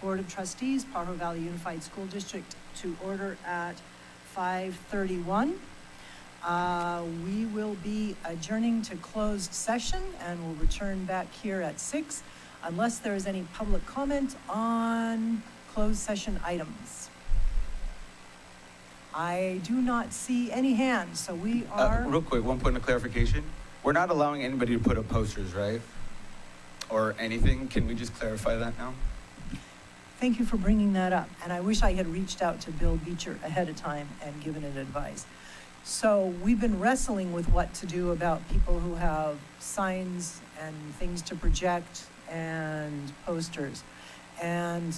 Board of Trustees, Pajaro Valley Unified School District, to order at 5:31. We will be adjourning to closed session and we'll return back here at 6 unless there is any public comment on closed session items. I do not see any hands, so we are... Real quick, one point of clarification. We're not allowing anybody to put up posters, right? Or anything. Can we just clarify that now? Thank you for bringing that up. And I wish I had reached out to Bill Beecher ahead of time and given it advice. So we've been wrestling with what to do about people who have signs and things to project and posters. And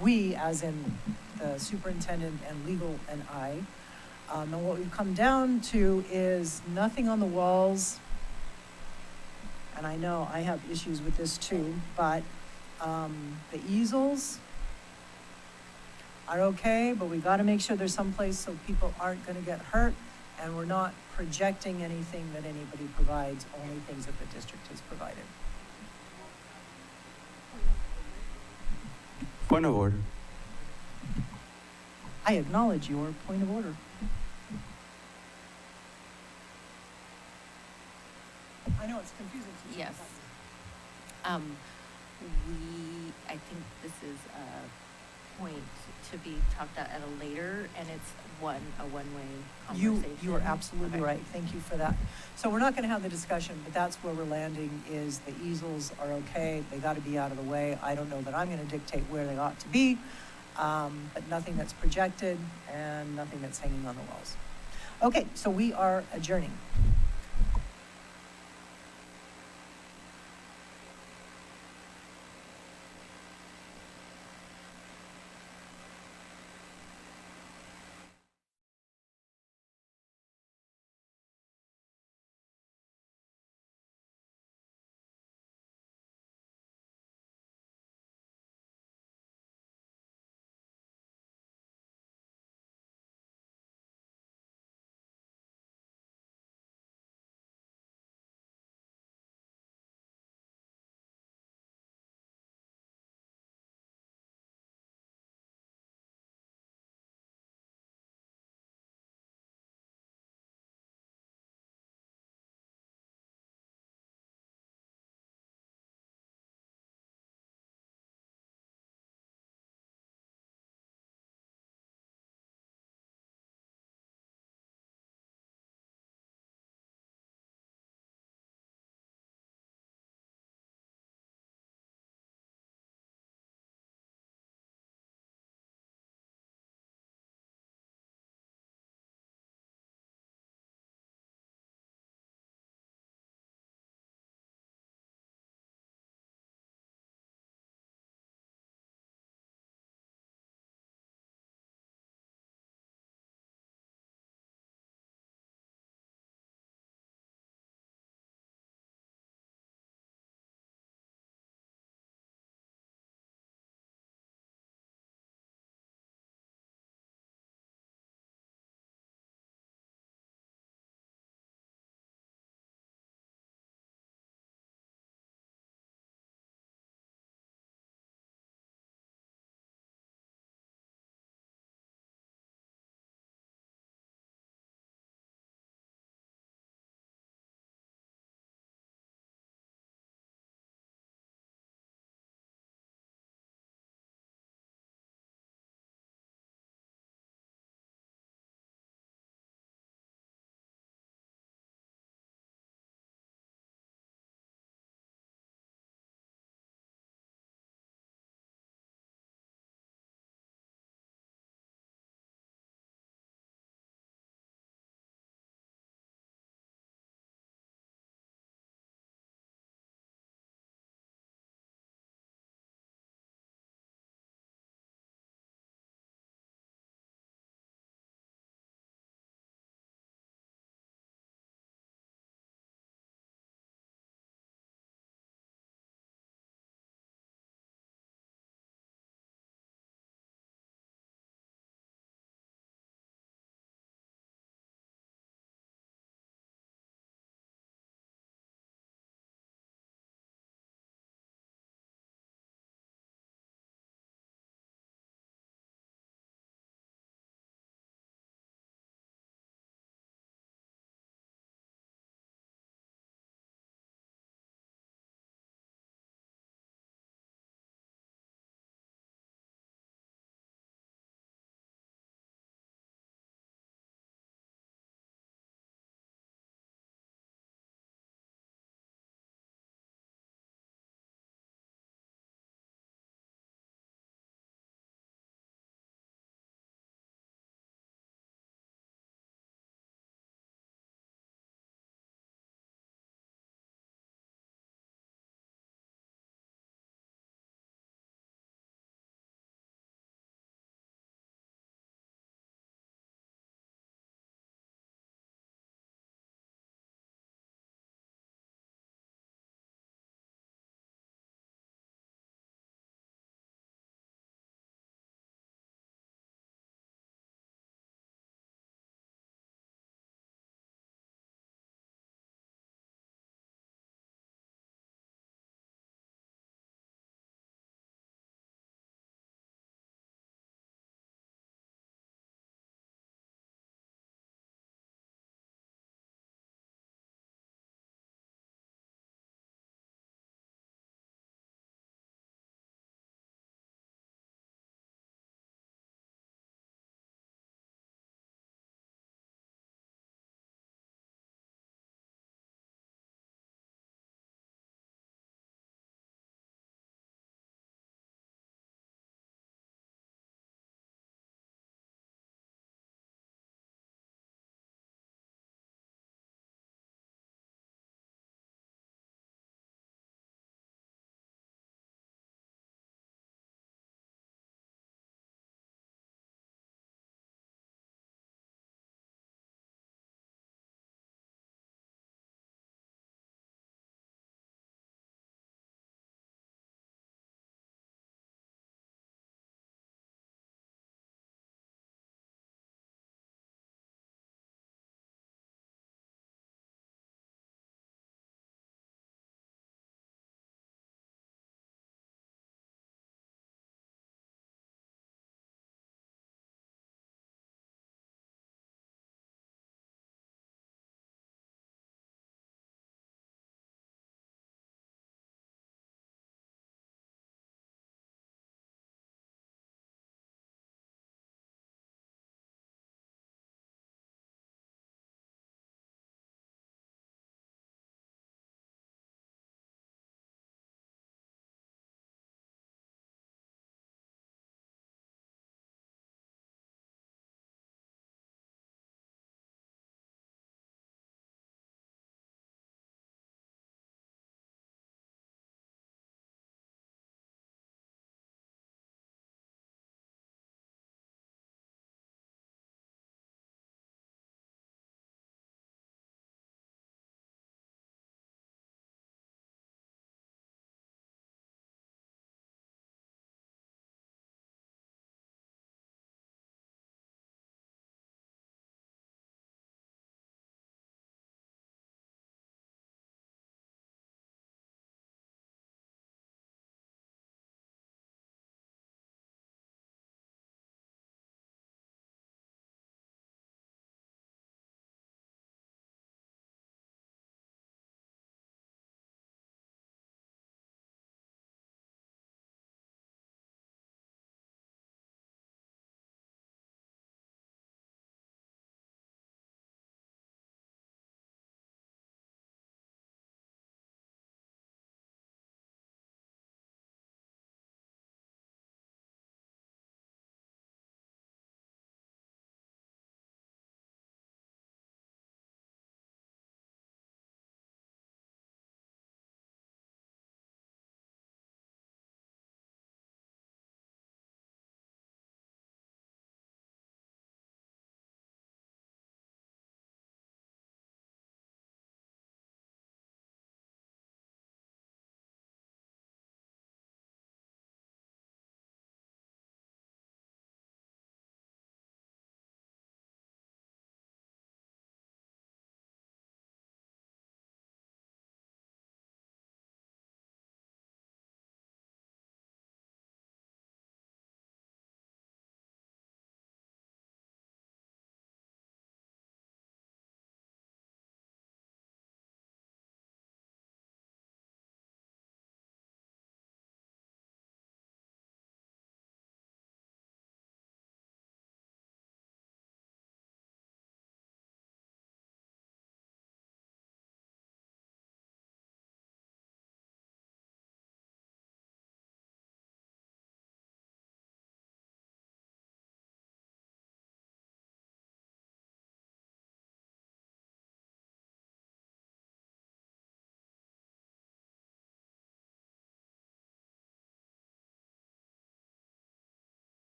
we, as in the superintendent and legal and I, and what we've come down to is nothing on the walls. And I know I have issues with this too, but the easels are okay, but we got to make sure there's some place so people aren't going to get hurt, and we're not projecting anything that anybody provides, only things that the district has provided. Point of order. I acknowledge your point of order. I know it's confusing. Yes. I think this is a point to be talked about at a later, and it's a one-way conversation. You are absolutely right. Thank you for that. So we're not going to have the discussion, but that's where we're landing is the easels are okay. They got to be out of the way. I don't know that I'm going to dictate where they ought to be, but nothing that's projected and nothing that's hanging on the walls. Okay, so we are adjourning.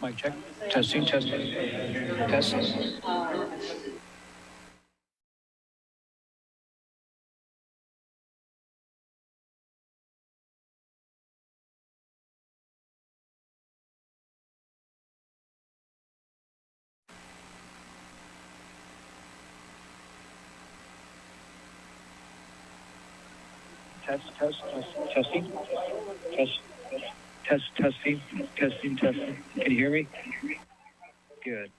Mic check. Testing, testing, testing. Test, test, test, testing. Testing, testing, testing. Can you hear me? Good.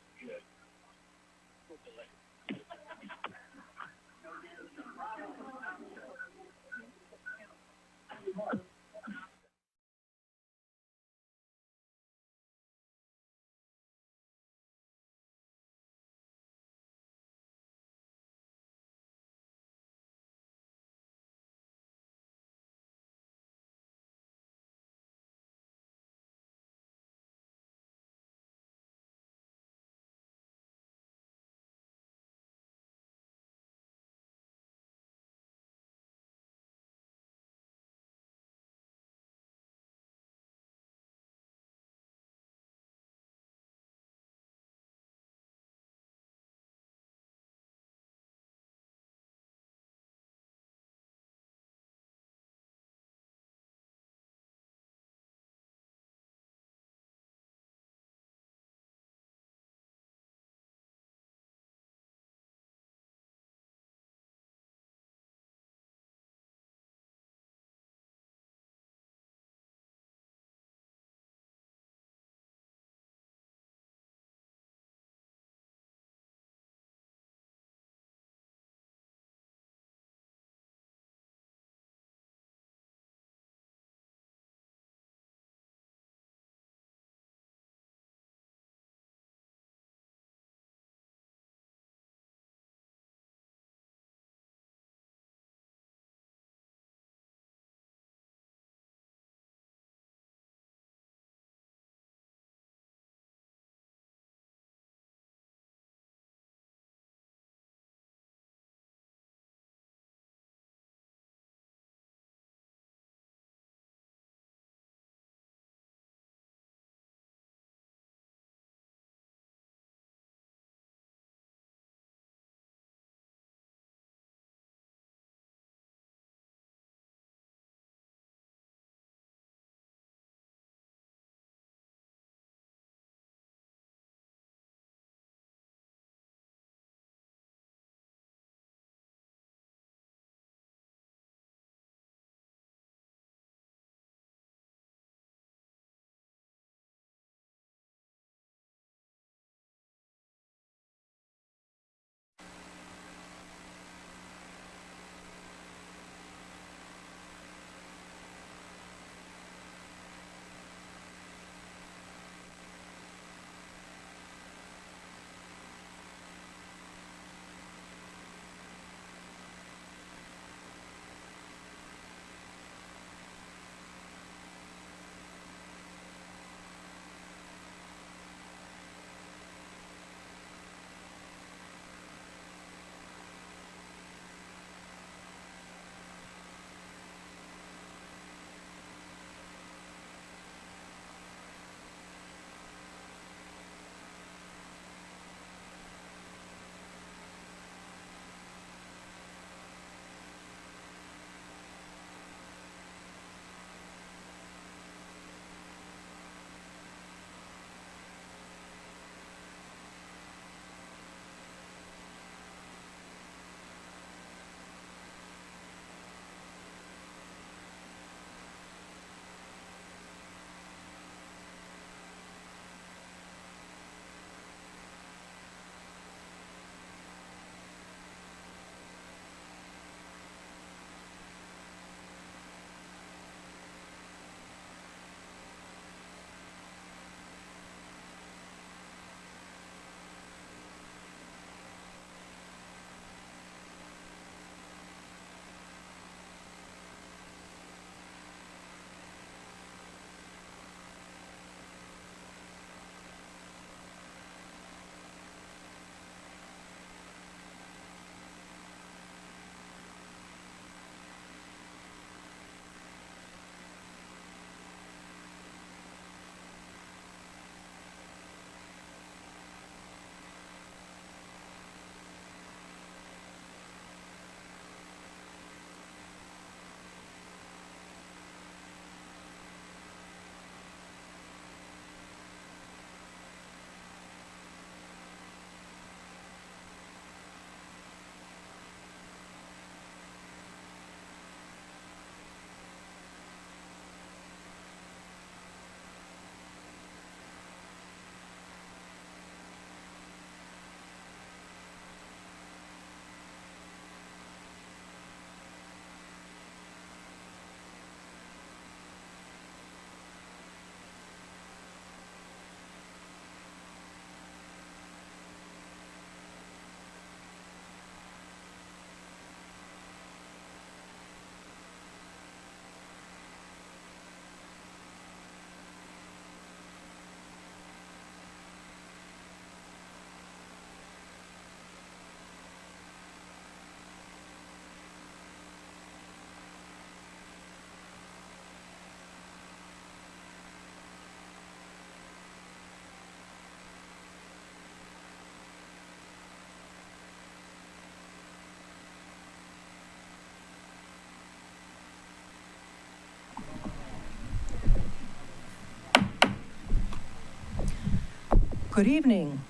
Good evening.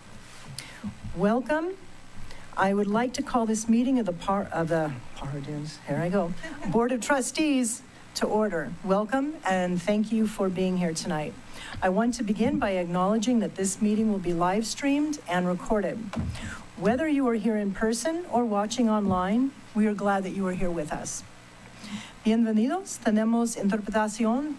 Welcome. I would like to call this meeting of the here I go, Board of Trustees to order. Welcome and thank you for being here tonight. I want to begin by acknowledging that this meeting will be live streamed and recorded. Whether you are here in person or watching online, we are glad that you are here with us. Bienvenidos, tenemos interpretación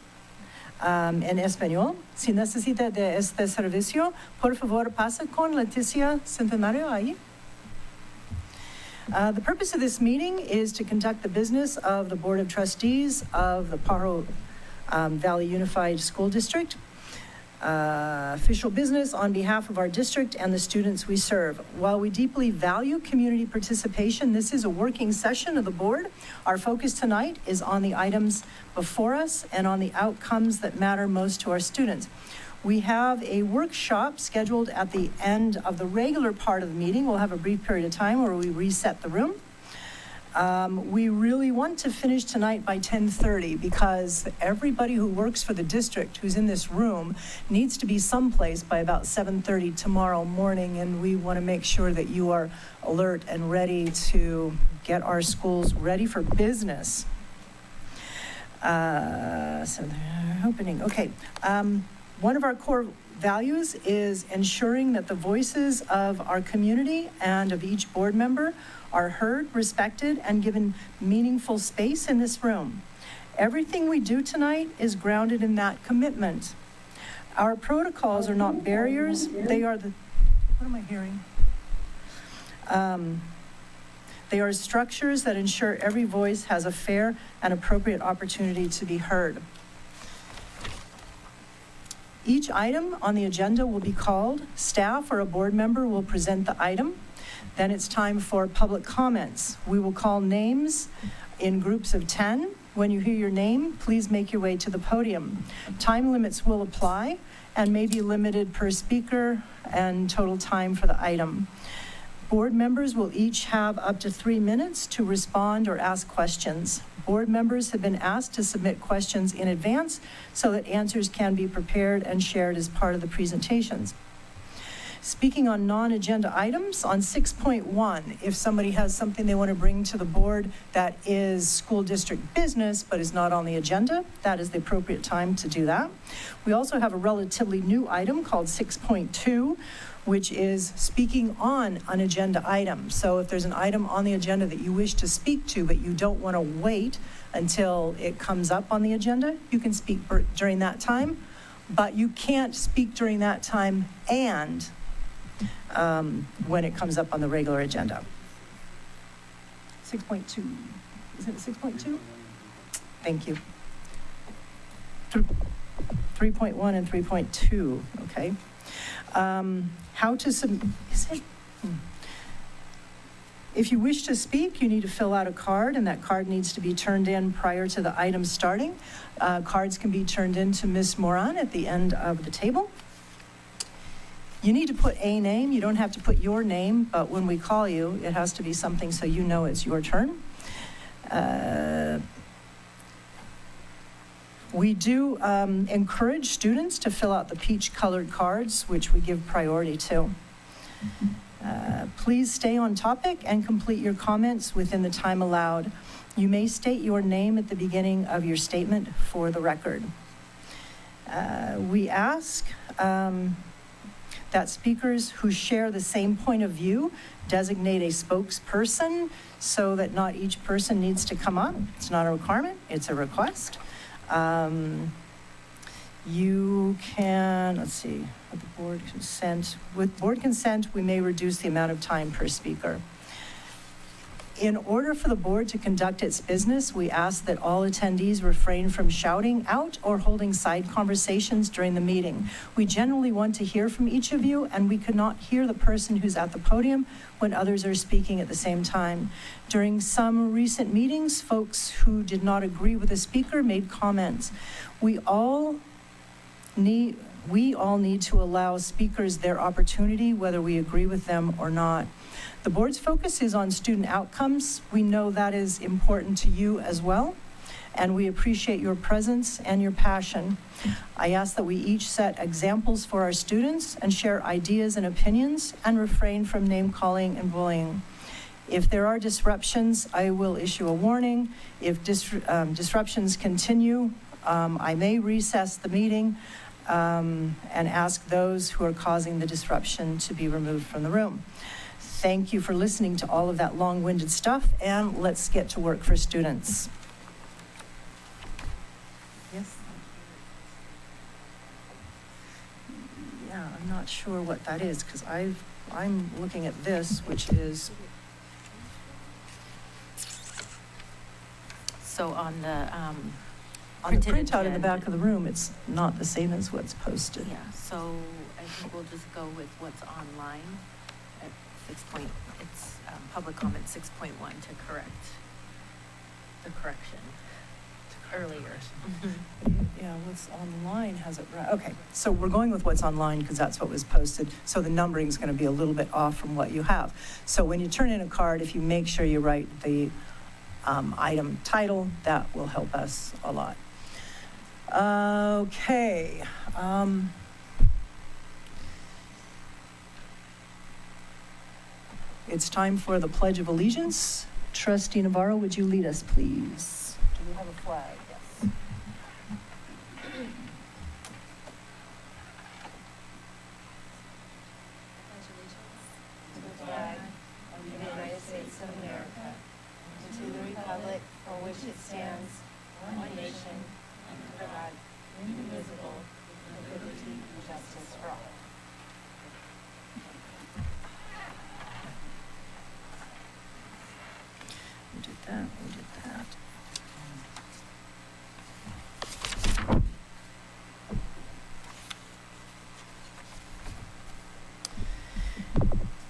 en español. Si necesita de este servicio, por favor pasa con Leticia Centenario ahí. The purpose of this meeting is to conduct the business of the Board of Trustees of the Pajaro Valley Unified School District. Official business on behalf of our district and the students we serve. While we deeply value community participation, this is a working session of the board. Our focus tonight is on the items before us and on the outcomes that matter most to our students. We have a workshop scheduled at the end of the regular part of the meeting. We'll have a brief period of time where we reset the room. We really want to finish tonight by 10:30 because everybody who works for the district who's in this room needs to be someplace by about 7:30 tomorrow morning, and we want to make sure that you are alert and ready to get our schools ready for business. So they're opening, okay. One of our core values is ensuring that the voices of our community and of each board member are heard, respected, and given meaningful space in this room. Everything we do tonight is grounded in that commitment. Our protocols are not barriers, they are the, what am I hearing? They are structures that ensure every voice has a fair and appropriate opportunity to be heard. Each item on the agenda will be called. Staff or a board member will present the item. Then it's time for public comments. We will call names in groups of 10. When you hear your name, please make your way to the podium. Time limits will apply and may be limited per speaker and total time for the item. Board members will each have up to 3 minutes to respond or ask questions. Board members have been asked to submit questions in advance so that answers can be prepared and shared as part of the presentations. Speaking on non-agenda items, on 6.1, if somebody has something they want to bring to the board that is school district business but is not on the agenda, that is the appropriate time to do that. We also have a relatively new item called 6.2, which is speaking on an agenda item. So if there's an item on the agenda that you wish to speak to, but you don't want to wait until it comes up on the agenda, you can speak during that time, but you can't speak during that time and when it comes up on the regular agenda. 6.2, is it 6.2? Thank you. 3.1 and 3.2, okay. How to submit, is it? If you wish to speak, you need to fill out a card, and that card needs to be turned in prior to the item starting. Cards can be turned in to Ms. Moran at the end of the table. You need to put a name. You don't have to put your name, but when we call you, it has to be something so you know it's your turn. We do encourage students to fill out the peach-colored cards, which we give priority to. Please stay on topic and complete your comments within the time allowed. You may state your name at the beginning of your statement for the record. We ask that speakers who share the same point of view designate a spokesperson so that not each person needs to come up. It's not a requirement, it's a request. You can, let's see, with the board consent. With board consent, we may reduce the amount of time per speaker. In order for the board to conduct its business, we ask that all attendees refrain from shouting out or holding side conversations during the meeting. We generally want to hear from each of you, and we could not hear the person who's at the podium when others are speaking at the same time. During some recent meetings, folks who did not agree with the speaker made comments. We all need to allow speakers their opportunity, whether we agree with them or not. The board's focus is on student outcomes. We know that is important to you as well. and we appreciate your presence and your passion. I ask that we each set examples for our students and share ideas and opinions and refrain from name-calling and bullying. If there are disruptions, I will issue a warning. If disruptions continue, I may recess the meeting and ask those who are causing the disruption to be removed from the room. Thank you for listening to all of that long-winded stuff, and let's get to work for students. Yes? Yeah, I'm not sure what that is, because I'm looking at this, which is, So on the, on the printed printout in the agenda- back of the room, it's not the same as what's posted. Yeah, so I think we'll just go with what's online at it's public comment 6.1 to correct the correction earlier. Yeah, what's online has it right. Okay, so we're going with what's online because that's what was posted. So the numbering is going to be a little bit off from what you have. So when you turn in a card, if you make sure you write the item title, that will help us a lot. Okay. It's time for the Pledge of Allegiance. Trustee Navarro, would you lead us, please? Do we have a flag? Yes. Flag of the United States of America, and to the republic for which it stands, one nation, under God, indivisible, with liberty and justice for all. We did that, we did that.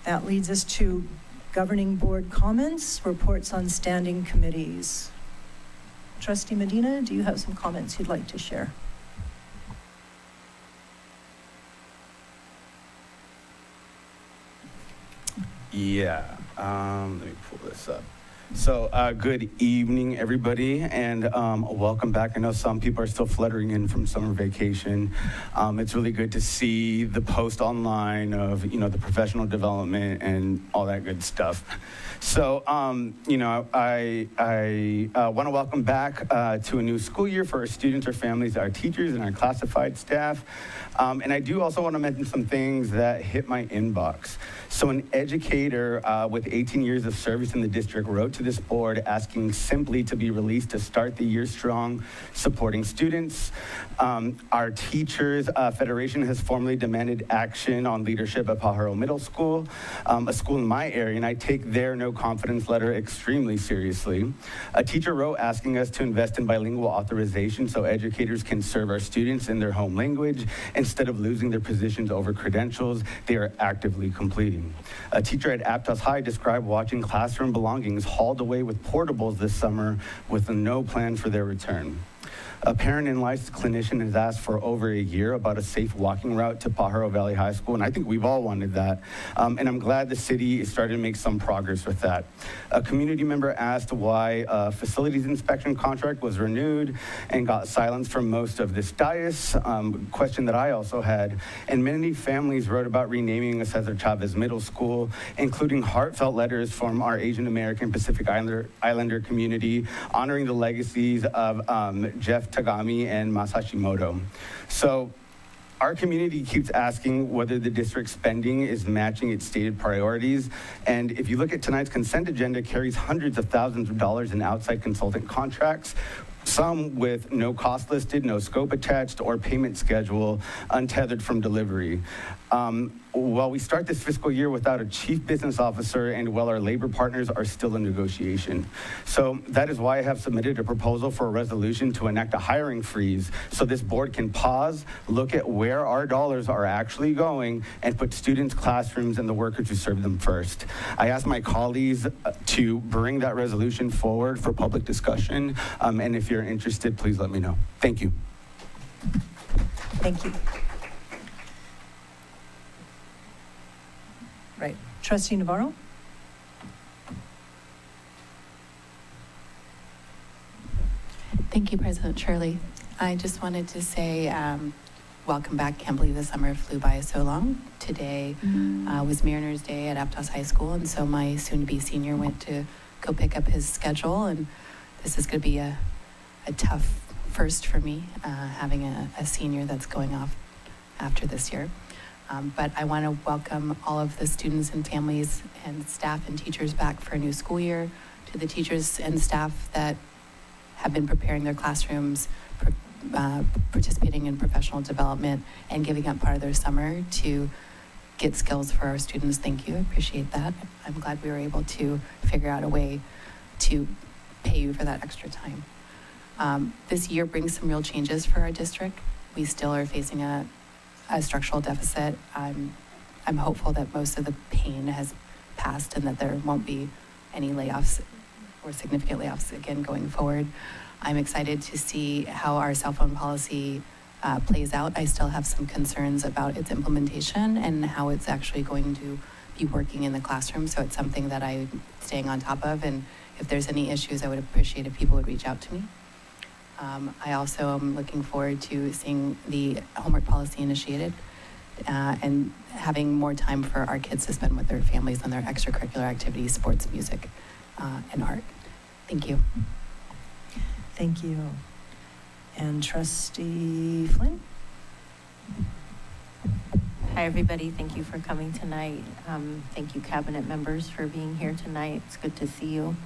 That leads us to governing board comments, reports on standing committees. Trustee Medina, do you have some comments you'd like to share? Yeah, let me pull this up. So, good evening, everybody, and welcome back. I know some people are still fluttering in from summer vacation. It's really good to see the post online of, the professional development and all that good stuff. So, I want to welcome back to a new school year for our students, our families, our teachers, and our classified staff. And I do also want to mention some things that hit my inbox. So an educator with 18 years of service in the district wrote to this board asking simply to be released to start the year strong, supporting students. Our Teachers Federation has formally demanded action on leadership at Pajaro Middle School, a school in my area, and I take their no confidence letter extremely seriously. A teacher wrote asking us to invest in bilingual authorization so educators can serve our students in their home language instead of losing their positions over credentials they are actively completing. A teacher at Aptos High described watching classroom belongings hauled away with portables this summer with no plan for their return. A parent and licensed clinician has asked for over a year about a safe walking route to Pajaro Valley High School, and I think we've all wanted that. And I'm glad the city is starting to make some progress with that. A community member asked why a facilities inspection contract was renewed and got silence from most of this dais, question that I also had. And many families wrote about renaming Cesar Chavez Middle School, including heartfelt letters from our Asian American Pacific Islander community, honoring the legacies of Jeff Tagami and Masashimoto. So our community keeps asking whether the district's spending is matching its stated priorities. And if you look at tonight's consent agenda, carries hundreds of thousands of dollars in outside consultant contracts, some with no cost listed, no scope attached, or payment schedule untethered from delivery. While we start this fiscal year without a chief business officer and while our labor partners are still in negotiation. So that is why I have submitted a proposal for a resolution to enact a hiring freeze so this board can pause, look at where our dollars are actually going, and put students, classrooms, and the workers who serve them first. I ask my colleagues to bring that resolution forward for public discussion, and if you're interested, please let me know. Thank you. Thank you. Right. Trustee Navarro? Thank you, President Shirley. I just wanted to say welcome back. Can't believe the summer flew by so long. Today was Mariners Day at Aptos High School, and so my soon-to-be senior went to go pick up his schedule, and this is going to be a tough first for me, having a senior that's going off after this year. But I want to welcome all of the students and families and staff and teachers back for a new school year, to the teachers and staff that have been preparing their classrooms, participating in professional development, and giving up part of their summer to get skills for our students. Thank you. I appreciate that. I'm glad we were able to figure out a way to pay you for that extra time. This year brings some real changes for our district. We still are facing a structural deficit. I'm hopeful that most of the pain has passed and that there won't be any layoffs or significant layoffs again going forward. I'm excited to see how our cell phone policy plays out. I still have some concerns about its implementation and how it's actually going to be working in the classroom. So it's something that I'm staying on top of. And if there's any issues, I would appreciate if people would reach out to me. I also am looking forward to seeing the homework policy initiated and having more time for our kids to spend with their families on their extracurricular activities, sports, music, and art. Thank you. Thank you. And Trustee Flynn? Hi, everybody. Thank you for coming tonight. Thank you, cabinet members, for being here tonight. It's good to see you.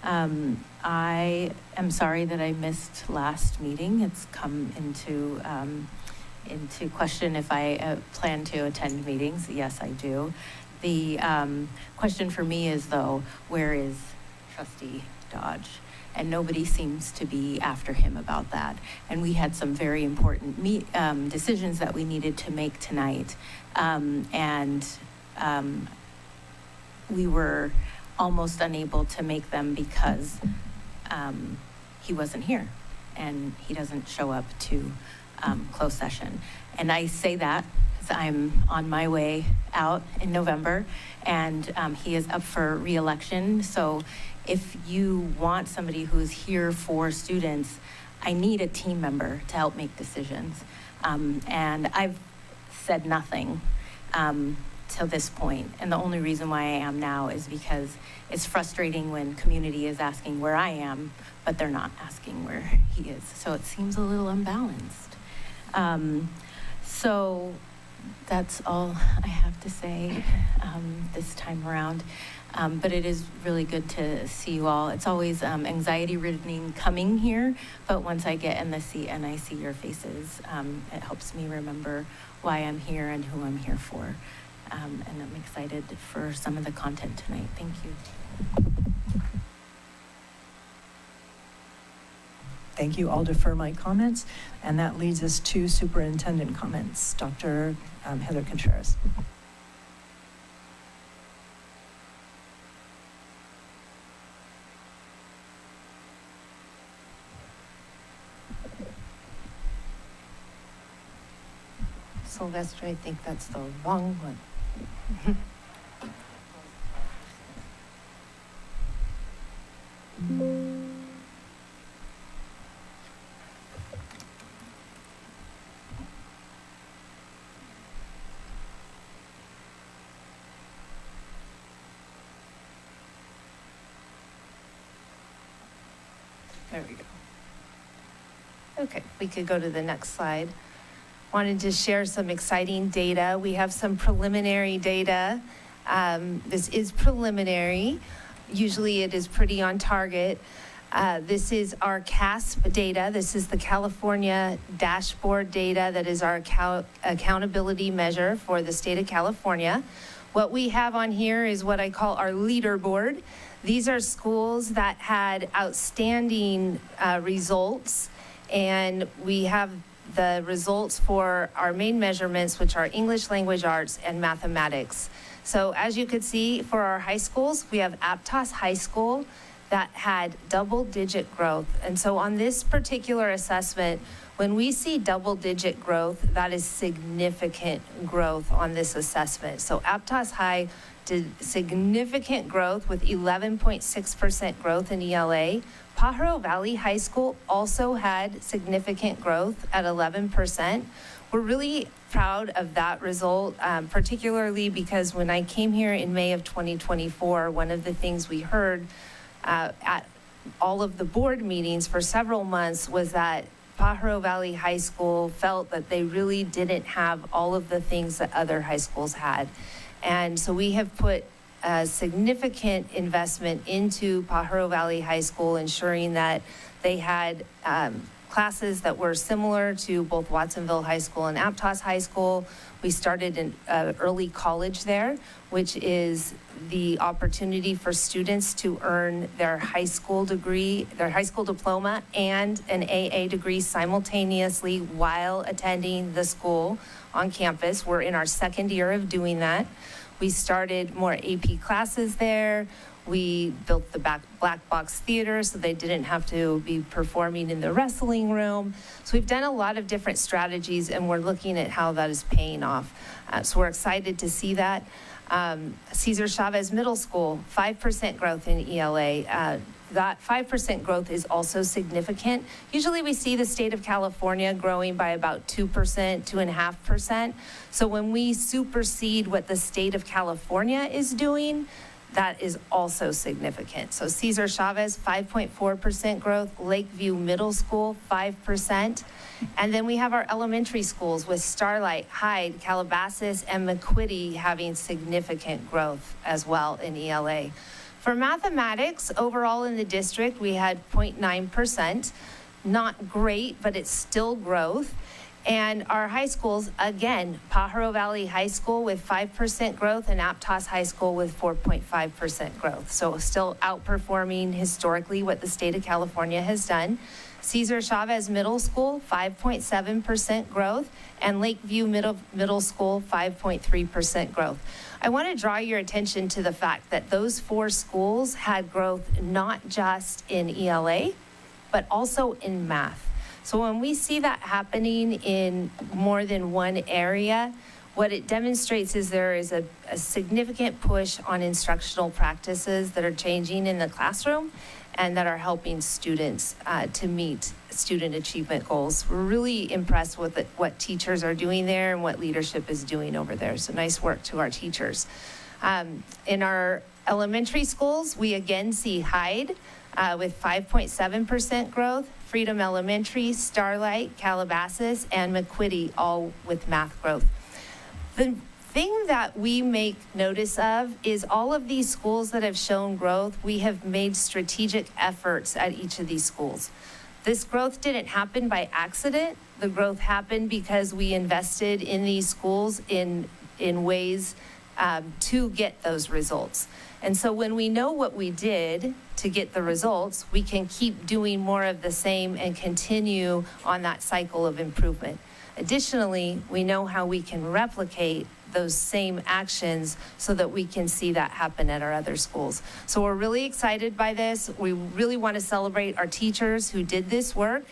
I am sorry that I missed last meeting. It's come into question if I plan to attend meetings. Yes, I do. The question for me is, though, where is Trustee Dodge? And nobody seems to be after him about that. And we had some very important decisions that we needed to make tonight. We were almost unable to make them because he wasn't here and he doesn't show up to closed session. And I say that because I'm on my way out in November, and he is up for re-election. So if you want somebody who's here for students, I need a team member to help make decisions. And I've said nothing till this point. And the only reason why I am now is because it's frustrating when community is asking where I am, but they're not asking where he is. So it seems a little unbalanced. So that's all I have to say this time around. But it is really good to see you all. It's always anxiety-ridden coming here, but once I get in the seat and I see your faces, it helps me remember why I'm here and who I'm here for. And I'm excited for some of the content tonight. Thank you. Thank you. I'll defer my comments. And that leads us to superintendent comments. Dr. Heather Contreras. Sylvester, I think that's the wrong one. There we go. Okay, we could go to the next slide. Wanted to share some exciting data. We have some preliminary data. This is preliminary. Usually it is pretty on target. This is our CASP data. This is the California dashboard data that is our accountability measure for the state of California. What we have on here is what I call our leaderboard. These are schools that had outstanding results, and we have the results for our main measurements, which are English language arts and mathematics. So as you could see, for our high schools, we have Aptos High School that had double-digit growth. And so on this particular assessment, When we see double-digit growth, that is significant growth on this assessment. So Aptos High did significant growth with 11.6% growth in ELA. Pajaro Valley High School also had significant growth at 11%. We're really proud of that result, particularly because when I came here in May of 2024, one of the things we heard at all of the board meetings for several months was that Pajaro Valley High School felt that they really didn't have all of the things that other high schools had. And so we have put a significant investment into Pajaro Valley High School, ensuring that they had classes that were similar to both Watsonville High School and Aptos High School. We started an early college there, which is the opportunity for students to earn their high school degree, their high school diploma, and an AA degree simultaneously while attending the school on campus. We're in our second year of doing that. We started more AP classes there. We built the black box theater so they didn't have to be performing in the wrestling room. So we've done a lot of different strategies, and we're looking at how that is paying off. So we're excited to see that. Cesar Chavez Middle School, 5% growth in ELA. That 5% growth is also significant. Usually we see the state of California growing by about 2%, 2.5%. So when we supersede what the state of California is doing, that is also significant. So Cesar Chavez, 5.4% growth, Lakeview Middle School, 5%. And then we have our elementary schools with Starlight, Hyde, Calabasas, and McQuitty having significant growth as well in ELA. For mathematics, overall in the district, we had 0.9%. Not great, but it's still growth. And our high schools, again, Pajaro Valley High School with 5% growth and Aptos High School with 4.5% growth. So still outperforming historically what the state of California has done. Cesar Chavez Middle School, 5.7% growth, and Lakeview Middle School, 5.3% growth. I want to draw your attention to the fact that those four schools had growth not just in ELA, but also in math. So when we see that happening in more than one area, what it demonstrates is there is a significant push on instructional practices that are changing in the classroom and that are helping students to meet student achievement goals. We're really impressed with what teachers are doing there and what leadership is doing over there. So nice work to our teachers. In our elementary schools, we again see Hyde with 5.7% growth, Freedom Elementary, Starlight, Calabasas, and McQuitty all with math growth. The thing that we make notice of is all of these schools that have shown growth, we have made strategic efforts at each of these schools. This growth didn't happen by accident. The growth happened because we invested in these schools in ways to get those results. And so when we know what we did to get the results, we can keep doing more of the same and continue on that cycle of improvement. Additionally, we know how we can replicate those same actions so that we can see that happen at our other schools. So we're really excited by this. We really want to celebrate our teachers who did this work.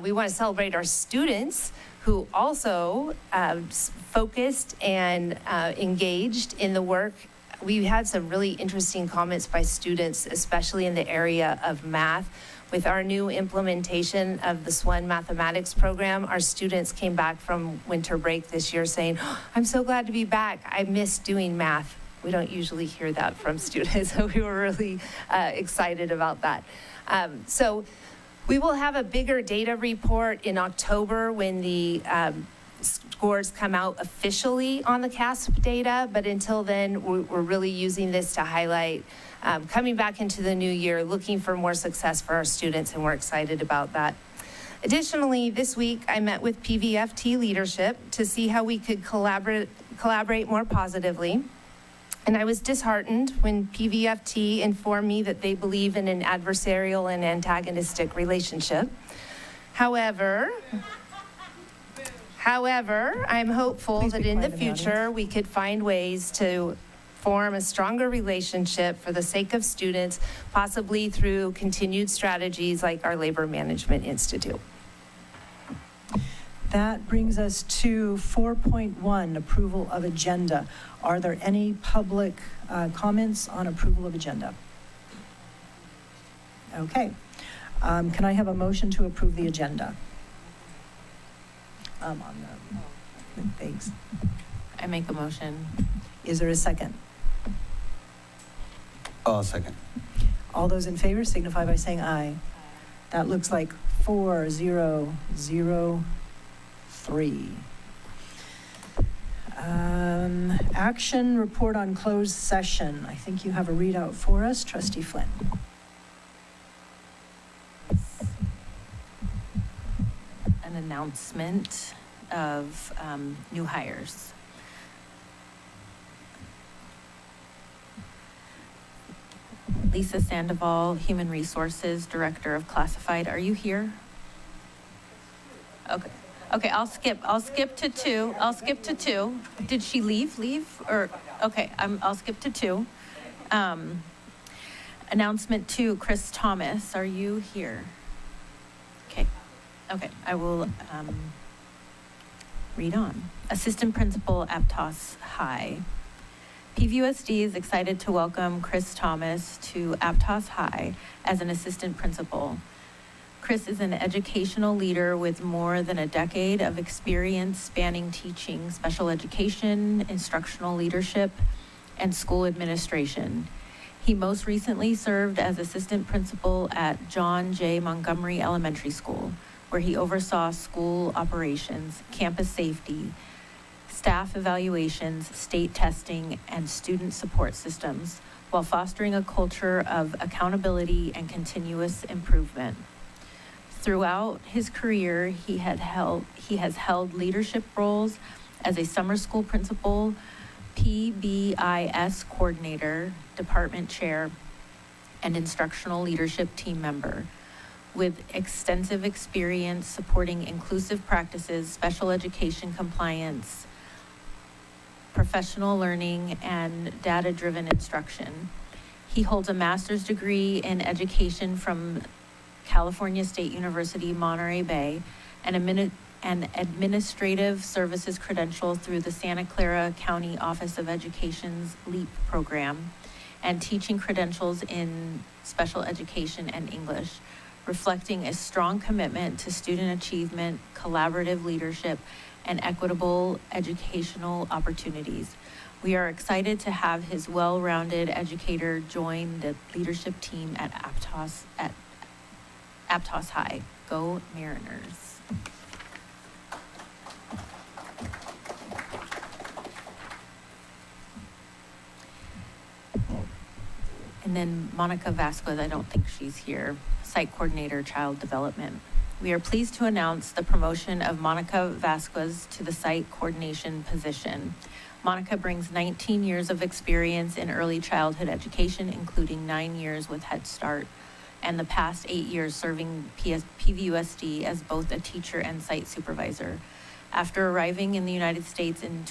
We want to celebrate our students who also focused and engaged in the work. We had some really interesting comments by students, especially in the area of math. With our new implementation of the SWAN mathematics program, our students came back from winter break this year saying, "Oh, I'm so glad to be back. I miss doing math." We don't usually hear that from students, so we were really excited about that. So we will have a bigger data report in October when the scores come out officially on the CASP data, but until then, we're really using this to highlight coming back into the new year, looking for more success for our students, and we're excited about that. Additionally, this week, I met with PVFT leadership to see how we could collaborate more positively. And I was disheartened when PVFT informed me that they believe in an adversarial and antagonistic relationship. However, I'm hopeful Please be that in the quiet in the future, we could find ways to form a stronger relationship for the sake of students, possibly through continued strategies like our Labor Management Institute. That brings us to 4.1, approval of agenda. Are there any public comments on approval of agenda? Okay. Can I have a motion to approve the agenda? Thanks. I make a motion. Is there a second? Second. All those in favor signify by saying aye. That looks like 4003. Action report on closed session. I think you have a readout for us, Trustee Flynn. An announcement of new hires. Lisa Sandoval, Human Resources Director of Classified. Are you here? Okay. Okay, I'll skip to two. Did she leave? Or, okay, I'll skip to 2. Announcement 2, Chris Thomas, are you here? Okay, I will read on. Assistant Principal, Aptos High. PVUSD is excited to welcome Chris Thomas to Aptos High as an assistant principal. Chris is an educational leader with more than a decade of experience spanning teaching, special education, instructional leadership, and school administration. He most recently served as assistant principal at John J. Montgomery Elementary School, where he oversaw school operations, campus safety, staff evaluations, state testing, and student support systems, while fostering a culture of accountability and continuous improvement. Throughout his career, he has held leadership roles as a summer school principal, PBIS coordinator, department chair, and instructional leadership team member. With extensive experience supporting inclusive practices, special education compliance, professional learning, and data-driven instruction. He holds a master's degree in education from California State University, Monterey Bay, and an administrative services credential through the Santa Clara County Office of Education's LEAP program, and teaching credentials in special education and English, reflecting a strong commitment to student achievement, collaborative leadership, and equitable educational opportunities. We are excited to have his well-rounded educator join the leadership team at Aptos High. Go Mariners. And then Monica Vasquez, I don't think she's here, Site Coordinator, Child Development. We are pleased to announce the promotion of Monica Vasquez to the site coordination position. Monica brings 19 years of experience in early childhood education, including 9 years with Head Start, and the past 8 years serving PVUSD as both a teacher and site supervisor. After arriving in the United States in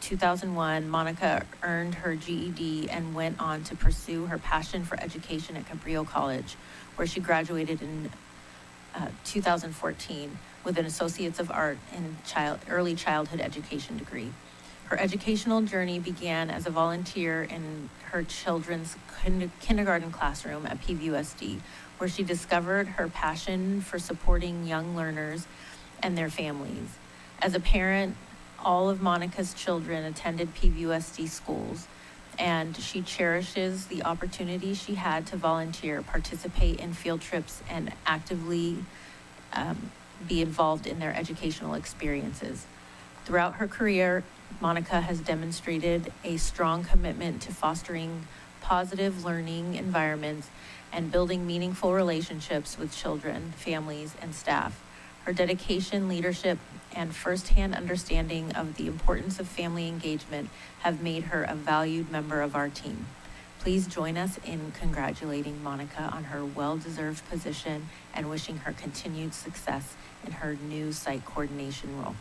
2001, Monica earned her GED and went on to pursue her passion for education at Cabrillo College, where she graduated in 2014 with an Associates of Art in Early Childhood Education degree. Her educational journey began as a volunteer in her children's kindergarten classroom at PVUSD, where she discovered her passion for supporting young learners and their families. As a parent, all of Monica's children attended PVUSD schools, and she cherishes the opportunity she had to volunteer, participate in field trips, and actively be involved in their educational experiences. Throughout her career, Monica has demonstrated a strong commitment to fostering positive learning environments and building meaningful relationships with children, families, and staff. Her dedication, leadership, and firsthand understanding of the importance of family engagement have made her a valued member of our team. Please join us in congratulating Monica on her well-deserved position and wishing her continued success in her new site coordination role.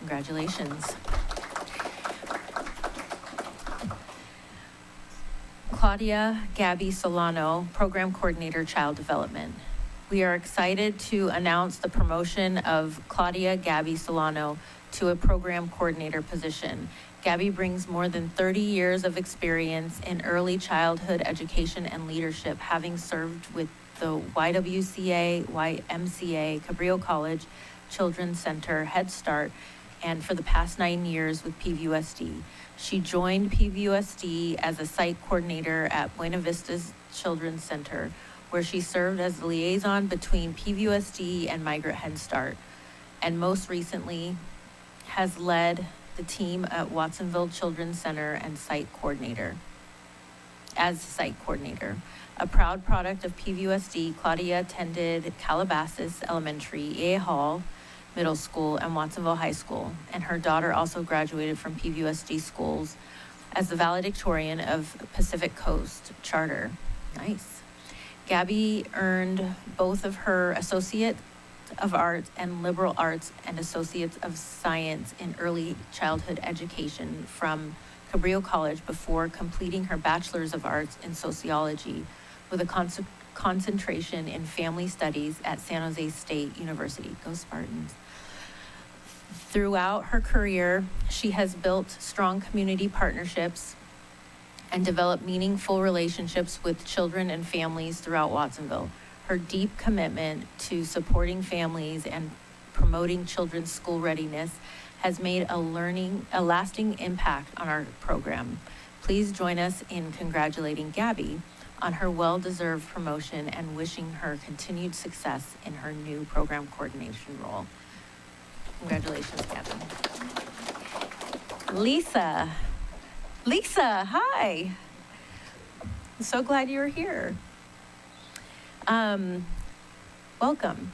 Congratulations. Claudia Gabby Solano, Program Coordinator, Child Development. We are excited to announce the promotion of Claudia Gabby Solano to a program coordinator position. Gabby brings more than 30 years of experience in early childhood education and leadership, having served with the YWCA, YMCA, Cabrillo College, Children's Center, Head Start, and for the past 9 years with PVUSD. She joined PVUSD as a site coordinator at Buena Vista's Children's Center, where she served as the liaison between PVUSD and Migrant Head Start, and most recently has led the team at Watsonville Children's Center and site coordinator. As site coordinator, a proud product of PVUSD, Claudia attended Calabasas Elementary, EA Hall Middle School, and Watsonville High School, and her daughter also graduated from PVUSD schools as the valedictorian of Pacific Coast Charter. Nice. Gabby earned both of her Associate of Arts and Liberal Arts and Associates of Science in Early Childhood Education from Cabrillo College before completing her Bachelor's of Arts in Sociology with a concentration in Family Studies at San Jose State University. Go Spartans. Throughout her career, she has built strong community partnerships and developed meaningful relationships with children and families throughout Watsonville. Her deep commitment to supporting families and promoting children's school readiness has made a lasting impact on our program. Please join us in congratulating Gabby on her well-deserved promotion and wishing her continued success in her new program coordination role. Congratulations, Gabby. Lisa, hi. I'm so glad you're here. Welcome.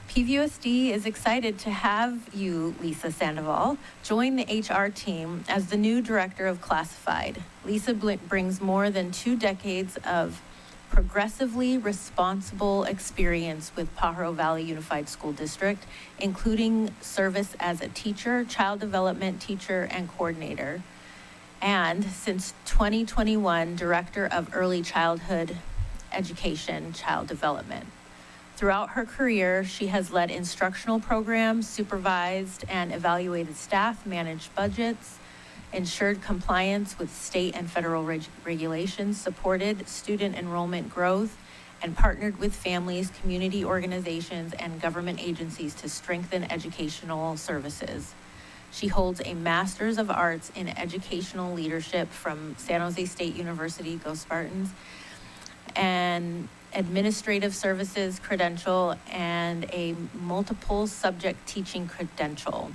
PVUSD is excited to have you, Lisa Sandoval, join the HR team as the new director of Classified. Lisa brings more than 2 decades of progressively responsible experience with Pajaro Valley Unified School District, including service as a teacher, child development teacher, and coordinator. And since 2021, director of early childhood education, child development. Throughout her career, she has led instructional programs, supervised and evaluated staff, managed budgets, ensured compliance with state and federal regulations, supported student enrollment growth, and partnered with families, community organizations, and government agencies to strengthen educational services. She holds a Master's of Arts in Educational Leadership from San Jose State University, go Spartans, and Administrative Services credential and a multiple subject teaching credential,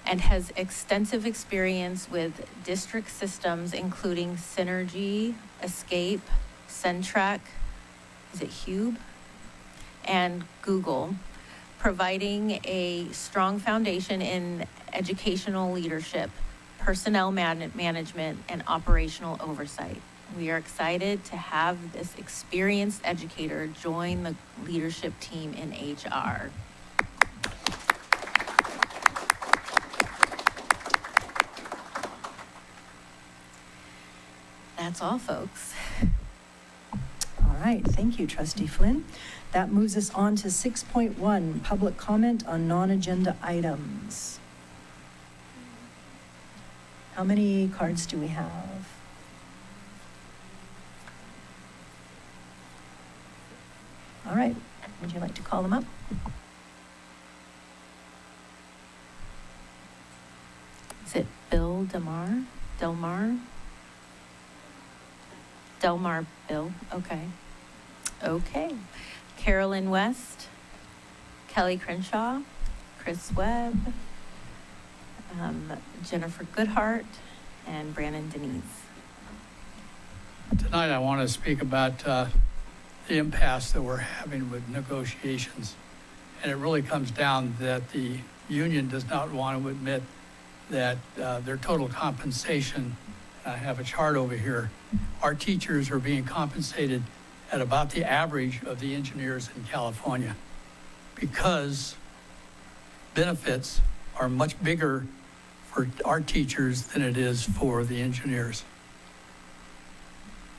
and has extensive experience with district systems including Synergy, Escape, Centrac, is it Hube, and Google, providing a strong foundation in educational leadership, personnel management, and operational oversight. We are excited to have this experienced educator join the leadership team in HR. That's all, folks. All right, thank you, Trustee Flynn. That moves us on to 6.1, public comment on non-agenda items. How many cards do we have? All right, would you like to call them up? Is it Bill Delmar? Bill, okay. Okay. Carolyn West, Kelly Crenshaw, Chris Webb, Jennifer Goodhart, and Brandon Denise. Tonight I want to speak about the impasse that we're having with negotiations. And it really comes down that the union does not want to admit that their total compensation, I have a chart over here, our teachers are being compensated at about the average of the engineers in California because benefits are much bigger for our teachers than it is for the engineers.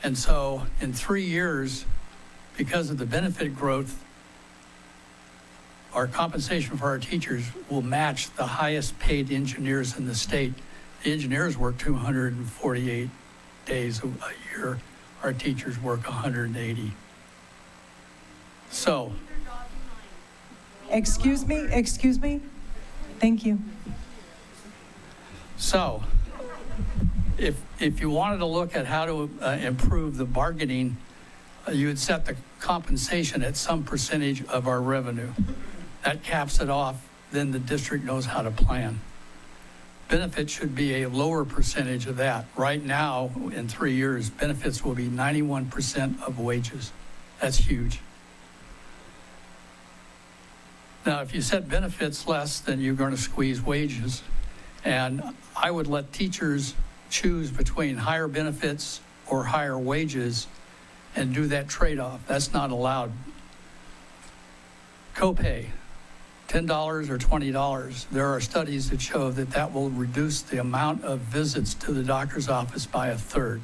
And so in 3 years, because of the benefit growth our compensation for our teachers will match the highest paid engineers in the state. The engineers work 248 days a year. Our teachers work 180. So, Excuse me? Thank you. so if you wanted to look at how to improve the bargaining, you would set the compensation at some percentage of our revenue. That caps it off, then the district knows how to plan. Benefits should be a lower percentage of that. Right now, in 3 years, benefits will be 91% of wages. That's huge. Now, if you set benefits less, then you're going to squeeze wages. And I would let teachers choose between higher benefits or higher wages and do that trade-off. That's not allowed. Copay, $10 or $20. There are studies that show that that will reduce the amount of visits to the doctor's office by a third.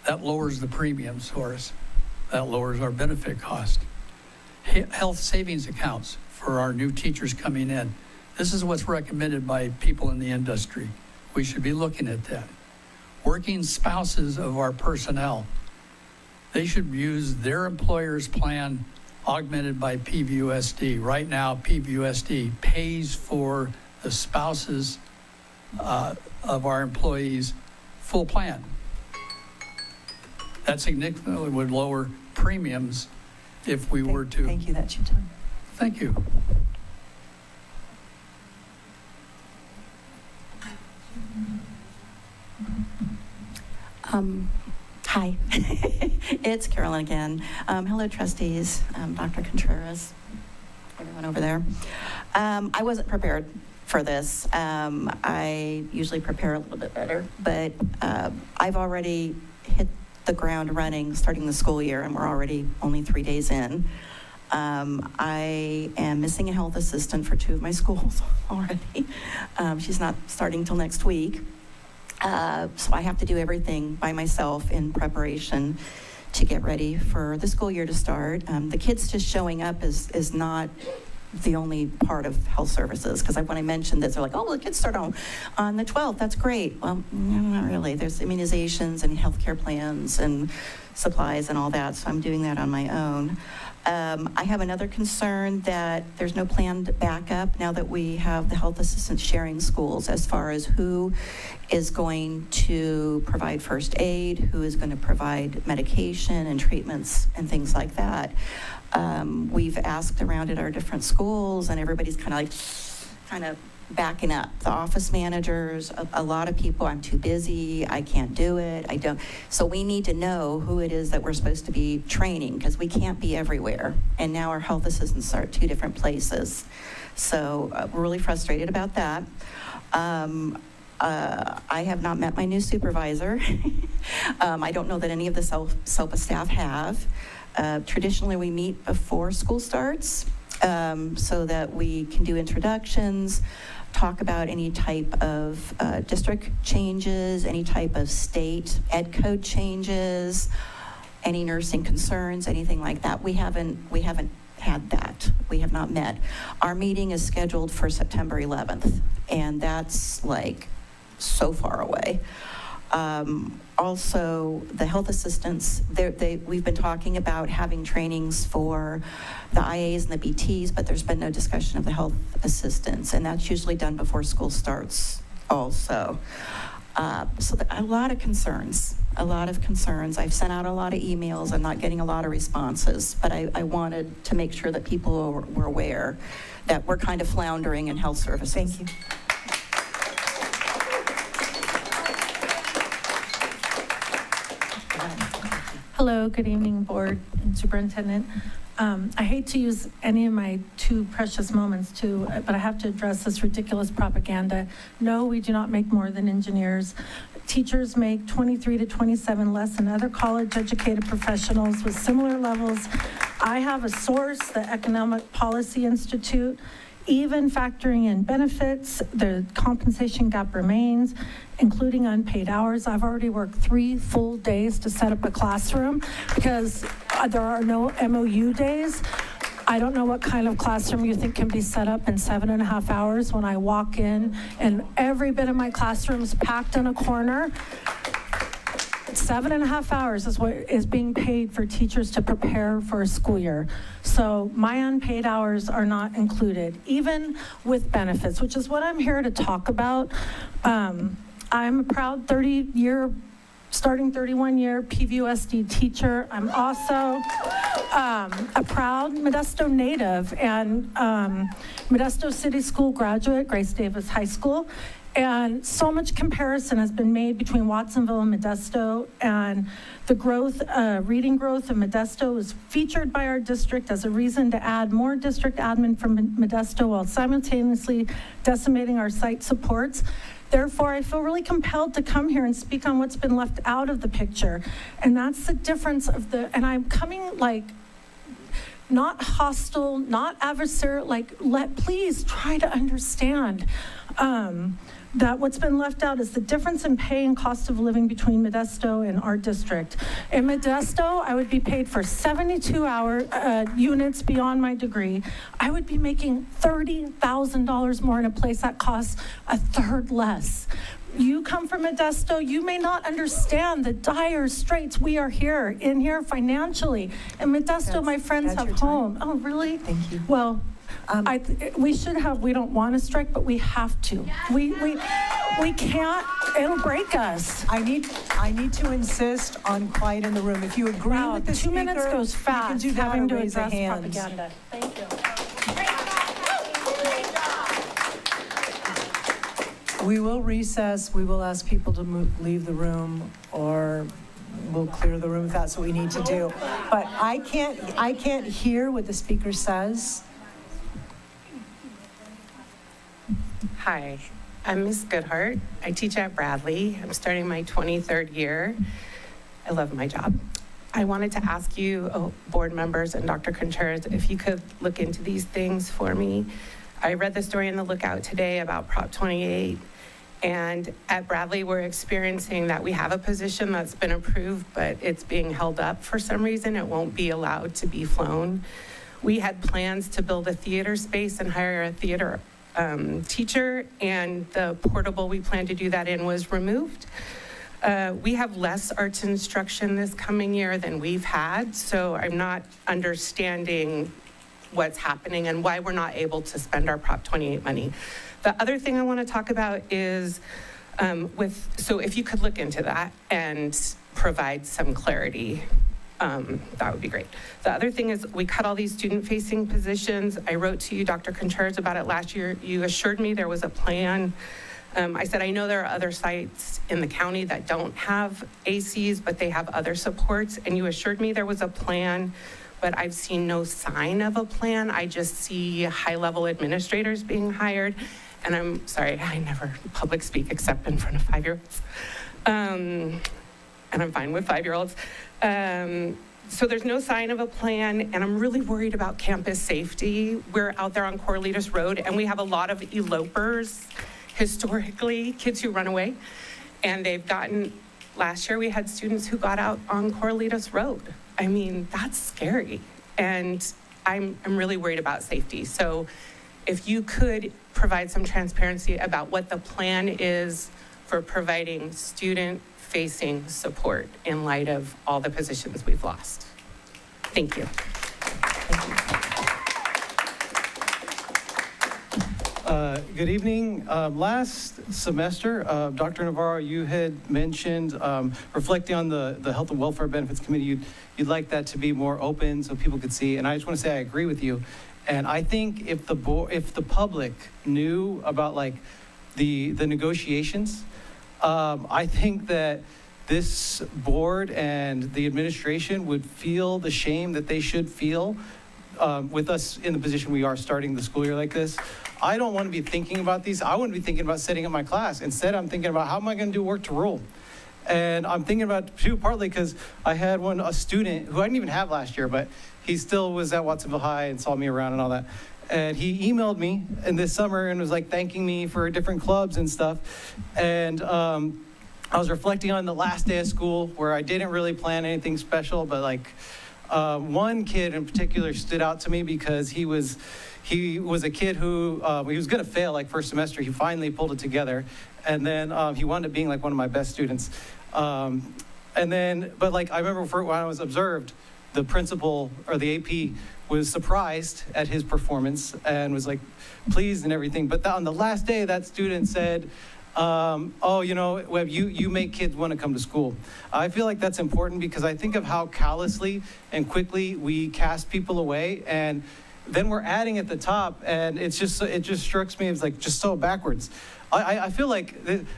That lowers the premiums for us. That lowers our benefit cost. Health savings accounts for our new teachers coming in. This is what's recommended by people in the industry. We should be looking at that. Working spouses of our personnel, they should use their employer's plan augmented by PVUSD. Right now, PVUSD pays for the spouses of our employees' full plan. That significantly would lower premiums if we were to. Thank you, that's your time. Thank you. Hi, it's Carolyn again. Hello, trustees, Dr. Contreras, everyone over there. I wasn't prepared for this. I usually prepare a little bit better, but I've already hit the ground running starting the school year, and we're already only 3 days in. I am missing a health assistant for 2 of my schools already. She's not starting till next week. So I have to do everything by myself in preparation to get ready for the school year to start. The kids just showing up is not the only part of health services, because when I mentioned this, they're like, oh, well, the kids start on the 12th. That's great. Well, not really. There's immunizations and healthcare plans and supplies and all that, so I'm doing that on my own. I have another concern that there's no planned backup now that we have the health assistants sharing schools, as far as who is going to provide first aid, who is going to provide medication and treatments and things like that. We've asked around at our different schools, and everybody's kind of backing up. The office managers, a lot of people, I'm too busy, I can't do it, I don't. So we need to know who it is that we're supposed to be training, because we can't be everywhere. And now our health assistants are at 2 different places. So we're really frustrated about that. I have not met my new supervisor. I don't know that any of the SELPA staff have. Traditionally, we meet before school starts so that we can do introductions, talk about any type of district changes, any type of state ed code changes, any nursing concerns, anything like that. We haven't had that. We have not met. Our meeting is scheduled for September 11th, and that's like so far away. Also, the health assistants, we've been talking about having trainings for the IAs and the BTs, but there's been no discussion of the health assistants, and that's usually done before school starts also. So a lot of concerns. I've sent out a lot of emails. I'm not getting a lot of responses, but I wanted to make sure that people were aware that we're kind of floundering in health services. Thank you. Hello, good evening, board and superintendent. I hate to use any of my 2 precious moments but I have to address this ridiculous propaganda. No, we do not make more than engineers. Teachers make 23 to 27 less than other college-educated professionals with similar levels. I have a source, the Economic Policy Institute. Even factoring in benefits, the compensation gap remains, including unpaid hours. I've already worked 3 full days to set up a classroom because there are no MOU days. I don't know what kind of classroom you think can be set up in 7.5 hours when I walk in and every bit of my classroom is packed in a corner. 7.5 hours is what is being paid for teachers to prepare for a school year. So my unpaid hours are not included, even with benefits, which is what I'm here to talk about. I'm a proud starting 31-year PVUSD teacher. I'm also a proud Modesto native and Modesto City School graduate, Grace Davis High School. And so much comparison has been made between Watsonville and Modesto, and the growth, reading growth of Modesto was featured by our district as a reason to add more district admin from Modesto while simultaneously decimating our site supports. Therefore, I feel really compelled to come here and speak on what's been left out of the picture. And that's the difference of and I'm coming like, not hostile, not adversarial, please try to understand that what's been left out is the difference in pay and cost of living between Modesto and our district. In Modesto, I would be paid for 72-hour units beyond my degree. I would be making $30,000 more in a place that costs a third less. You come from Modesto, you may not understand the dire straits we are in here financially. In Modesto, my friends have home. Oh, really? Thank you. Well, we don't want to strike, but we have to. We can't, it'll break us. I need to insist on quiet in the room. If you agree Wow, with the 2 speaker, minutes goes fast, you can do that having or to raise a address hand. propaganda. Thank you. We will recess. We will ask people to leave the room, or we'll clear the room if that's what we need to do. But I can't hear what the speaker says. Hi, I'm Ms. Goodhart. I teach at Bradley. I'm starting my 23rd year. I love my job. I wanted to ask you, board members and Dr. Contreras, if you could look into these things for me. I read the story in the Lookout today about Prop 28, and at Bradley, we're experiencing that we have a position that's been approved, but it's being held up for some reason. It won't be allowed to be flown. We had plans to build a theater space and hire a theater teacher, and the portable we planned to do that in was removed. We have less arts instruction this coming year than we've had, so I'm not understanding what's happening and why we're not able to spend our Prop 28 money. The other thing I want to talk about is so if you could look into that and provide some clarity, that would be great. The other thing is we cut all these student-facing positions. I wrote to you, Dr. Contreras, about it last year. You assured me there was a plan. I said, I know there are other sites in the county that don't have ACs, but they have other supports, and you assured me there was a plan, but I've seen no sign of a plan. I just see high-level administrators being hired, and I'm sorry, I never public speak except in front of 5-year-olds. And I'm fine with 5-year-olds. So there's no sign of a plan, and I'm really worried about campus safety. We're out there on Corralitos Road, and we have a lot of elopers, historically, kids who run away. And last year we had students who got out on Corralitos Road. I mean, that's scary. And I'm really worried about safety. So if you could provide some transparency about what the plan is for providing student-facing support in light of all the positions we've lost. Thank you. Good evening. Last semester, Dr. Navarro, you had mentioned reflecting on the Health and Welfare Benefits Committee, you'd like that to be more open so people could see. And I just want to say I agree with you. And I think if the public knew about like the negotiations, I think that this board and the administration would feel the shame that they should feel with us in the position we are starting the school year like this. I don't want to be thinking about these. I wouldn't be thinking about setting up my class. Instead, I'm thinking about how am I going to do work to rule? And I'm thinking about too, partly because I had a student who I didn't even have last year, but he still was at Watsonville High and saw me around and all that. And he emailed me in this summer and was like thanking me for different clubs and stuff. And I was reflecting on the last day of school where I didn't really plan anything special, but like One kid in particular stood out to me because he was a kid who he was going to fail like first semester. He finally pulled it together, and then he wound up being like one of my best students. But like I remember when I was observed, the principal or the AP was surprised at his performance and was like pleased and everything. But on the last day, that student said, oh, Webb, you make kids want to come to school. I feel like that's important because I think of how callously and quickly we cast people away, and then we're adding at the top, and it just strikes me as like just so backwards. I feel like,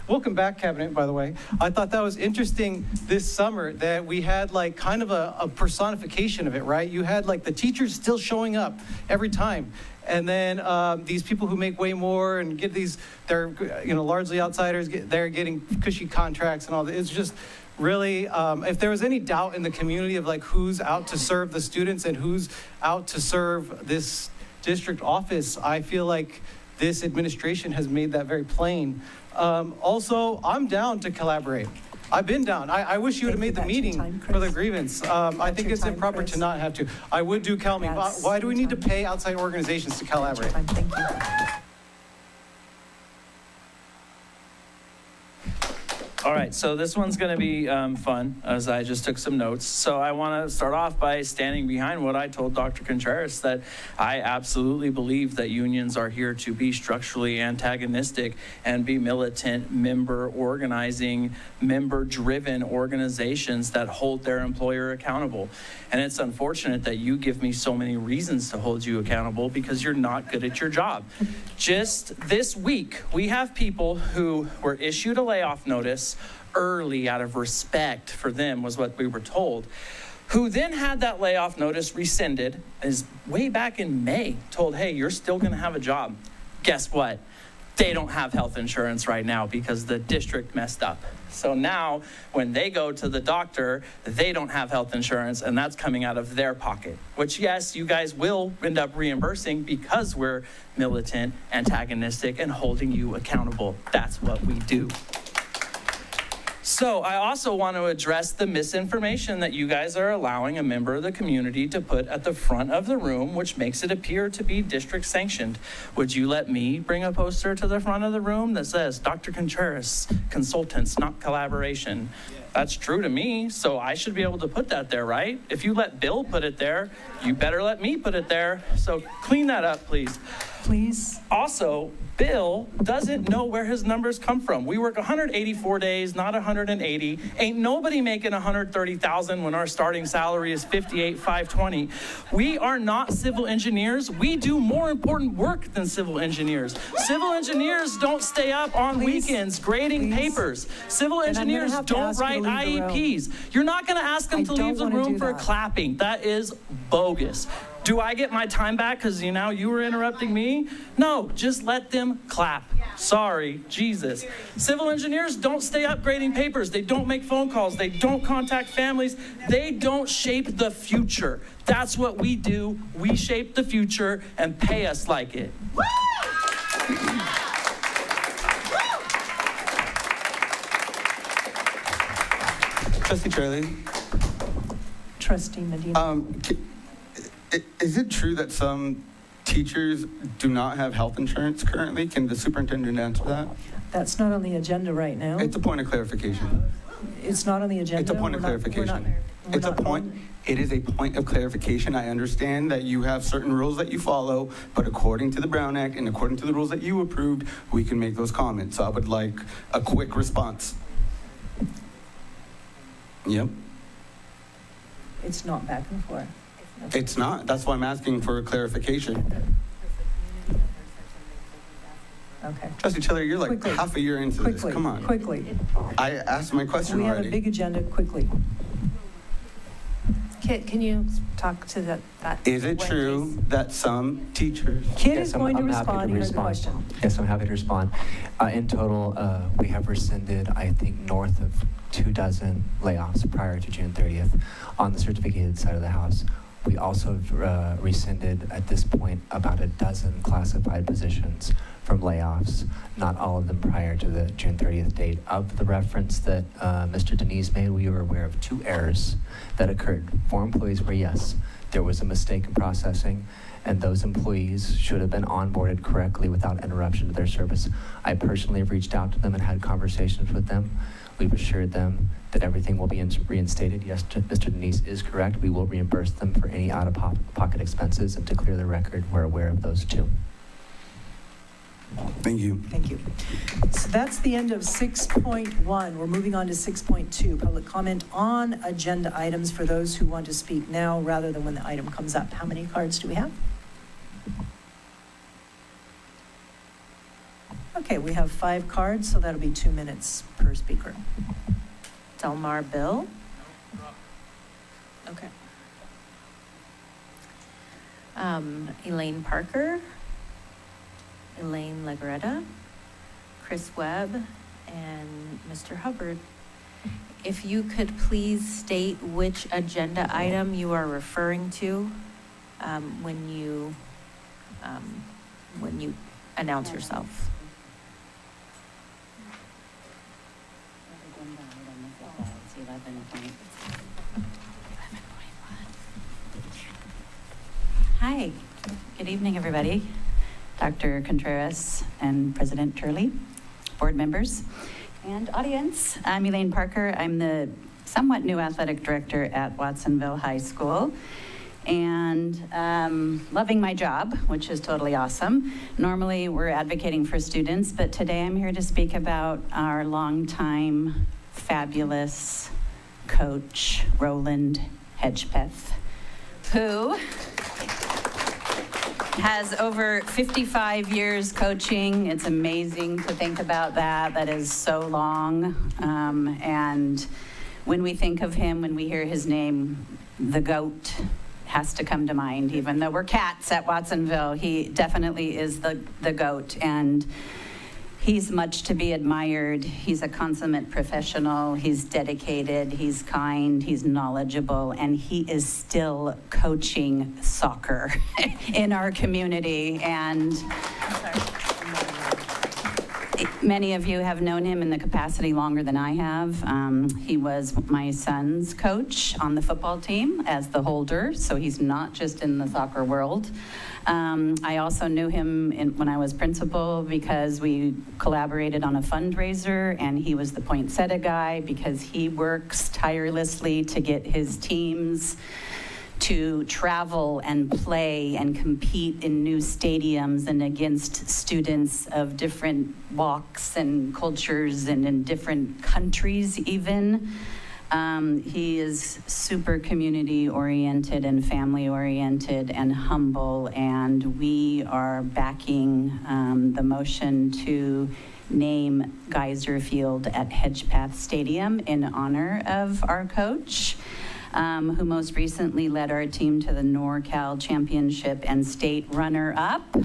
welcome back, Cabinet, by the way. I thought that was interesting this summer that we had like kind of a personification of it, right? You had like the teachers still showing up every time. And then these people who make way more and get these, they're largely outsiders, they're getting cushy contracts and all that. It's just really, if there was any doubt in the community of like who's out to serve the students and who's out to serve this district office, I feel like this administration has made that very plain. Also, I'm down to collaborate. I've been down. I wish you would have made the meeting for the grievance. I think it's improper to not have to. I would do CalMe. Why do we need to pay outside organizations to collaborate? Thank you. All right, so this one's going to be fun, as I just took some notes. So I want to start off by standing behind what I told Dr. Contreras, that I absolutely believe that unions are here to be structurally antagonistic and be militant, member-organizing, member-driven organizations that hold their employer accountable. And it's unfortunate that you give me so many reasons to hold you accountable because you're not good at your job. Just this week, we have people who were issued a layoff notice early out of respect for them, was what we were told, who then had that layoff notice rescinded, is way back in May, told, hey, you're still going to have a job. Guess what? They don't have health insurance right now because the district messed up. So now when they go to the doctor, they don't have health insurance, and that's coming out of their pocket, which, yes, you guys will end up reimbursing because we're militant, antagonistic, and holding you accountable. That's what we do. So I also want to address the misinformation that you guys are allowing a member of the community to put at the front of the room, which makes it appear to be district sanctioned. Would you let me bring a poster to the front of the room that says, Dr. Contreras, consultants, not collaboration? That's true to me, so I should be able to put that there, right? If you let Bill put it there, you better let me put it there. So clean that up, please. Please. Also, Bill doesn't know where his numbers come from. We work 184 days, not 180. Ain't nobody making $130,000 when our starting salary is $58,520. We are not civil engineers. We do more important work than civil engineers. Civil engineers don't stay up on weekends grading papers. Civil engineers don't write IEPs. You're not going to ask them to leave the room for clapping. That is bogus. Do I get my time back because you were interrupting me? No, just let them clap. Sorry, Jesus. Civil engineers don't stay up grading papers. They don't make phone calls. They don't contact families. They don't shape the future. That's what we do. We shape the future and pay us like it. Trustee Charlie. Trustee Medina. Is it true that some teachers do not have health insurance currently? Can the superintendent answer that? That's not on the agenda right now. It's a point of clarification. It's not on the agenda. It's a point of clarification. It is a point of clarification. I understand that you have certain rules that you follow, but according to the Brown Act and according to the rules that you approved, we can make those comments. So I would like a quick response. Yep. It's not back and forth. It's not. That's why I'm asking for a clarification. Okay. Trustee Tiller, you're like Quickly. half a year into this. Come on. Quickly. I asked my question We have already. a big agenda, quickly. Kit, can you talk to that? Is it true that some teachers... Kit Yes, is going to I'm happy respond. You heard the respond. question. Yes, I'm happy to respond. In total, we have rescinded, I think, north of 24 layoffs prior to June 30th on the certificated side of the house. We also rescinded, at this point, about a dozen classified positions from layoffs, not all of them prior to the June 30th date. Of the reference that Mr. Denise made, we were aware of 2 errors that occurred. 4 employees where, yes, there was a mistake in processing, and those employees should have been onboarded correctly without interruption to their service. I personally have reached out to them and had conversations with them. We've assured them that everything will be reinstated. Yes, Mr. Denise is correct. We will reimburse them for any out-of-pocket expenses, and to clear the record, we're aware of those 2. Thank you. Thank you. So that's the end of 6.1. We're moving on to 6.2, public comment on agenda items for those who want to speak now rather than when the item comes up. How many cards do we have? Okay, we have 5 cards, so that'll be 2 minutes per speaker. Delmar Bill? Okay. Elaine Parker, Elaine Legaretta, Chris Webb, and Mr. Hubbard. If you could please state which agenda item you are referring to when you announce yourself. Hi, good evening, everybody. Dr. Contreras and President Turley, board members, and audience. I'm Elaine Parker. I'm the somewhat new athletic director at Watsonville High School, and loving my job, which is totally awesome. Normally, we're advocating for students, but today I'm here to speak about our longtime, fabulous coach, Roland Hedgepeth, who has over 55 years coaching. It's amazing to think about that. That is so long. And when we think of him, when we hear his name, the GOAT has to come to mind. Even though we're cats at Watsonville, he definitely is the GOAT. And he's much to be admired. He's a consummate professional. He's dedicated. He's kind. He's knowledgeable. And he is still coaching soccer in our community. And many of you have known him in the capacity longer than I have. He was my son's coach on the football team as the holder, so he's not just in the soccer world. I also knew him when I was principal because we collaborated on a fundraiser, and he was the poinsettia guy because he works tirelessly to get his teams to travel and play and compete in new stadiums and against students of different walks and cultures and in different countries even. He is super community-oriented and family-oriented and humble, and we are backing the motion to name Geyser Field at Hedgepeth Stadium in honor of our coach, who most recently led our team to the NorCal Championship and state runner-up.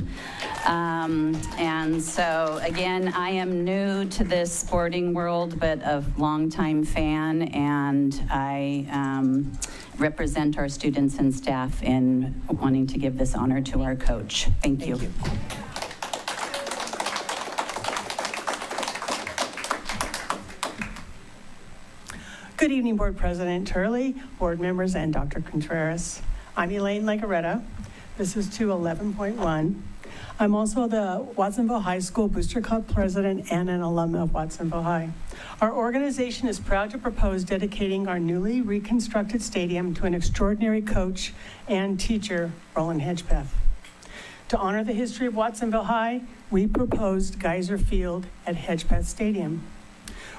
And so, again, I am new to this sporting world, but a longtime fan, and I represent our students and staff in wanting to give this honor to our coach. Thank you. Good evening, Board President Turley, board members, and Dr. Contreras. I'm Elaine Legaretta. This is 211.1. I'm also the Watsonville High School Booster Club president and an alum of Watsonville High. Our organization is proud to propose dedicating our newly reconstructed stadium to an extraordinary coach and teacher, Roland Hedgepeth. To honor the history of Watsonville High, we proposed Geyser Field at Hedgepeth Stadium.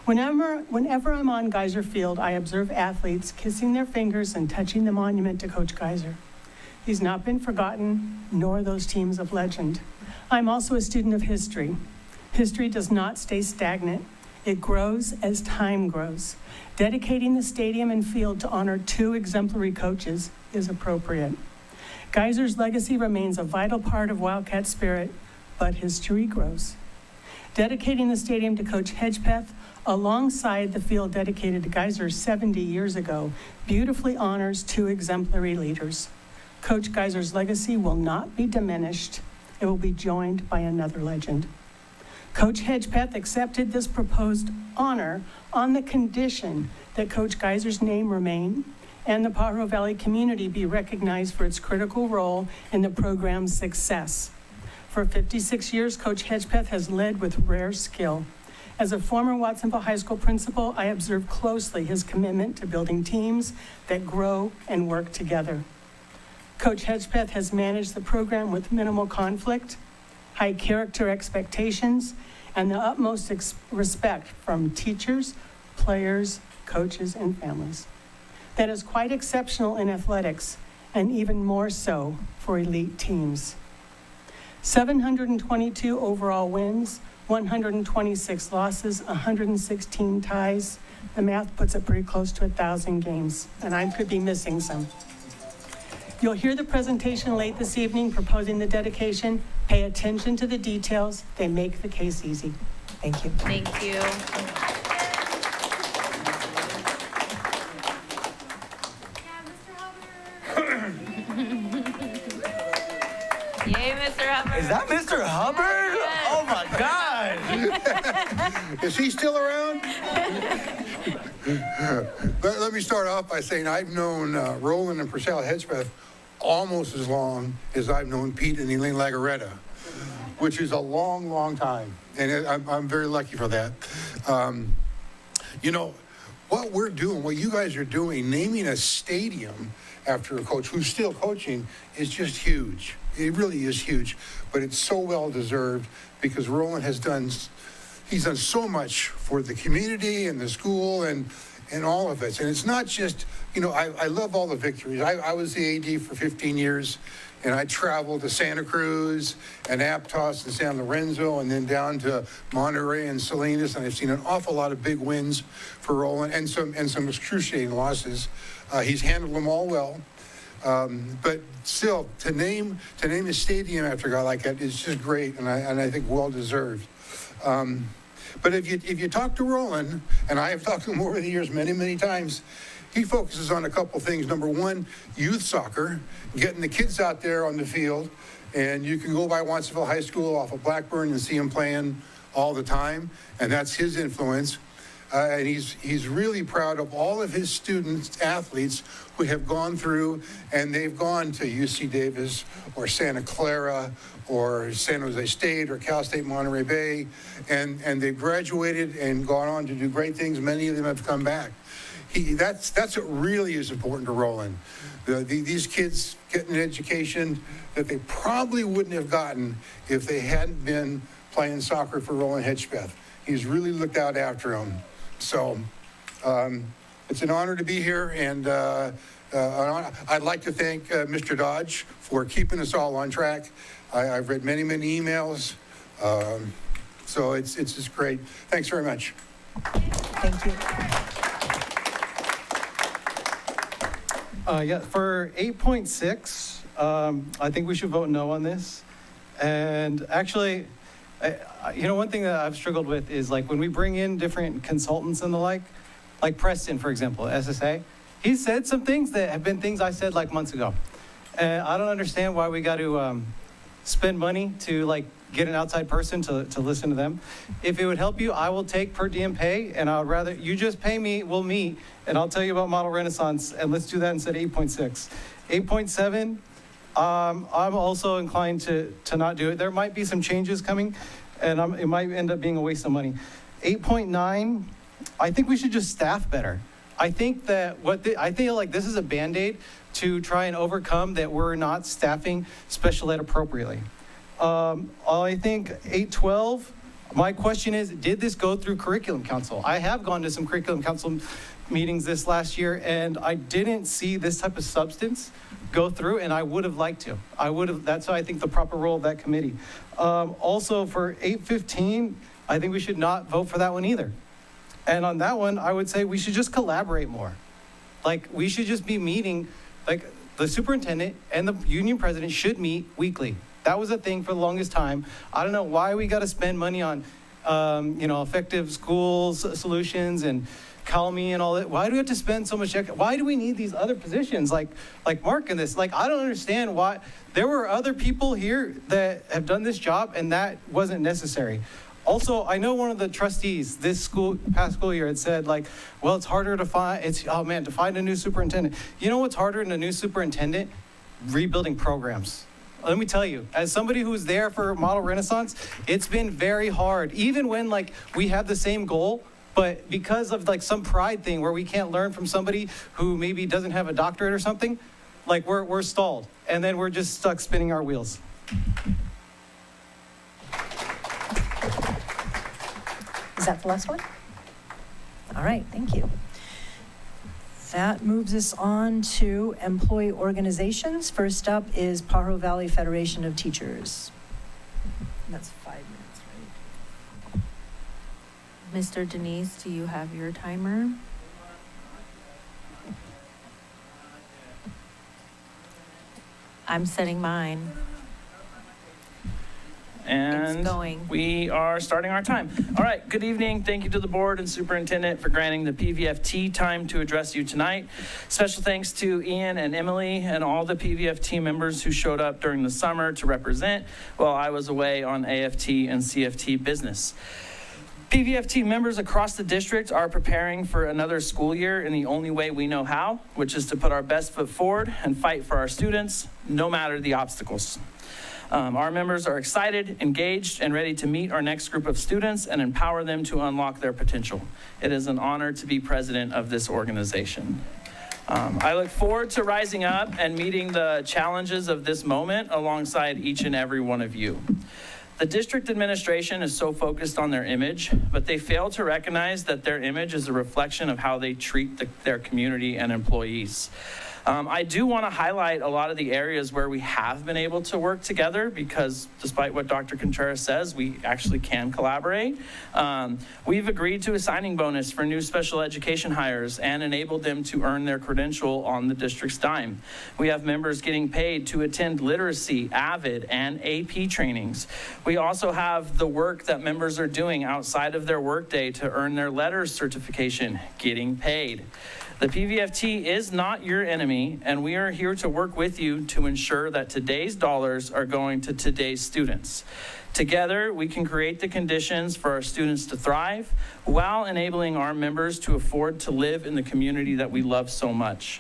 Whenever I'm on Geyser Field, I observe athletes kissing their fingers and touching the monument to Coach Geyser. He's not been forgotten, nor those teams of legend. I'm also a student of history. History does not stay stagnant. It grows as time grows. Dedicating the stadium and field to honor 2 exemplary coaches is appropriate. Geyser's legacy remains a vital part of Wildcat spirit, but history grows. Dedicating the stadium to Coach Hedgepeth alongside the field dedicated to Geyser 70 years ago beautifully honors 2 exemplary leaders. Coach Geiser's legacy will not be diminished. It will be joined by another legend. Coach Hedgepeth accepted this proposed honor on the condition that Coach Geiser's name remain and the Pajaro Valley community be recognized for its critical role in the program's success. For 56 years, Coach Hedgepeth has led with rare skill. As a former Watsonville High School principal, I observed closely his commitment to building teams that grow and work together. Coach Hedgepeth has managed the program with minimal conflict, high character expectations, and the utmost respect from teachers, players, coaches, and families. That is quite exceptional in athletics, and even more so for elite teams. 722 overall wins, 126 losses, 116 ties. The math puts it pretty close to 1,000 games, and I could be missing some. You'll hear the presentation late this evening proposing the dedication. Pay attention to the details. They make the case easy. Thank you. Thank you. Yay, Mr. Hubbard. Is that Mr. Hubbard? Yes. Oh my God. Is he still around? Let me start off by saying I've known Roland and Priscilla Hedgepeth almost as long as I've known Pete and Elaine Lagaretta, which is a long, long time. And I'm very lucky for that. You know, what we're doing, what you guys are doing, naming a stadium after a coach who's still coaching is just huge. It really is huge, but it's so well deserved because Roland has done so much for the community and the school and all of it. And it's not just, you know, I love all the victories. I was the AD for 15 years, and I traveled to Santa Cruz and Aptos and San Lorenzo and then down to Monterey and Salinas, and I've seen an awful lot of big wins for Roland and some excruciating losses. He's handled them all well. But still, to name a stadium after a guy like that is just great, and I think well deserved. But if you talk to Roland, and I have talked to him over the years many, many times, he focuses on a couple things. Number one, youth soccer, getting the kids out there on the field, and you can go by Watsonville High School off of Blackburn and see him playing all the time, and that's his influence. And he's really proud of all of his students, athletes, who have gone through, and they've gone to UC Davis or Santa Clara or San Jose State or Cal State Monterey Bay, and they've graduated and gone on to do great things. Many of them have come back. That's what really is important to Roland. These kids get an education that they probably wouldn't have gotten if they hadn't been playing soccer for Roland Hedgepeth. He's really looked out after them. So it's an honor to be here, and I'd like to thank Mr. Dodge for keeping us all on track. I've read many, many emails, so it's just great. Thanks very much. Thank you. Yeah, for 8.6, I think we should vote no on this. And actually, you know, one thing that I've struggled with is like when we bring in different consultants and the like Preston, for example, SSA, he said some things that have been things I said like months ago. And I don't understand why we got to spend money to like get an outside person to listen to them. If it would help you, I will take per diem pay, and I would rather you just pay me, we'll meet, and I'll tell you about Model Renaissance, and let's do that instead of 8.6. 8.7, I'm also inclined to not do it. There might be some changes coming, and it might end up being a waste of money. 8.9, I think we should just staff better. I think that I feel like this is a Band-Aid to try and overcome that we're not staffing special ed appropriately. I think 8.12, my question is, did this go through Curriculum Council? I have gone to some Curriculum Council meetings this last year, and I didn't see this type of substance go through, and I would have liked to. That's I think the proper role of that committee. Also for 8.15, I think we should not vote for that one either. And on that one, I would say we should just collaborate more. Like, we should just be meeting, like, the superintendent and the union president should meet weekly. That was a thing for the longest time. I don't know why we got to spend money on effective schools solutions and CalMe and all that. Why do we have to spend so much? Why do we need these other positions like Mark in this? Like, I don't understand why. There were other people here that have done this job and that wasn't necessary. Also, I know one of the trustees this past school year had said, like, well, it's harder to find, to find a new superintendent. You know what's harder than a new superintendent? Rebuilding programs. Let me tell you, as somebody who's there for Model Renaissance, it's been very hard. Even when, like, we have the same goal, but because of, like, some pride thing where we can't learn from somebody who maybe doesn't have a doctorate or something, like, we're stalled. And then we're just stuck spinning our wheels. Is that the last one? All right, thank you. That moves us on to employee organizations. First up is Pajaro Valley Federation of Teachers. And that's 5 minutes, right? Mr. Denise, do you have your timer? I'm setting mine. And It's going. we are starting our time. All right, good evening. Thank you to the board and superintendent for granting the PVFT time to address you tonight. Special thanks to Ian and Emily and all the PVFT members who showed up during the summer to represent while I was away on AFT and CFT business. PVFT members across the district are preparing for another school year in the only way we know how, which is to put our best foot forward and fight for our students, no matter the obstacles. Our members are excited, engaged, and ready to meet our next group of students and empower them to unlock their potential. It is an honor to be president of this organization. I look forward to rising up and meeting the challenges of this moment alongside each and every one of you. The district administration is so focused on their image, but they fail to recognize that their image is a reflection of how they treat their community and employees. I do want to highlight a lot of the areas where we have been able to work together because despite what Dr. Contreras says, we actually can collaborate. We've agreed to a signing bonus for new special education hires and enabled them to earn their credential on the district's dime. We have members getting paid to attend literacy, AVID, and AP trainings. We also have the work that members are doing outside of their workday to earn their letters certification, getting paid. The PVFT is not your enemy, and we are here to work with you to ensure that today's dollars are going to today's students. Together, we can create the conditions for our students to thrive while enabling our members to afford to live in the community that we love so much.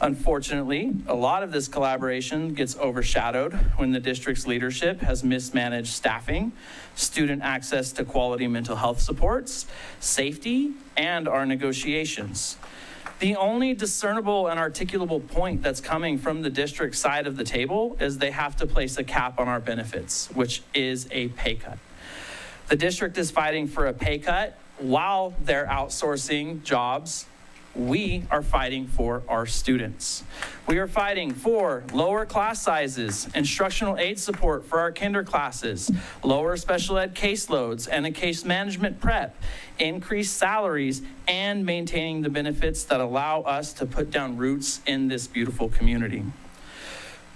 Unfortunately, a lot of this collaboration gets overshadowed when the district's leadership has mismanaged staffing, student access to quality mental health supports, safety, and our negotiations. The only discernible and articulable point that's coming from the district side of the table is they have to place a cap on our benefits, which is a pay cut. The district is fighting for a pay cut while they're outsourcing jobs. We are fighting for our students. We are fighting for lower class sizes, instructional aid support for our kinder classes, lower special ed caseloads and a case management prep, increased salaries, and maintaining the benefits that allow us to put down roots in this beautiful community.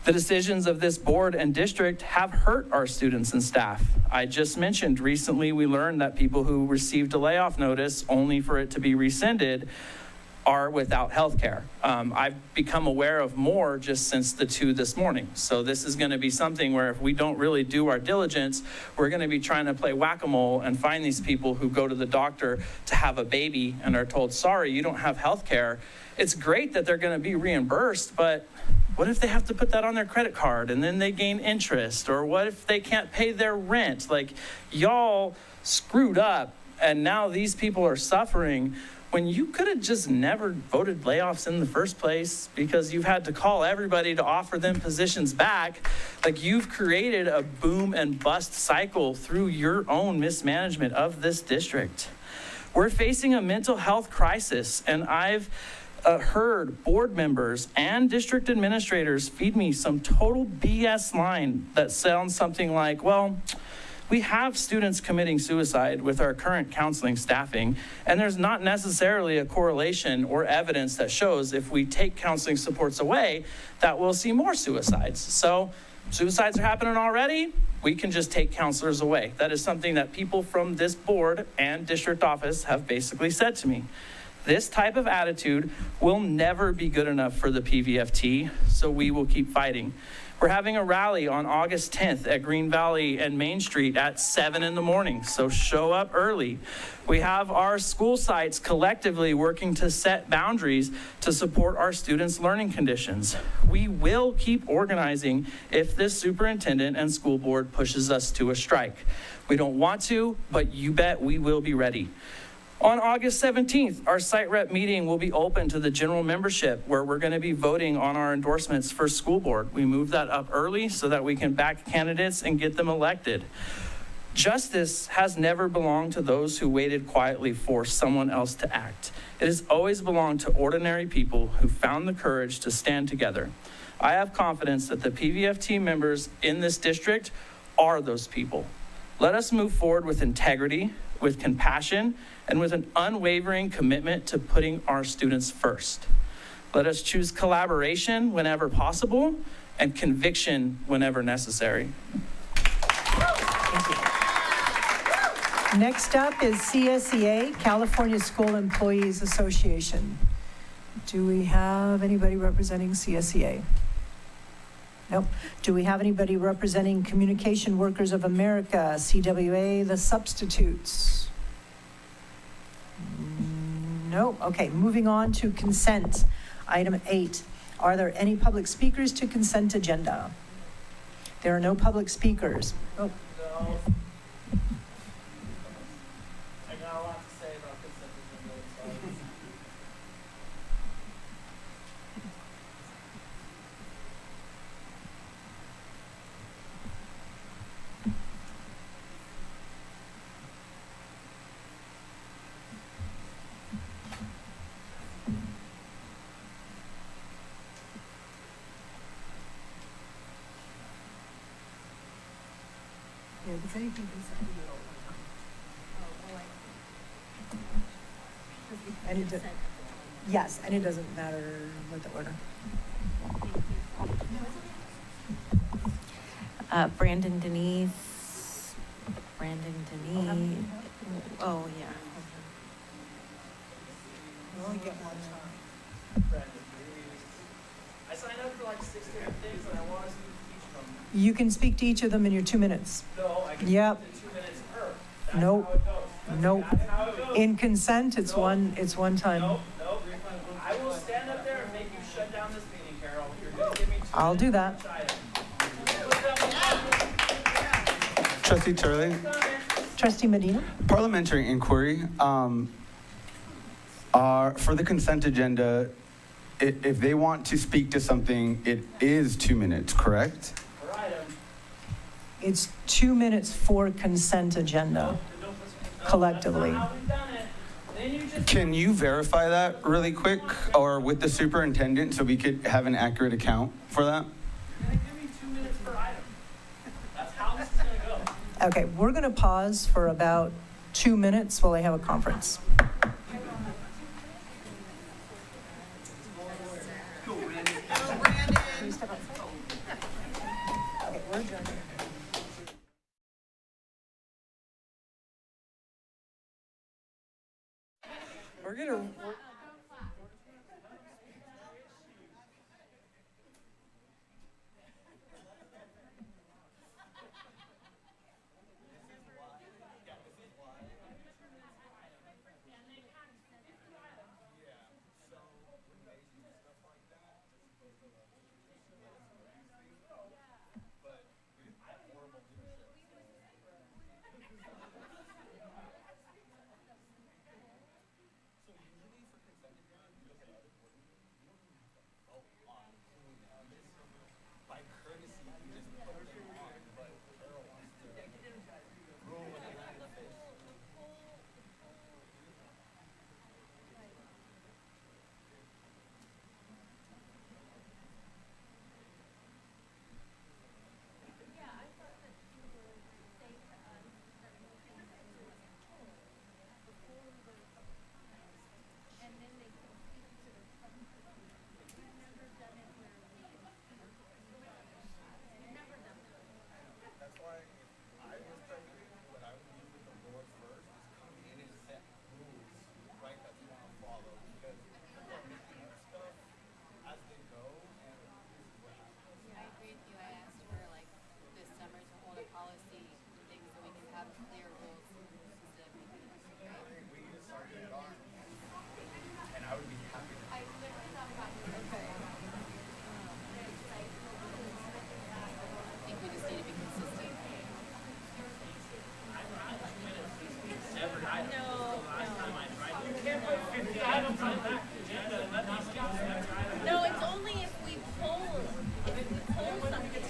The decisions of this board and district have hurt our students and staff. I just mentioned recently we learned that people who received a layoff notice only for it to be rescinded are without health care. I've become aware of more just since the 2 this morning. So this is gonna be something where if we don't really do our diligence, we're gonna be trying to play whack-a-mole and find these people who go to the doctor to have a baby and are told, sorry, you don't have health care. It's great that they're gonna be reimbursed, but what if they have to put that on their credit card and then they gain interest? Or what if they can't pay their rent? Like, y'all screwed up and now these people are suffering when you could have just never voted layoffs in the first place because you've had to call everybody to offer them positions back. Like, you've created a boom and bust cycle through your own mismanagement of this district. We're facing a mental health crisis, and I've heard board members and district administrators feed me some total BS line that sounds something like, well, we have students committing suicide with our current counseling staffing, and there's not necessarily a correlation or evidence that shows if we take counseling supports away that we'll see more suicides. So suicides are happening already. we can just take counselors away. That is something that people from this board and district office have basically said to me. This type of attitude will never be good enough for the PVFT, so we will keep fighting. We're having a rally on August 10th at Green Valley and Main Street at 7 in the morning, so show up early. We have our school sites collectively working to set boundaries to support our students' learning conditions. We will keep organizing if this superintendent and school board pushes us to a strike. We don't want to, but you bet we will be ready. On August 17th, our site rep meeting will be open to the general membership where we're going to be voting on our endorsements for school board. We moved that up early so that we can back candidates and get them elected. Justice has never belonged to those who waited quietly for someone else to act. It has always belonged to ordinary people who found the courage to stand together. I have confidence that the PVFT members in this district are those people. Let us move forward with integrity, with compassion, and with an unwavering commitment to putting our students first. Let us choose collaboration whenever possible and conviction whenever necessary. Thank you. Next up is CSEA, California School Employees Association. Do we have anybody representing CSEA? Nope. Do we have anybody representing Communication Workers of America, CWA, the substitutes? No. Okay, moving on to consent. Item 8. Are there any public speakers to consent agenda? There are no public speakers. Oh. No. I got a lot to say about consent agenda. Yeah, if anything consent. And it, yes, and it doesn't matter what the order. Brandon Denise. Oh, yeah. We only get one time. I signed up for like 6 different things and I want to speak to each of them. You can speak to each of them in your 2 minutes. No, I can Yep. speak to 2 minutes per. That's Nope. how it goes. Nope. That's how it goes. In consent, it's Nope. one time. Nope. I will stand up there and make you shut down this meeting, Carol. You're going to give me 2 I'll do minutes that. each item. Trustee Turley, Trustee Medina? parliamentary inquiry. For the consent agenda, if they want to speak to something, it is 2 minutes, correct? Per item. It's 2 minutes for consent agenda collectively. That's not how we've done it. Then you just Can you verify that really quick or with the superintendent so we could have an accurate account for that? You're going to give me 2 minutes per item. That's how this is going to go. Okay, we're going to pause for about 2 minutes while I have a conference. Okay, we're adjourned. We're going to... So usually for No, it's only if we poll something.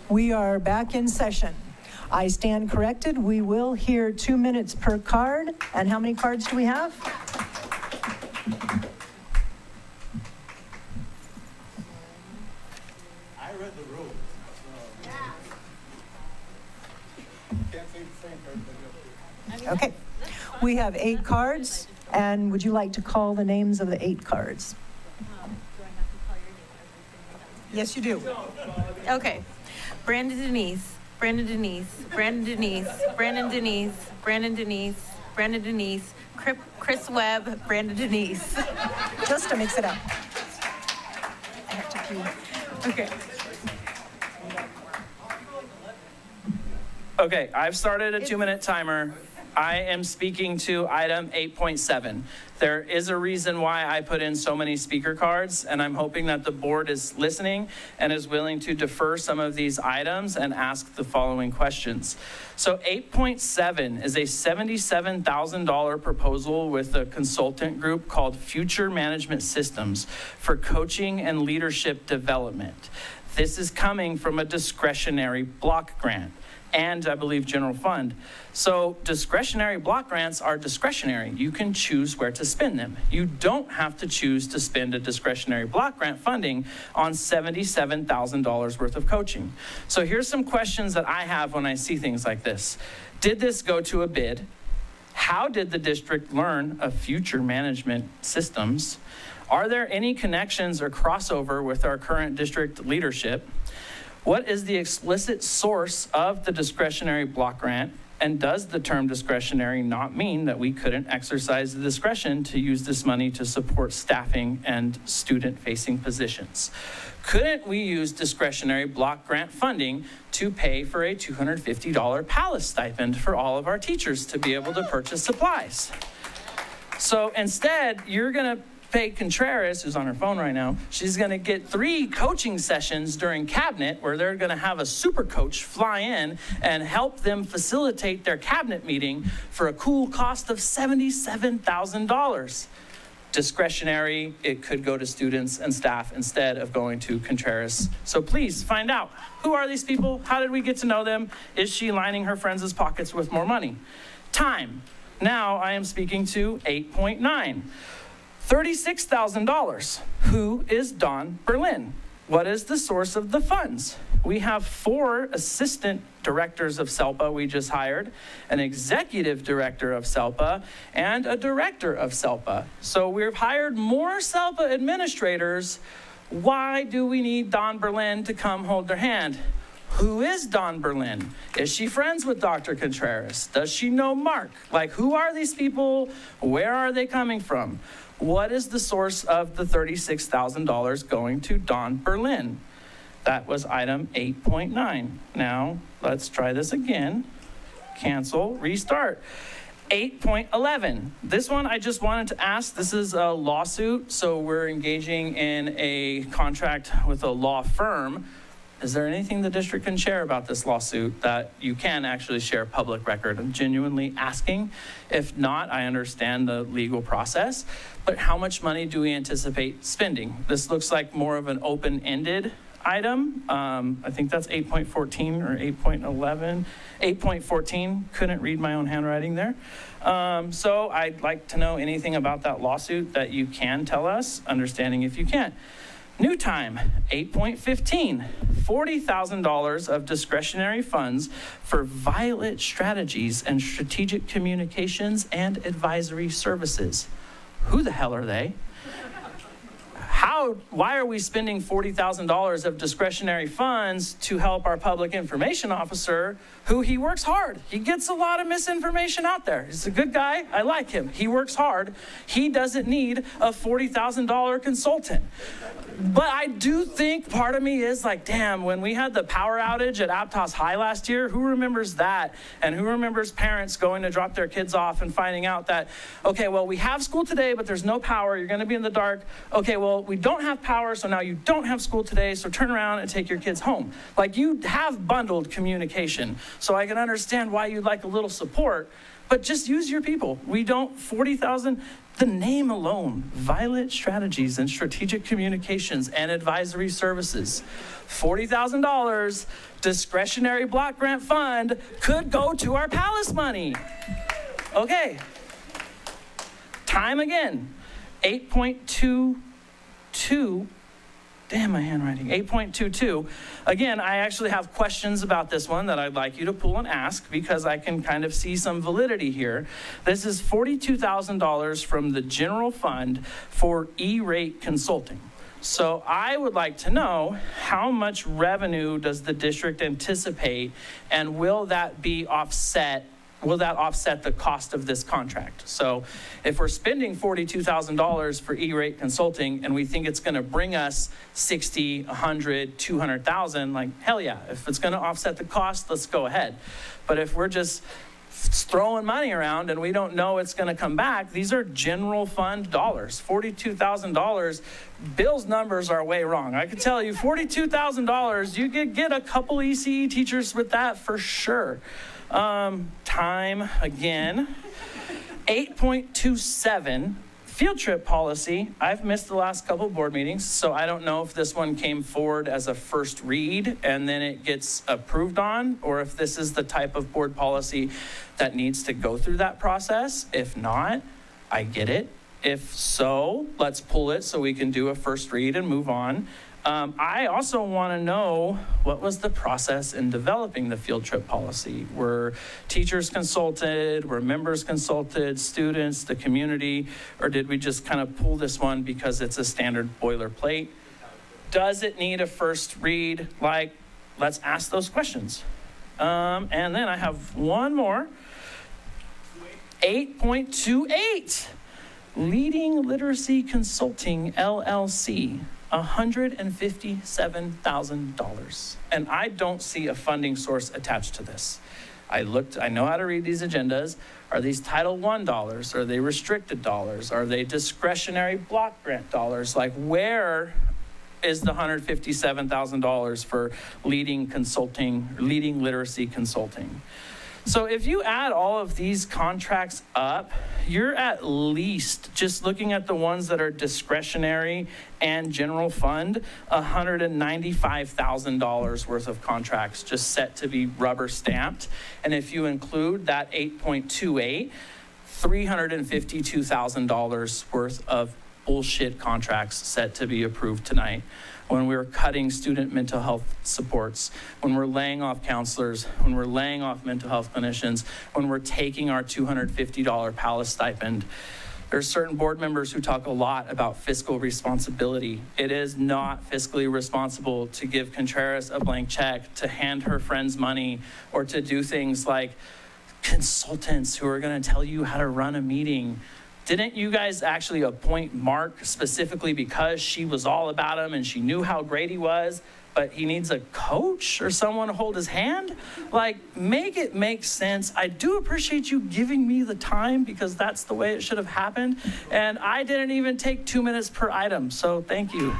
We are back in session. I stand corrected. We will hear 2 minutes per card. And how many cards do we have? I read the rules. Can't say the same for everybody else. Okay. We have 8 cards. And would you like to call the names of the 8 cards? Yes, you do. Okay. Brandon Denise, Brandon Denise, Brandon Denise, Brandon Denise, Brandon Denise, Brandon Denise, Chris Webb, Brandon Denise. Just to mix it up. I have to pee. Okay. Okay, I've started a 2-minute timer. I am speaking to item 8.7. There is a reason why I put in so many speaker cards, and I'm hoping that the board is listening and is willing to defer some of these items and ask the following questions. So 8.7 is a $77,000 proposal with a consultant group called Future Management Systems for coaching and leadership development. This is coming from a discretionary block grant and I believe general fund. So discretionary block grants are discretionary. You can choose where to spend them. You don't have to choose to spend a discretionary block grant funding on $77,000 worth of coaching. So here's some questions that I have when I see things like this. Did this go to a bid? How did the district learn of future management systems? Are there any connections or crossover with our current district leadership? What is the explicit source of the discretionary block grant? And does the term discretionary not mean that we couldn't exercise the discretion to use this money to support staffing and student-facing positions? Couldn't we use discretionary block grant funding to pay for a $250 Palace stipend for all of our teachers to be able to purchase supplies? So instead, you're gonna pay Contreras, who's on her phone right now, she's gonna get 3 coaching sessions during cabinet where they're gonna have a super coach fly in and help them facilitate their cabinet meeting for a cool cost of $77,000. Discretionary, it could go to students and staff instead of going to Contreras. So please find out, who are these people? How did we get to know them? Is she lining her friends' pockets with more money? Time. Now I am speaking to 8.9. $36,000. Who is Don Berlin? What is the source of the funds? We have 4 assistant directors of SELPA we just hired, an executive director of SELPA, and a director of SELPA. So we've hired more SELPA administrators. Why do we need Don Berlin to come hold their hand? Who is Don Berlin? Is she friends with Dr. Contreras? Does she know Mark? Like, who are these people? Where are they coming from? What is the source of the $36,000 going to Don Berlin? That was item 8.9. Now, let's try this again. Cancel, restart. 8.11. This one I just wanted to ask. This is a lawsuit, so we're engaging in a contract with a law firm. Is there anything the district can share about this lawsuit that you can actually share public record? I'm genuinely asking. If not, I understand the legal process, but how much money do we anticipate spending? This looks like more of an open-ended item. I think that's 8.14 or 8.11. 8.14, couldn't read my own handwriting there. So I'd like to know anything about that lawsuit that you can tell us, understanding if you can't. New time, 8.15, $40,000 of discretionary funds for Violet Strategies and Strategic Communications and Advisory Services. Who the hell are they? How why are we spending $40,000 of discretionary funds to help our public information officer, who he works hard. He gets a lot of misinformation out there. He's a good guy. I like him. He works hard. He doesn't need a $40,000 consultant. But I do think part of me is like, damn, when we had the power outage at Aptos High last year, who remembers that? And who remembers parents going to drop their kids off and finding out that, okay, well, we have school today, but there's no power. You're going to be in the dark. Okay, well, we don't have power, so now you don't have school today, so turn around and take your kids home. Like, you have bundled communication, so I can understand why you'd like a little support, but just use your people. We don't, 40,000, the name alone, Violet Strategies and Strategic Communications and Advisory Services, $40,000 discretionary block grant fund could go to our Palace money. Okay. Time again, 8.22, damn my handwriting, 8.22. Again, I actually have questions about this one that I'd like you to pull and ask because I can kind of see some validity here. This is $42,000 from the general fund for E-rate consulting. So I would like to know, how much revenue does the district anticipate, and will that be offset? Will that offset the cost of this contract? So if we're spending $42,000 for E-rate consulting and we think it's going to bring us 60, 100, 200,000, like, hell yeah. If it's going to offset the cost, let's go ahead. But if we're just throwing money around and we don't know it's going to come back, these are general fund dollars. $42,000. Bill's numbers are way wrong. I can tell you, $42,000, you could get a couple ECE teachers with that for sure. Time again, 8.27, field trip policy. I've missed the last couple board meetings, so I don't know if this one came forward as a first read and then it gets approved on, or if this is the type of board policy that needs to go through that process. If not, I get it. If so, let's pull it so we can do a first read and move on. I also want to know, what was the process in developing the field trip policy? Were teachers consulted? Were members consulted? Students, the community? Or did we just kind of pull this one because it's a standard boilerplate? Does it need a first read? Like, let's ask those questions. And then I have one more. 8.28, Leading Literacy Consulting, LLC. $157,000. And I don't see a funding source attached to this. I know how to read these agendas. Are these Title I dollars? Are they restricted dollars? Are they discretionary block grant dollars? Like, where is the $157,000 for leading literacy consulting? So if you add all of these contracts up, you're at least, just looking at the ones that are discretionary and general fund, $195,000 worth of contracts just set to be rubber stamped. And if you include that 8.28, $352,000 worth of bullshit contracts set to be approved tonight. When we're cutting student mental health supports, when we're laying off counselors, when we're laying off mental health clinicians, when we're taking our $250 Palace stipend. There's certain board members who talk a lot about fiscal responsibility. It is not fiscally responsible to give Contreras a blank check, to hand her friends money, or to do things like consultants who are going to tell you how to run a meeting. Didn't you guys actually appoint Mark specifically because she was all about him and she knew how great he was, but he needs a coach or someone to hold his hand? Like, make it make sense. I do appreciate you giving me the time because that's the way it should have happened. And I didn't even take 2 minutes per item, so thank you.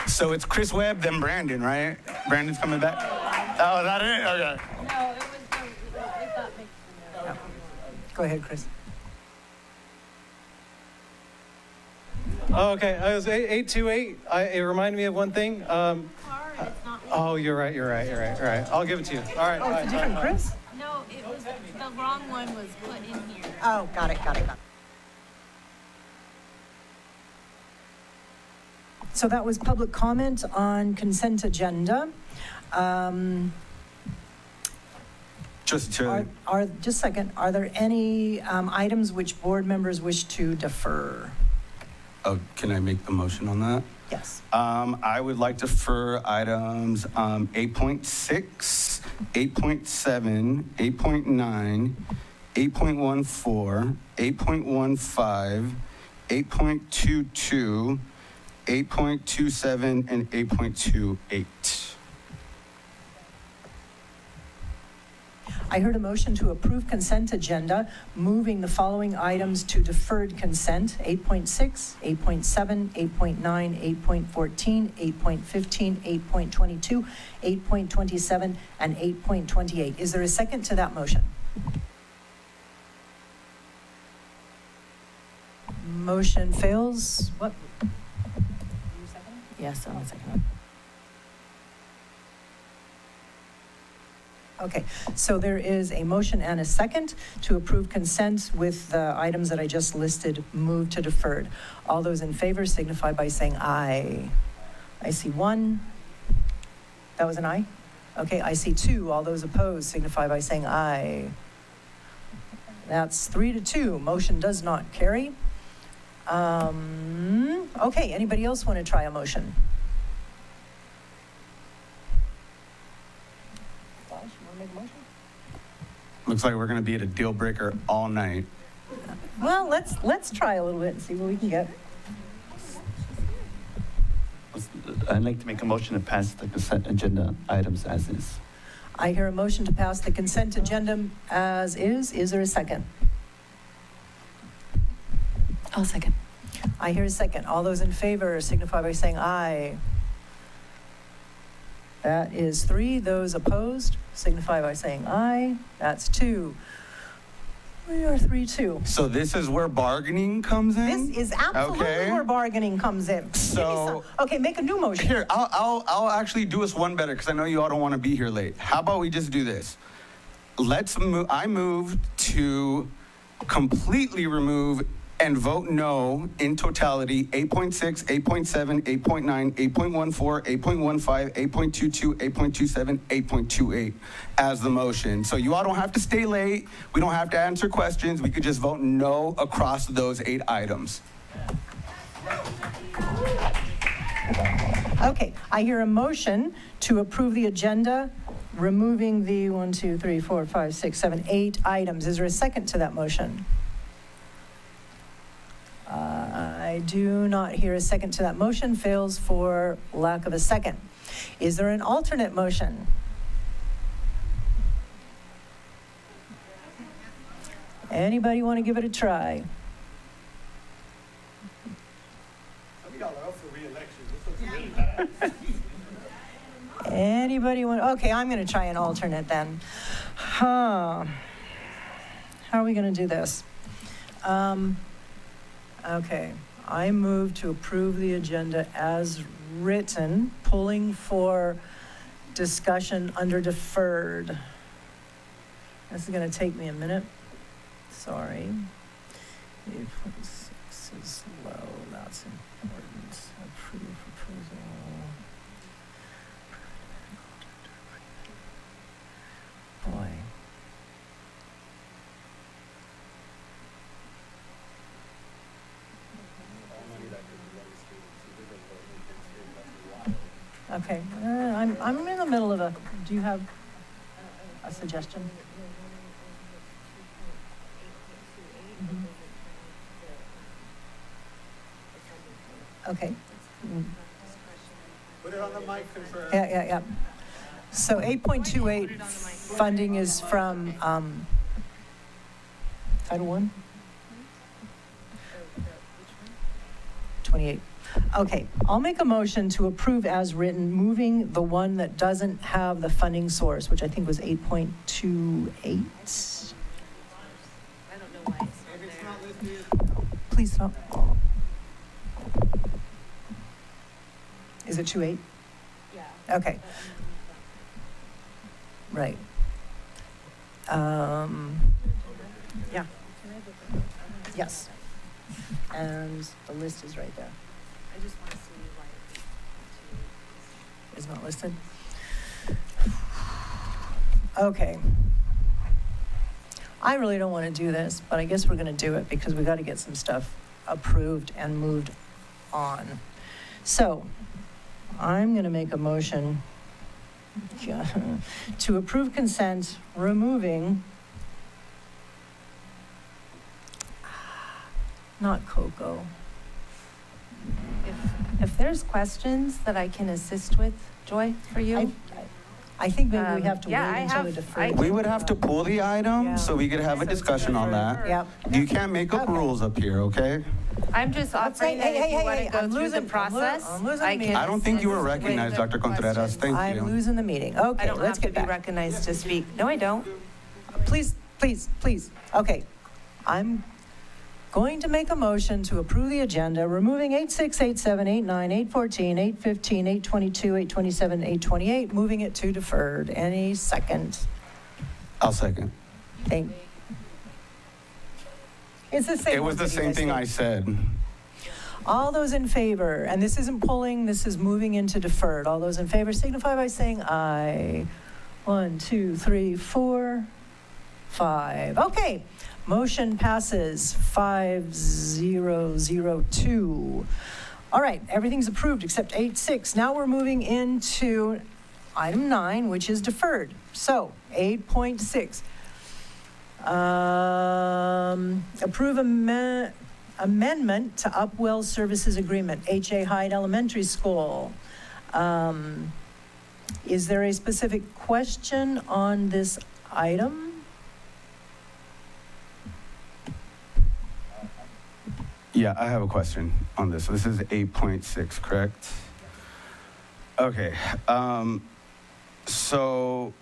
So it's Chris Webb, then Brandon, right? Brandon's coming back? Oh, is that it? Okay. No, it was Go ahead, Chris. Oh, okay, it was 828. It reminded me of one thing. Oh, you're right. I'll give it to you. All right. Oh, it's a different Chris? No, it was, the wrong one was put in here. Oh, got it. So that was public comment on consent agenda. Just to, Just a second, are there any items which board members wish to defer? oh, can I make the motion on that? Yes. I would like to defer items 8.6, 8.7, 8.9, 8.14, 8.15, 8.22, 8.27, and 8.28. I heard a motion to approve consent agenda, moving the following items to deferred consent: 8.6, 8.7, 8.9, 8.14, 8.15, 8.22, 8.27, and 8.28. Is there a second to that motion? Motion fails. What? Yes, I'm a second. Okay, so there is a motion and a second to approve consent with the items that I just listed moved to deferred. All those in favor signify by saying aye. I see one. That was an aye? Okay, I see two. All those opposed signify by saying aye. That's 3-2. Motion does not carry. Okay, anybody else want to try a motion? Looks like we're going to be at a deal breaker all night. Well, let's try a little bit and see what we can get. I'd like to make a motion to pass the consent agenda items as is. I hear a motion to pass the consent agenda as is. Is there a second? I'll second. I hear a second. All those in favor signify by saying aye. That is 3. Those opposed signify by saying aye. That's 2. We are 3-2. So this is where bargaining comes in? This is absolutely Okay. where bargaining comes in. Give me So- some. Okay, make a new motion. Here, I'll actually do us one better because I know you all don't want to be here late. How about we just do this? I move to completely remove and vote no in totality 8.6, 8.7, 8.9, 8.14, 8.15, 8.22, 8.27, 8.28 as the motion. So you all don't have to stay late. We don't have to answer questions. We could just vote no across those 8 items. Okay, I hear a motion to approve the agenda, removing the 1, 2, 3, 4, 5, 6, 7, 8 items. Is there a second to that motion? I do not hear a second to that motion. Fails for lack of a second. Is there an alternate motion? Anybody want to give it a try? Anybody want? Okay, I'm going to try an alternate then. How are we going to do this? Okay, I move to approve the agenda as written, pulling for discussion under deferred. This is going to take me a minute. Sorry. 8.6 is low, that's important. Approve proposal. Boy. Okay, I'm in the middle of do you have a suggestion? Okay. Put it on the mic, confirm. Yeah. So 8.28 funding is from Title I? 28. Okay, I'll make a motion to approve as written, moving the one that doesn't have the funding source, which I think was 8.28. I don't know why it's not there. Please stop. Is it 2.8? Yeah. Okay. Right. Yeah. Yes. And the list is right there. I just want to see why Is not listed. Okay. I really don't want to do this, but I guess we're going to do it because we got to get some stuff approved and moved on. So I'm going to make a motion to approve consent, removing, not Coco. If there's questions that I can assist with, Joy, for you? I think maybe we have to wait yeah, I until the have- deferred. We would have to pull the item Yeah. so we could have a discussion on that. Yep. You can't make up Okay. rules up here, okay? I'm just offering that if you want to go I'm through the losing- process, I'm losing I the can. meeting. I don't think you were assist with recognized, the Dr. Contreras. questions. Thank I'm you. losing the meeting. I Okay, don't let's have to get be back. recognized to speak. No, I don't. Please, please, please. Okay, I'm going to make a motion to approve the agenda, removing 8-6, 8-7, 8-9, 8-14, 8-15, 8-22, 8-27, 8-28, moving it to deferred. Any second? I'll second. Thank. It's the same. It was one the that you same guys thing did. I said. All those in favor, and this isn't pulling, this is moving into deferred. All those in favor signify by saying aye. 1, 2, 3, 4, 5. Okay, motion passes 5-0-0-2. All right, everything's approved except 8-6. Now we're moving into item 9, which is deferred. So 8.6. Approve amendment to Upwell Services Agreement, H.A. Hyde Elementary School. Is there a specific question on this item? Yeah, I have a question on this. This is 8.6, correct? Okay, so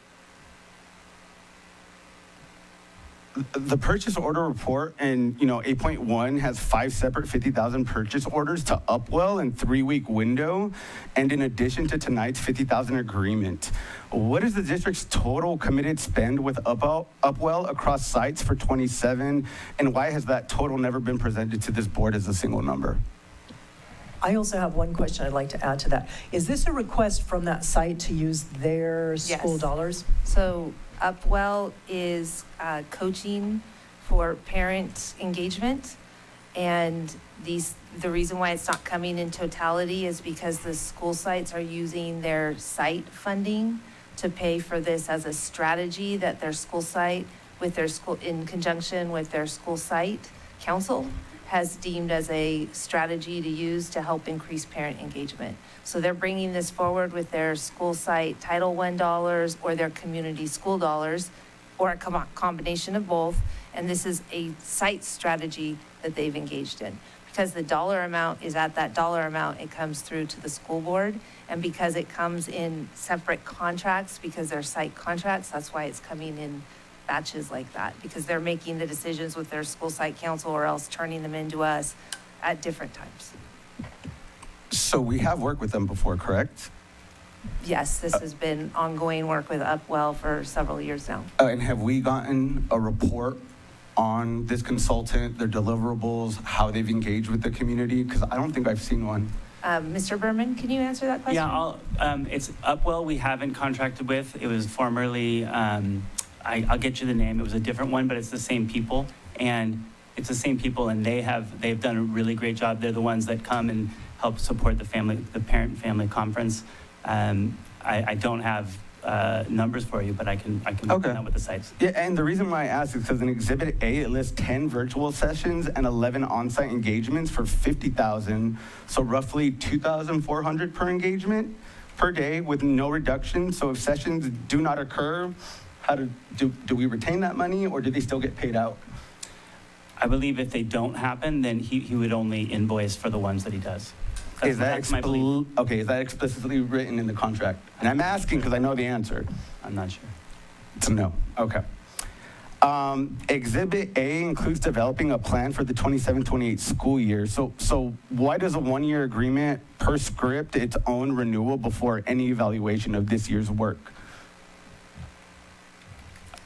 the purchase order report in, 8.1 has 5 separate 50,000 purchase orders to Upwell in 3-week window, and in addition to tonight's 50,000 agreement. What is the district's total committed spend with Upwell across sites for 27, and why has that total never been presented to this board as a single number? I also have one question I'd like to add to that. Is this a request from that site to use their school Yes. dollars? So Upwell is coaching for parent engagement. And the reason why it's not coming in totality is because the school sites are using their site funding to pay for this as a strategy that their school site, with their school, in conjunction with their school site council, has deemed as a strategy to use to help increase parent engagement. So they're bringing this forward with their school site Title I dollars or their community school dollars, or a combination of both. And this is a site strategy that they've engaged in. Because the dollar amount is at that dollar amount, it comes through to the school board. And because it comes in separate contracts, because they're site contracts, that's why it's coming in batches like that, because they're making the decisions with their school site council or else turning them into us at different times. So we have worked with them before, correct? Yes, this has been ongoing work with Upwell for several years now. And have we gotten a report on this consultant, their deliverables, how they've engaged with the community? Because I don't think I've seen one. Mr. Berman, can you answer that question? Yeah, it's Upwell we haven't contracted with. It was formerly, I'll get you the name. It was a different one, but it's the same people. And it's the same people, and they've done a really great job. They're the ones that come and help support the parent-family conference. I don't have numbers for you, but I can look that with the sites. Yeah, and the reason why I ask is because in Exhibit A, it lists 10 virtual sessions and 11 on-site engagements for 50,000, so roughly 2,400 per engagement per day with no reduction. So if sessions do not occur, do we retain that money, or do they still get paid out? I believe if they don't happen, then he would only invoice for the ones that he does. That's my belief. Okay, is that explicitly written in the contract? And I'm asking because I know the answer. I'm not sure. It's a no. Okay. Exhibit A includes developing a plan for the 27-28 school year. So why does a 1-year agreement per script its own renewal before any evaluation of this year's work?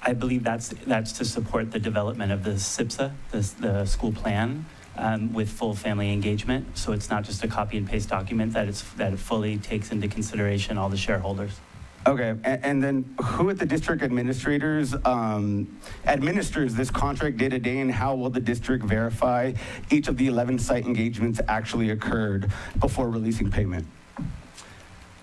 I believe that's to support the development of the SIPSA, the school plan, with full family engagement. So it's not just a copy and paste document, that it fully takes into consideration all the shareholders. Okay, and then who at the district administrators administers this contract day to day, and how will the district verify each of the 11 site engagements actually occurred before releasing payment?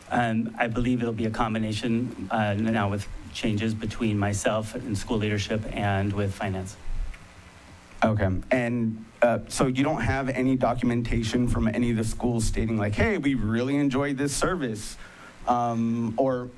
I believe it'll be a combination now with changes between myself and school leadership and with finance. Okay, and so you don't have any documentation from any of the schools stating like, hey, we really enjoyed this service? Or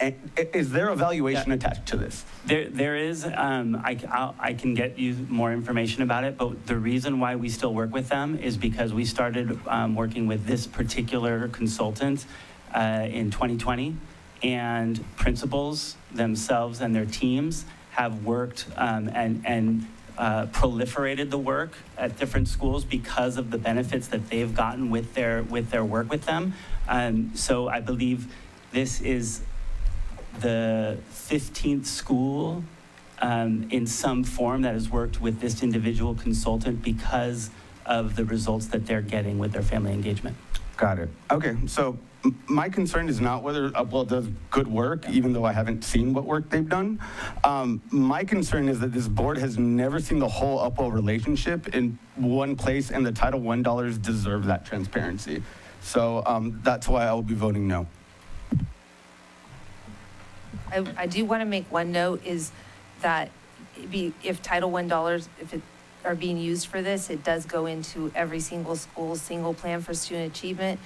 is there evaluation attached to this? There is. I can get you more information about it, but the reason why we still work with them is because we started working with this particular consultant in 2020, and principals themselves and their teams have worked and proliferated the work at different schools because of the benefits that they've gotten with their work with them. So I believe this is the 15th school in some form that has worked with this individual consultant because of the results that they're getting with their family engagement. Got it. Okay, so my concern is not whether Upwell does good work, even though I haven't seen what work they've done. My concern is that this board has never seen the whole Upwell relationship in one place, and the Title I dollars deserve that transparency. So that's why I will be voting no. I do want to make one note is that if Title I dollars, if it are being used for this, it does go into every single school's single plan for student achievement.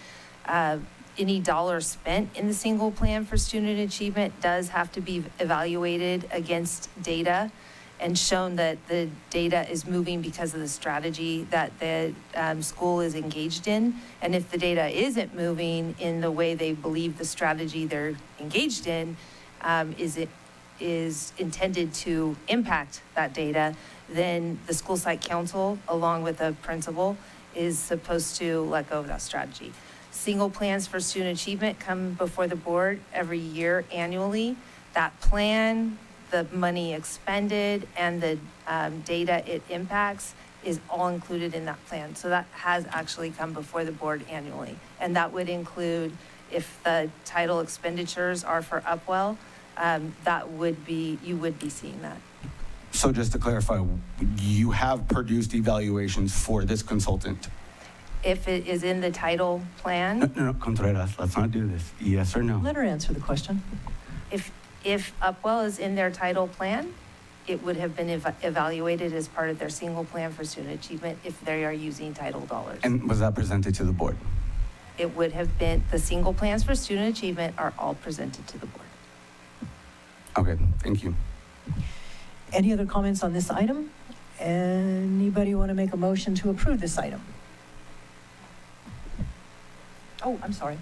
Any dollar spent in the single plan for student achievement does have to be evaluated against data and shown that the data is moving because of the strategy that the school is engaged in. And if the data isn't moving in the way they believe the strategy they're engaged in is intended to impact that data, then the school site council, along with the principal, is supposed to let go of that strategy. Single plans for student achievement come before the board every year annually. That plan, the money expended, and the data it impacts is all included in that plan. So that has actually come before the board annually. And that would include, if the title expenditures are for Upwell, you would be seeing that. So just to clarify, you have produced evaluations for this consultant? If it is in the title plan, No, Contreras, let's not do this. Yes or no? Let her answer the question. if Upwell is in their title plan, it would have been evaluated as part of their single plan for student achievement if they are using title dollars. And was that presented to the board? It would have been, the single plans for student achievement are all presented to the board. Okay, thank you. Any other comments on this item? Anybody want to make a motion to approve this item? Oh, I'm sorry.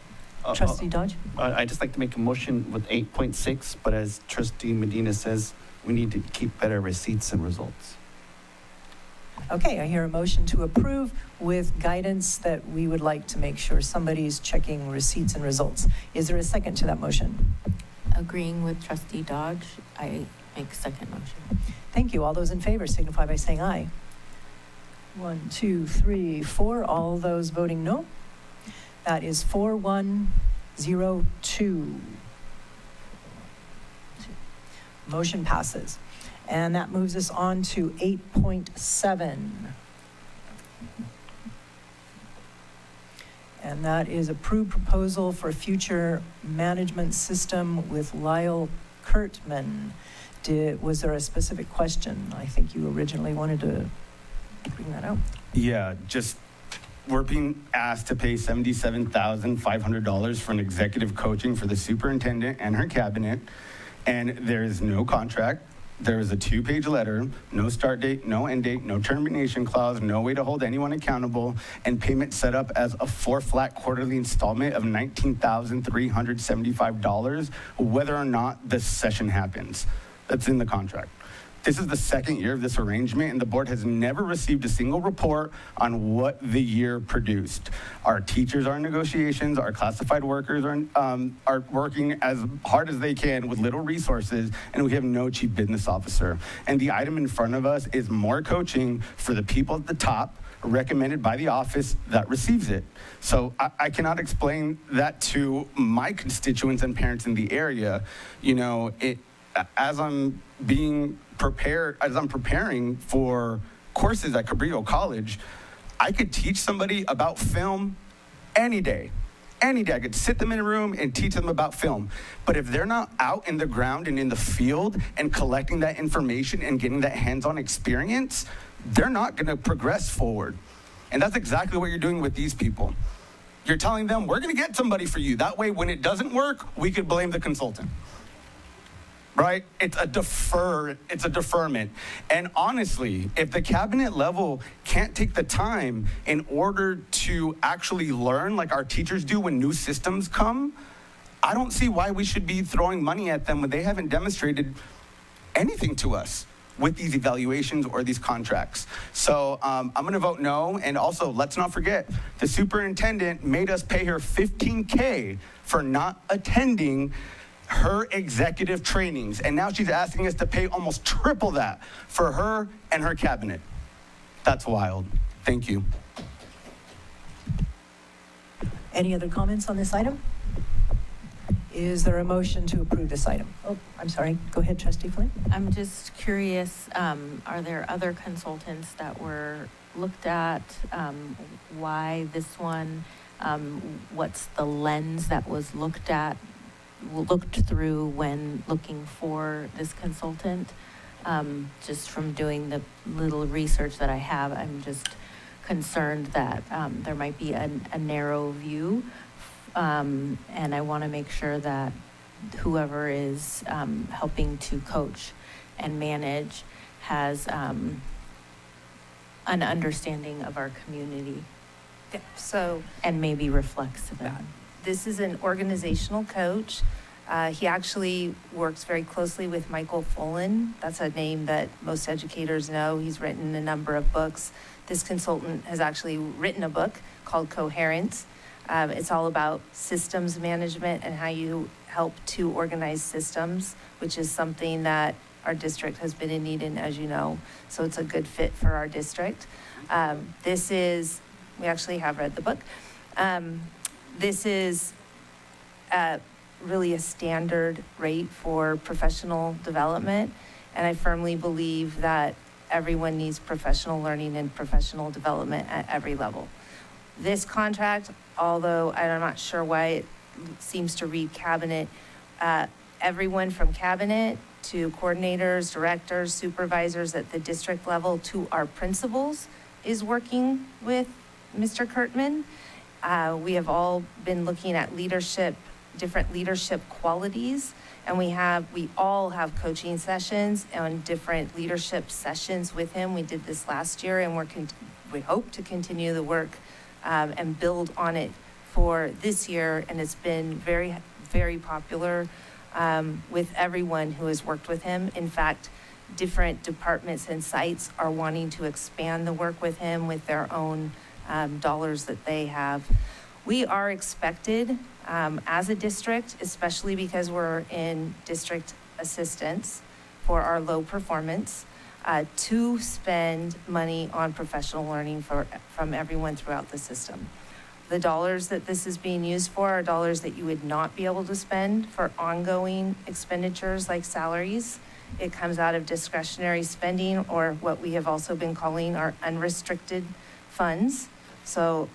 Trustee Dodge? I'd just like to make a motion with 8.6, but as Trustee Medina says, we need to keep better receipts and results. Okay, I hear a motion to approve with guidance that we would like to make sure somebody's checking receipts and results. Is there a second to that motion? Agreeing with Trustee Dodge, I make second motion. Thank you. All those in favor signify by saying aye. 1, 2, 3, 4. All those voting no. That is 4102. Motion passes. And that moves us on to 8.7. And that is approved proposal for future management system with Lyle Kurtman. Was there a specific question? I think you originally wanted to bring that out. Yeah, just we're being asked to pay $77,500 for an executive coaching for the superintendent and her cabinet, and there is no contract. There is a 2-page letter, no start date, no end date, no termination clause, no way to hold anyone accountable, and payment set up as a 4-flat quarterly installment of $19,375, whether or not the session happens. That's in the contract. This is the second year of this arrangement, and the board has never received a single report on what the year produced. Our teachers are in negotiations, our classified workers are working as hard as they can with little resources, and we have no chief business officer. And the item in front of us is more coaching for the people at the top recommended by the office that receives it. So I cannot explain that to my constituents and parents in the area. You know, as I'm preparing for courses at Cabrillo College, I could teach somebody about film any day. Any day. I could sit them in a room and teach them about film. But if they're not out in the ground and in the field and collecting that information and getting that hands-on experience, they're not going to progress forward. And that's exactly what you're doing with these people. You're telling them, we're going to get somebody for you. That way, when it doesn't work, we could blame the consultant. Right? It's a deferment. And honestly, if the cabinet level can't take the time in order to actually learn like our teachers do when new systems come, I don't see why we should be throwing money at them when they haven't demonstrated anything to us with these evaluations or these contracts. So I'm going to vote no. And also, let's not forget, the superintendent made us pay her $15K for not attending her executive trainings. And now she's asking us to pay almost triple that for her and her cabinet. That's wild. Thank you. Any other comments on this item? Is there a motion to approve this item? Oh, I'm sorry. Go ahead, Trustee Flynn. I'm just curious, are there other consultants that were looked at? Why this one? What's the lens that was looked through when looking for this consultant? Just from doing the little research that I have, I'm just concerned that there might be a narrow view. And I want to make sure that whoever is helping to coach and manage has an understanding of our community. So and maybe reflects that. this is an organizational coach. He actually works very closely with Michael Fullen. That's a name that most educators know. He's written a number of books. This consultant has actually written a book called Coherence. It's all about systems management and how you help to organize systems, which is something that our district has been in need in, as you know. So it's a good fit for our district. We actually have read the book. This is really a standard rate for professional development. And I firmly believe that everyone needs professional learning and professional development at every level. This contract, although I'm not sure why it seems to read cabinet, everyone from cabinet to coordinators, directors, supervisors at the district level to our principals is working with Mr. Kurtman. We have all been looking at leadership, different leadership qualities, and we all have coaching sessions and different leadership sessions with him. We did this last year, and we hope to continue the work and build on it for this year. And it's been very, very popular with everyone who has worked with him. In fact, different departments and sites are wanting to expand the work with him with their own dollars that they have. We are expected as a district, especially because we're in district assistance for our low performance, to spend money on professional learning from everyone throughout the system. The dollars that this is being used for are dollars that you would not be able to spend for ongoing expenditures like salaries. It comes out of discretionary spending, or what we have also been calling our unrestricted funds. Our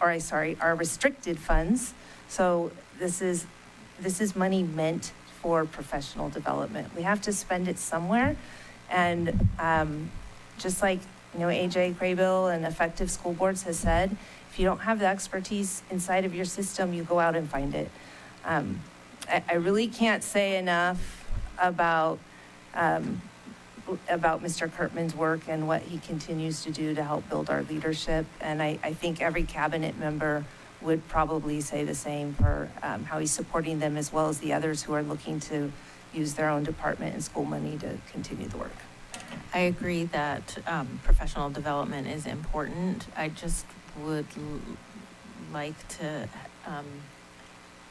restricted funds. So this is money meant for professional development. We have to spend it somewhere. And just like, AJ Craybill and Effective School Boards has said, if you don't have the expertise inside of your system, you go out and find it. I really can't say enough about Mr. Kurtman's work and what he continues to do to help build our leadership. And I think every cabinet member would probably say the same for how he's supporting them, as well as the others who are looking to use their own department and school money to continue the work. I agree that professional development is important. I just would like to,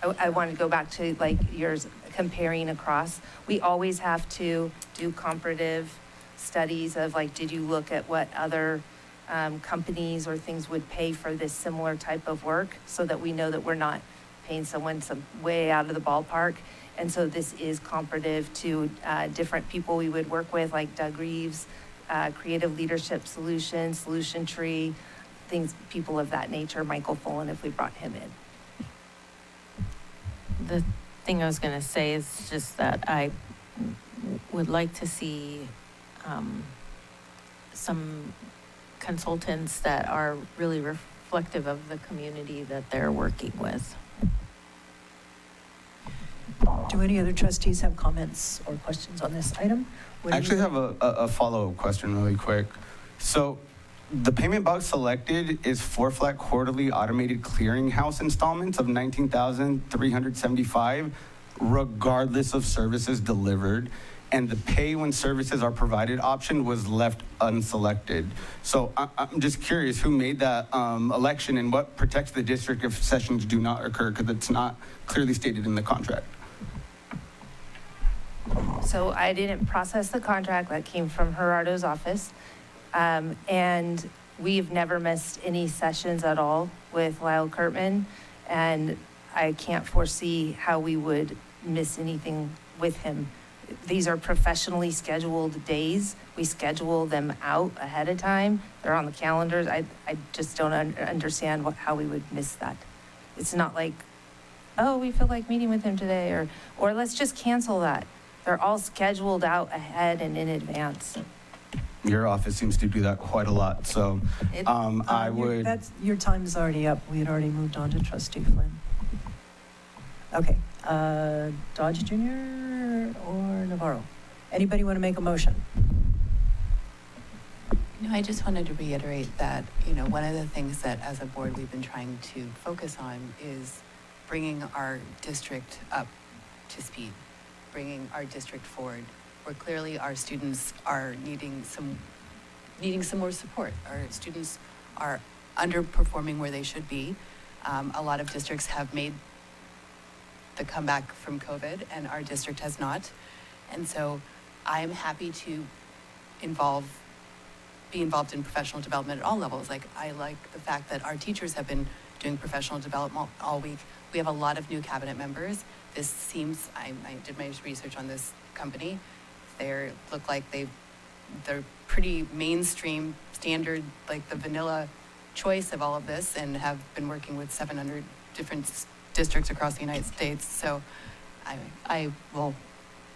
I want to go back to like yours, comparing across. We always have to do comparative studies of like, did you look at what other companies or things would pay for this similar type of work, so that we know that we're not paying someone some way out of the ballpark. And so this is comparative to different people we would work with, like Doug Reeves, Creative Leadership Solutions, Solution Tree, things, people of that nature, Michael Fullen, if we brought him in. The thing I was going to say is just that I would like to see some consultants that are really reflective of the community that they're working with. Do any other trustees have comments or questions on this item? I actually have a follow-up question really quick. So the payment box selected is 4 flat quarterly automated clearinghouse installments of $19,375, regardless of services delivered. And the pay when services are provided option was left unselected. So I'm just curious who made that election and what protects the district if sessions do not occur, because it's not clearly stated in the contract. So I didn't process the contract. That came from Gerardo's office. And we've never missed any sessions at all with Lyle Kurtman. And I can't foresee how we would miss anything with him. These are professionally scheduled days. We schedule them out ahead of time. They're on the calendars. I just don't understand how we would miss that. It's not like, oh, we feel like meeting with him today, or let's just cancel that. They're all scheduled out ahead and in advance. Your office seems to do that quite a lot, so I would... Your time is already up. We had already moved on to Trustee Flynn. Okay, Dodge Jr. or Navarro? Anybody want to make a motion? I just wanted to reiterate that, one of the things that as a board we've been trying to focus on is bringing our district up to speed, bringing our district forward, where clearly our students are needing some more support. Our students are underperforming where they should be. A lot of districts have made the comeback from COVID, and our district has not. And so I'm happy to be involved in professional development at all levels. Like, I like the fact that our teachers have been doing professional development all week. We have a lot of new cabinet members. This seems, I did my research on this company. They look like they're pretty mainstream, standard, like the vanilla choice of all of this, and have been working with 700 different districts across the United States. So I will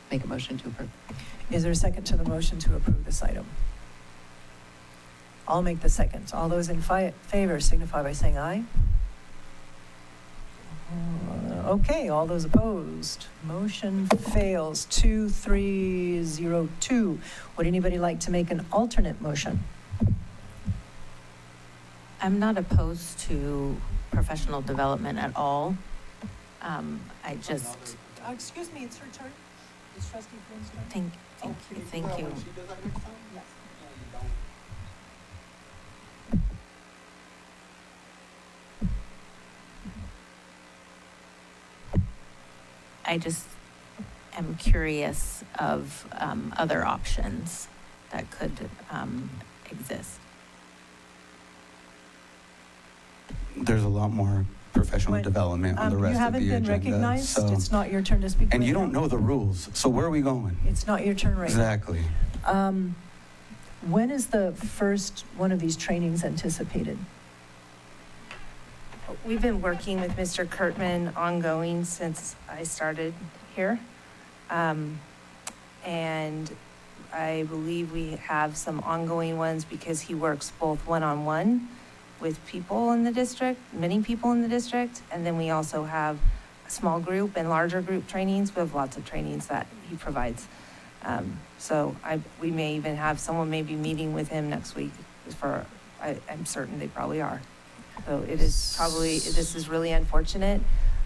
make a motion to approve. Is there a second to the motion to approve this item? I'll make the second. All those in favor signify by saying aye. Okay, all those opposed. Motion fails 2-3-0-2. Would anybody like to make an alternate motion? I'm not opposed to professional development at all. I just... excuse me, it's her turn. It's Trustee Flynn's turn. Thank you. Yes. I just am curious of other options that could exist. There's a lot more professional development on the rest of the agenda. You haven't been recognized. So, it's not your turn to speak. and right you now. don't know the rules, so where are we going? It's not your turn right Exactly. now. When is the first one of these trainings anticipated? We've been working with Mr. Kurtman ongoing since I started here. And I believe we have some ongoing ones because he works both one-on-one with people in the district, many people in the district, and then we also have a small group and larger group trainings. We have lots of trainings that he provides. So we may even have someone maybe meeting with him next week. I'm certain they probably are. So it is probably, this is really unfortunate.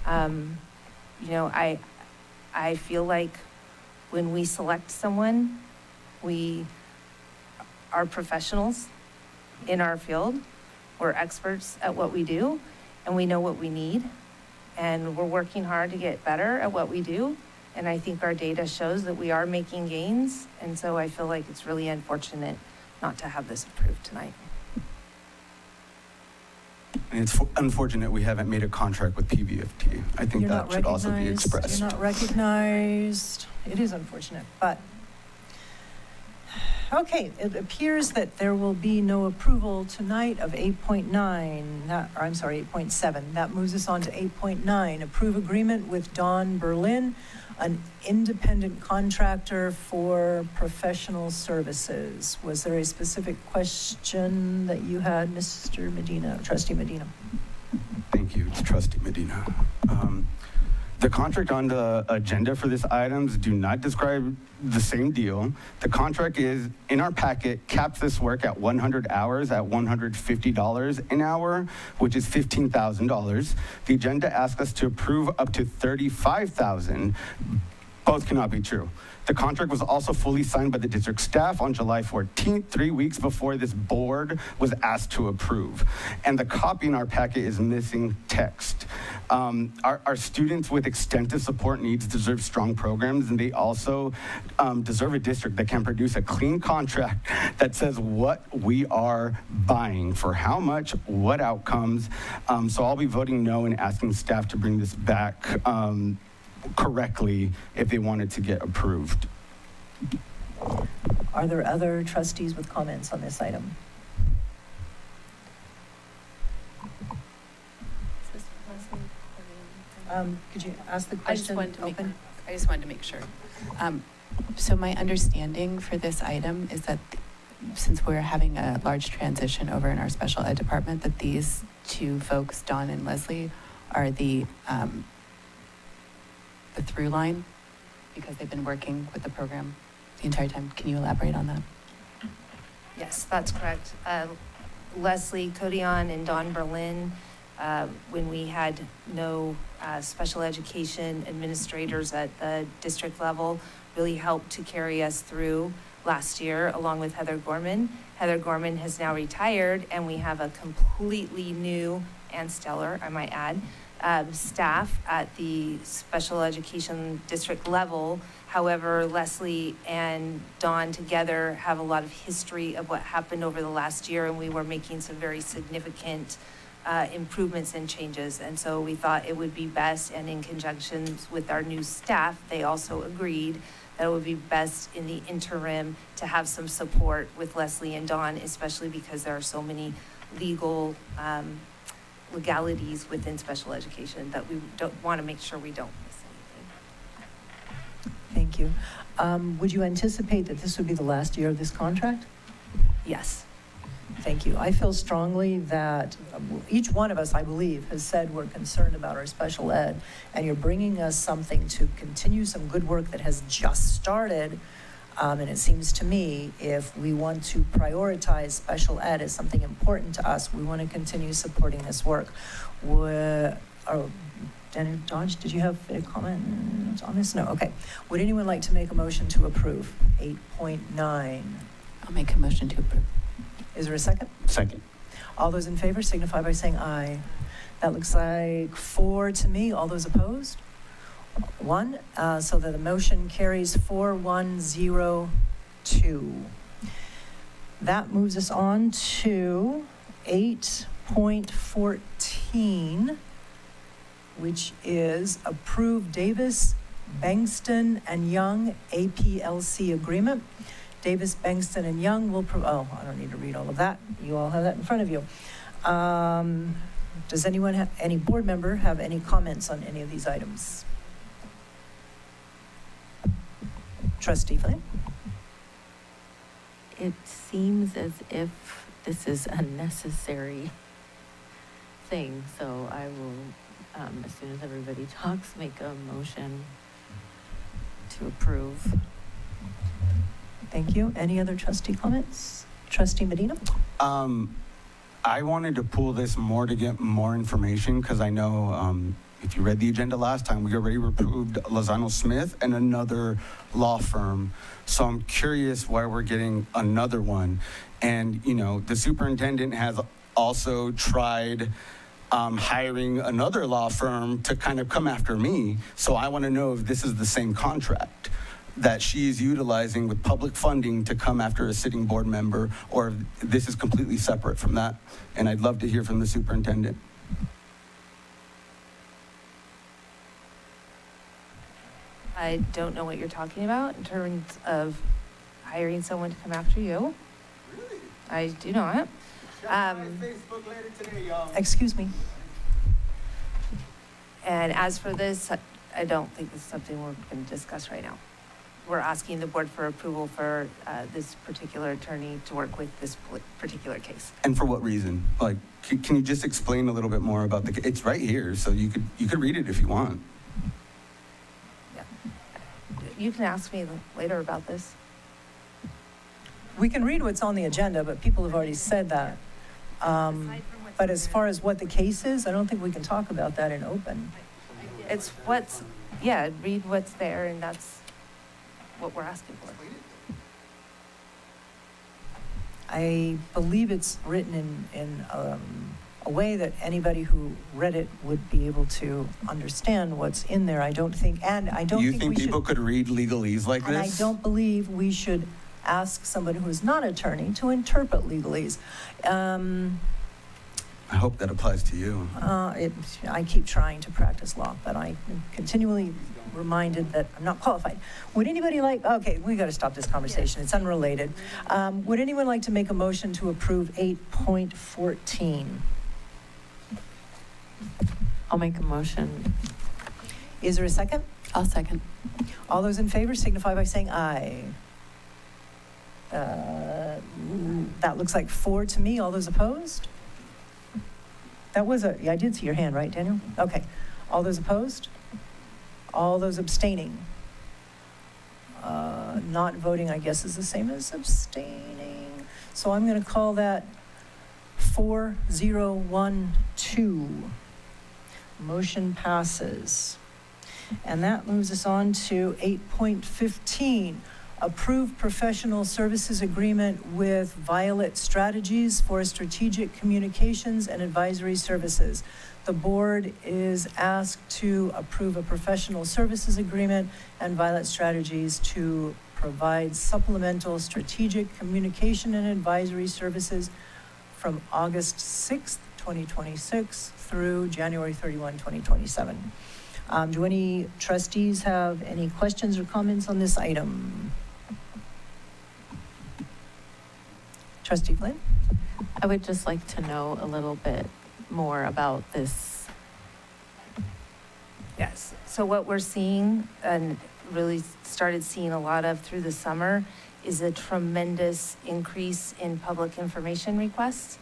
I feel like when we select someone, we are professionals in our field. We're experts at what we do, and we know what we need. And we're working hard to get better at what we do. And I think our data shows that we are making gains. And so I feel like it's really unfortunate not to have this approved tonight. And it's unfortunate we haven't made a contract with PVFT. I think You're that not should also be recognized. expressed. You're not recognized. It is unfortunate, but, okay, it appears that there will be no approval tonight of 8.9, or I'm sorry, 8.7. That moves us on to 8.9, approve agreement with Don Berlin, an independent contractor for professional services. Was there a specific question that you had, Mr. Medina, Trustee Medina? Thank you, it's Trustee Medina. The contract on the agenda for this items do not describe the same deal. The contract is, in our packet, caps this work at 100 hours at $150 an hour, which is $15,000. The agenda asks us to approve up to $35,000. Both cannot be true. The contract was also fully signed by the district staff on July 14th, 3 weeks before this board was asked to approve. And the copy in our packet is missing text. Our students with extensive support needs deserve strong programs, and they also deserve a district that can produce a clean contract that says what we are buying, for how much, what outcomes. So I'll be voting no and asking staff to bring this back correctly if they wanted to get approved. Are there other trustees with comments on this item? Could you ask the I just question wanted to make, open? I just wanted to make sure. So my understanding for this item is that since we're having a large transition over in our special ed department, that these two folks, Dawn and Leslie, are the through line because they've been working with the program the entire time. Can you elaborate on that? Yes, that's correct. Leslie Codion and Don Berlin, when we had no special education administrators at the district level, really helped to carry us through last year, along with Heather Gorman. Heather Gorman has now retired, and we have a completely new and stellar, I might add, staff at the special education district level. However, Leslie and Dawn together have a lot of history of what happened over the last year, and we were making some very significant improvements and changes. And so we thought it would be best, and in conjunction with our new staff, they also agreed that it would be best in the interim to have some support with Leslie and Dawn, especially because there are so many legalities within special education that we don't want to make sure we don't miss anything. Thank you. Would you anticipate that this would be the last year of this contract? Yes. Thank you. I feel strongly that each one of us, I believe, has said we're concerned about our special ed, and you're bringing us something to continue some good work that has just started. And it seems to me, if we want to prioritize special ed as something important to us, we want to continue supporting this work. Danny Dodge, did you have a comment on this? No, okay. Would anyone like to make a motion to approve 8.9? I'll make a motion to approve. Is there a second? Second. All those in favor signify by saying aye. That looks like 4 to me. All those opposed? 1. So that the motion carries 4-1-0-2. That moves us on to 8.14, which is approve Davis, Bankston, and Young APLC agreement. Davis, Bankston, and Young will, I don't need to read all of that. You all have that in front of you. Does anyone, any board member have any comments on any of these items? Trustee Flynn? It seems as if this is a necessary thing, so I will, as soon as everybody talks, make a motion to approve. Thank you. Any other trustee comments? Trustee Medina? I wanted to pull this more to get more information because I know if you read the agenda last time, we already approved Lozano Smith and another law firm. So I'm curious why we're getting another one. And, you know, the superintendent has also tried hiring another law firm to kind of come after me. So I want to know if this is the same contract. that she is utilizing with public funding to come after a sitting board member, or if this is completely separate from that. And I'd love to hear from the superintendent. I don't know what you're talking about in terms of hiring someone to come after you. Really? I do not. Facebook later today, y'all. Excuse me. And as for this, I don't think this is something we're going to discuss right now. We're asking the board for approval for this particular attorney to work with this particular case. And for what reason? Like, can you just explain a little bit more about it's right here, so you could read it if you want. You can ask me later about this. We can read what's on the agenda, but people have already said that. But as far as what the case is, I don't think we can talk about that in open. It's read what's there, and that's what we're asking for. I believe it's written in a way that anybody who read it would be able to understand what's in there. I don't think You think people could read legalese like and this? I don't believe we should ask someone who is not an attorney to interpret legalese. I hope that applies to you. I keep trying to practice law, but I am continually reminded that I'm not qualified. Would anybody okay, we got to stop this conversation. It's unrelated. Would anyone like to make a motion to approve 8.14? I'll make a motion. Is there a second? I'll second. All those in favor signify by saying aye. That looks like 4 to me. All those opposed? That was yeah, I did see your hand, right, Daniel? Okay. All those opposed? All those abstaining? Not voting, I guess, is the same as abstaining. So I'm going to call that 4012. Motion passes. And that moves us on to 8.15. Approve professional services agreement with Violet Strategies for strategic communications and advisory services. The board is asked to approve a professional services agreement and Violet Strategies to provide supplemental strategic communication and advisory services from August 6th, 2026 through January 31, 2027. Do any trustees have any questions or comments on this item? Trustee Flynn? I would just like to know a little bit more about this. Yes, so what we're seeing and really started seeing a lot of through the summer is a tremendous increase in public information requests.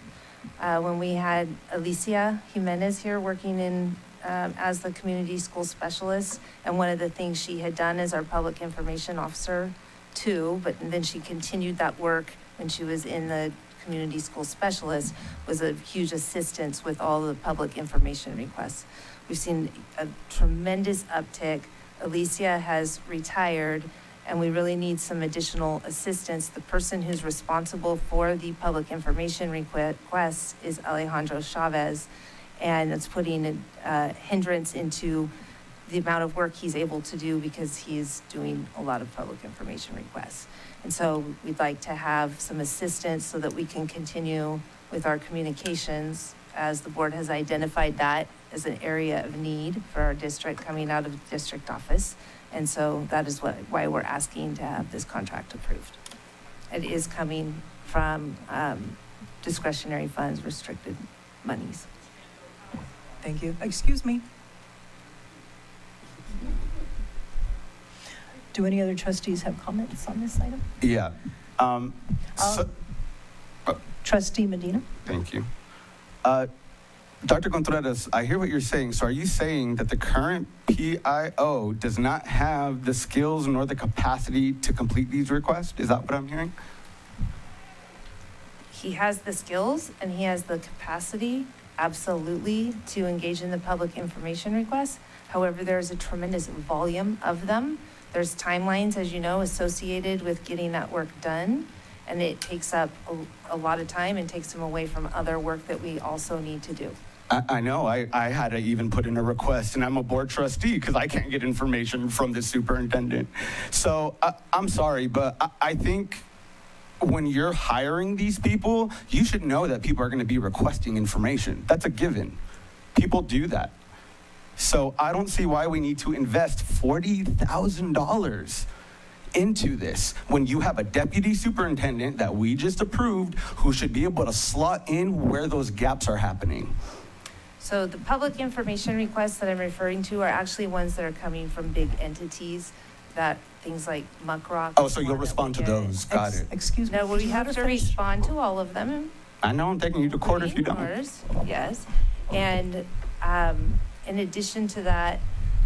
When we had Alicia Jimenez here working in as the community school specialist, and one of the things she had done as our public information officer too, but then she continued that work when she was in the community school specialist, was a huge assistance with all the public information requests. We've seen a tremendous uptick. Alicia has retired, and we really need some additional assistance. The person who's responsible for the public information requests is Alejandro Chavez, and it's putting a hindrance into the amount of work he's able to do because he's doing a lot of public information requests. And so we'd like to have some assistance so that we can continue with our communications, as the board has identified that as an area of need for our district coming out of the district office. And so that is why we're asking to have this contract approved. It is coming from discretionary funds, restricted monies. Thank you. Excuse me. Do any other trustees have comments on this item? Yeah. Trustee Medina? Thank you. Dr. Contreras, I hear what you're saying. So are you saying that the current PIO does not have the skills nor the capacity to complete these requests? Is that what I'm hearing? He has the skills and he has the capacity, absolutely, to engage in the public information requests. However, there's a tremendous volume of them. There's timelines, as you know, associated with getting that work done. And it takes up a lot of time and takes him away from other work that we also need to do. I know. I had to even put in a request, and I'm a board trustee because I can't get information from the superintendent. So I'm sorry, but I think when you're hiring these people, you should know that people are going to be requesting information. That's a given. People do that. So I don't see why we need to invest $40,000 into this when you have a deputy superintendent that we just approved who should be able to slot in where those gaps are happening. So the public information requests that I'm referring to are actually ones that are coming from big entities, that things like Muck Rock. Oh, so you'll respond to those. Got it. Excuse me. No, we have to respond to all of them. I know I'm taking you to court if you don't. Yours, yes. And in addition to that,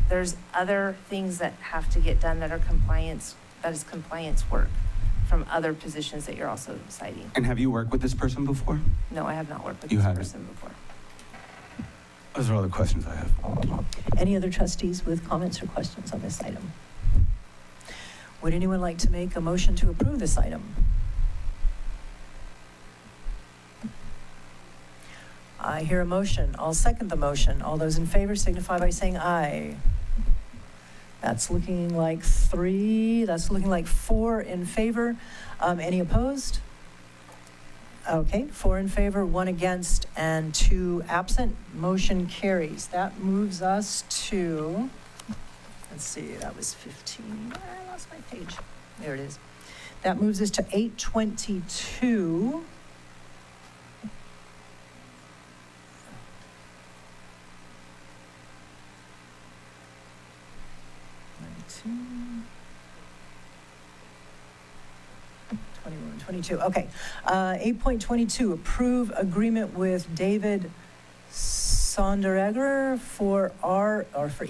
there's other things that have to get done that are compliance work from other positions that you're also citing. And have you worked with this person before? No, I have not worked with You this haven't? person before. Those are all the questions I have. Any other trustees with comments or questions on this item? Would anyone like to make a motion to approve this item? I hear a motion. I'll second the motion. All those in favor signify by saying aye. That's looking like 3. That's looking like 4 in favor. Any opposed? Okay, 4 in favor, 1 against, and 2 absent. Motion carries. That moves us to, let's see, that was 15. I lost my page. There it is. That moves us to 822. Two, 21, 22. Okay. 8.22, approve agreement with David Sonderegger for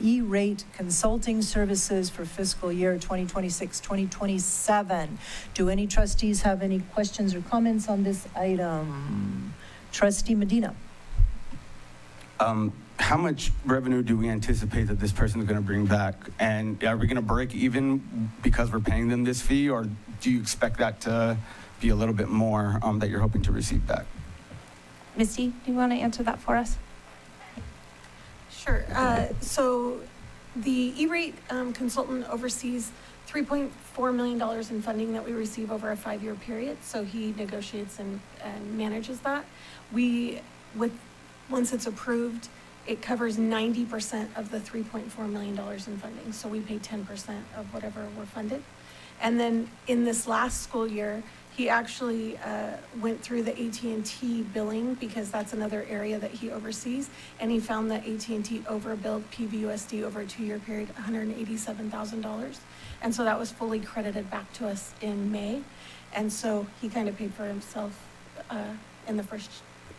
E-rate consulting services for fiscal year 2026, 2027. Do any trustees have any questions or comments on this item? Trustee Medina. How much revenue do we anticipate that this person is going to bring back? And are we going to break even because we're paying them this fee, or do you expect that to be a little bit more that you're hoping to receive back? Misty, do you want to answer that for us? Sure. So the E-rate consultant oversees $3.4 million in funding that we receive over a 5-year period. So he negotiates and manages that. Once it's approved, it covers 90% of the $3.4 million in funding. So we pay 10% of whatever we're funded. And then in this last school year, he actually went through the AT&T billing, because that's another area that he oversees. And he found that AT&T overbilled PVUSD over a 2-year period, $187,000. And so that was fully credited back to us in May. And so he kind of paid for himself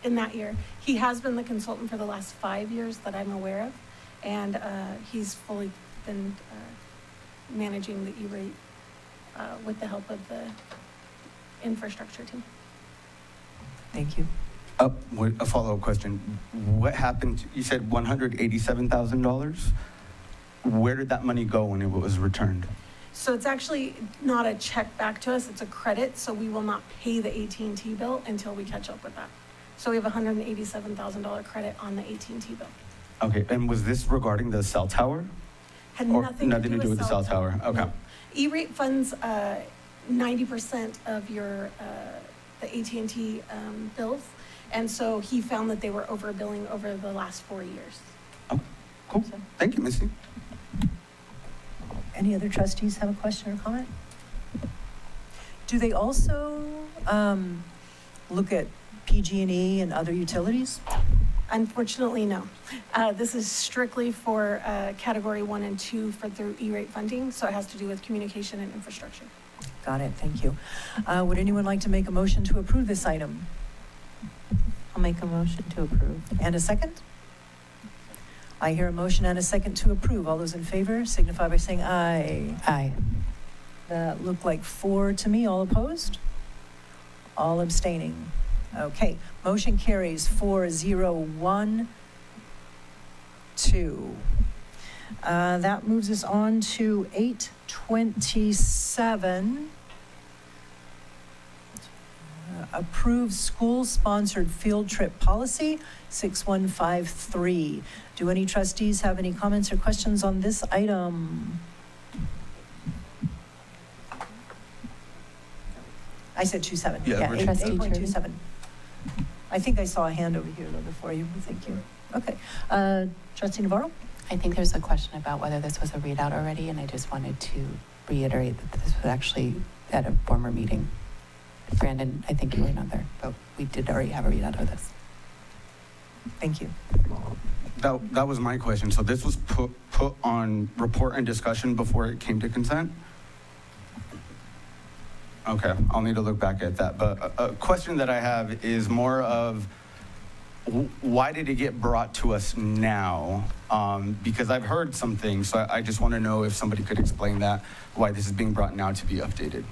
in that year. He has been the consultant for the last 5 years that I'm aware of, and he's fully been managing the E-rate with the help of the infrastructure team. Thank you. A follow-up question. What happened? You said $187,000. Where did that money go when it was returned? So it's actually not a check back to us, it's a credit, so we will not pay the AT&T bill until we catch up with that. So we have a $187,000 credit on the AT&T bill. Okay, and was this regarding the cell tower? Had Or nothing to do with the cell tower? Okay. No. E-rate funds 90% of your the AT&T bills, and so he found that they were overbilling over the last 4 years. Okay, cool. Thank you, Missy. Any other trustees have a question or comment? Do they also look at PG&E and other utilities? Unfortunately, no. This is strictly for category 1 and 2 through E-rate funding, so it has to do with communication and infrastructure. Got it, thank you. Would anyone like to make a motion to approve this item? I'll make a motion to approve. And a second? I hear a motion and a second to approve. All those in favor signify by saying aye. Aye. That looked like 4 to me. All opposed? All abstaining. Okay, motion carries 4-0-1-2. That moves us on to 827. approve school-sponsored field trip policy 6153. Do any trustees have any comments or questions on this item? I said 27. Yeah, we're- Trustee 8.27. I think I saw a hand over here though before you. Thank you. Okay. Trustee Navarro? I think there's a question about whether this was a readout already, and I just wanted to reiterate that this was actually at a former meeting. Brandon, I think you were not there, but we did already have a readout of this. Thank you. That was my question. So this was put on report and discussion before it came to consent? Okay, I'll need to look back at that. But a question that I have is more of why did it get brought to us now? Because I've heard some things, so I just want to know if somebody could explain that, why this is being brought now to be updated.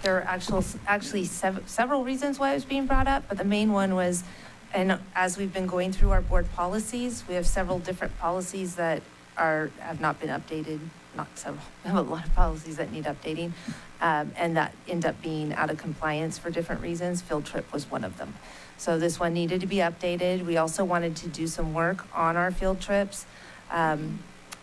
There are actually several reasons why it was being brought up, but the main one was, and as we've been going through our board policies, we have several different policies that have not been updated, not several, we have a lot of policies that need updating, and that end up being out of compliance for different reasons. Field trip was one of them. So this one needed to be updated. We also wanted to do some work on our field trips,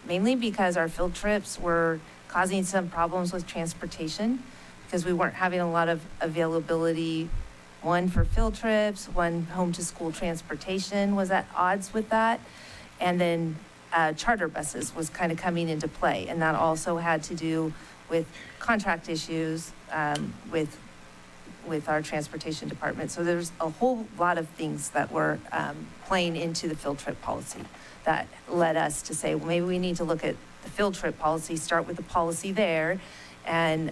mainly because our field trips were causing some problems with transportation, because we weren't having a lot of availability, one for field trips, one home to school transportation was at odds with that. And then charter buses was kind of coming into play. And that also had to do with contract issues with our transportation department. So there's a whole lot of things that were playing into the field trip policy that led us to say, well, maybe we need to look at the field trip policy, start with the policy there, and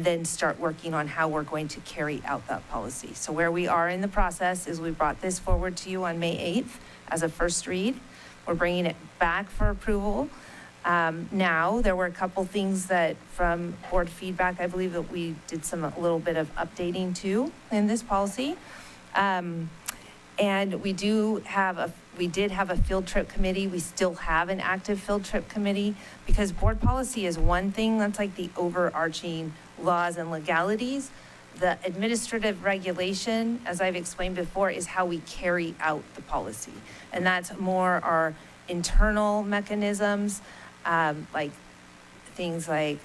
then start working on how we're going to carry out that policy. So where we are in the process is we brought this forward to you on May 8th as a first read. We're bringing it back for approval. Now, there were a couple things that from board feedback, I believe that we did a little bit of updating too in this policy. And we did have a field trip committee. We still have an active field trip committee, because board policy is one thing, that's like the overarching laws and legalities. The administrative regulation, as I've explained before, is how we carry out the policy. And that's more our internal mechanisms, like things like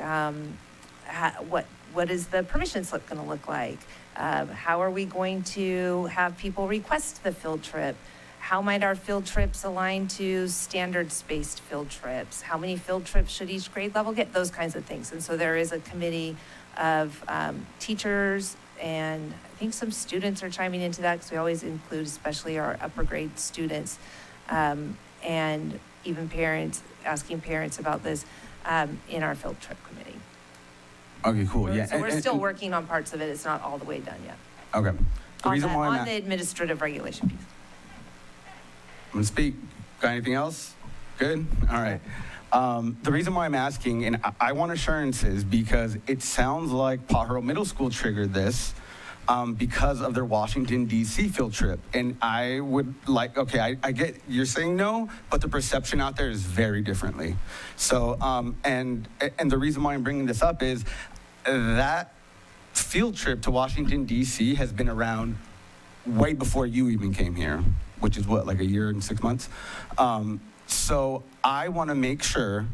what is the permission slip going to look like? How are we going to have people request the field trip? How might our field trips align to standards-based field trips? How many field trips should each grade level get? Those kinds of things. And so there is a committee of teachers, and I think some students are chiming into that, because we always include especially our upper grade students, and even parents, asking parents about this in our field trip committee. Okay, cool. Yeah. So we're still working on parts of it. It's not all the way done yet. Okay. The reason why On the administrative regulation piece. I'm gonna speak. Got anything else? Good? All right. The reason why I'm asking, and I want assurances, because it sounds like Pajaro Middle School triggered this because of their Washington, D.C. field trip. And I would like, okay, I get you're saying no, but the perception out there is very differently. So, and the reason why I'm bringing this up is that field trip to Washington, D.C. has been around way before you even came here, which is what, like a year and 6 months? So I want to make sure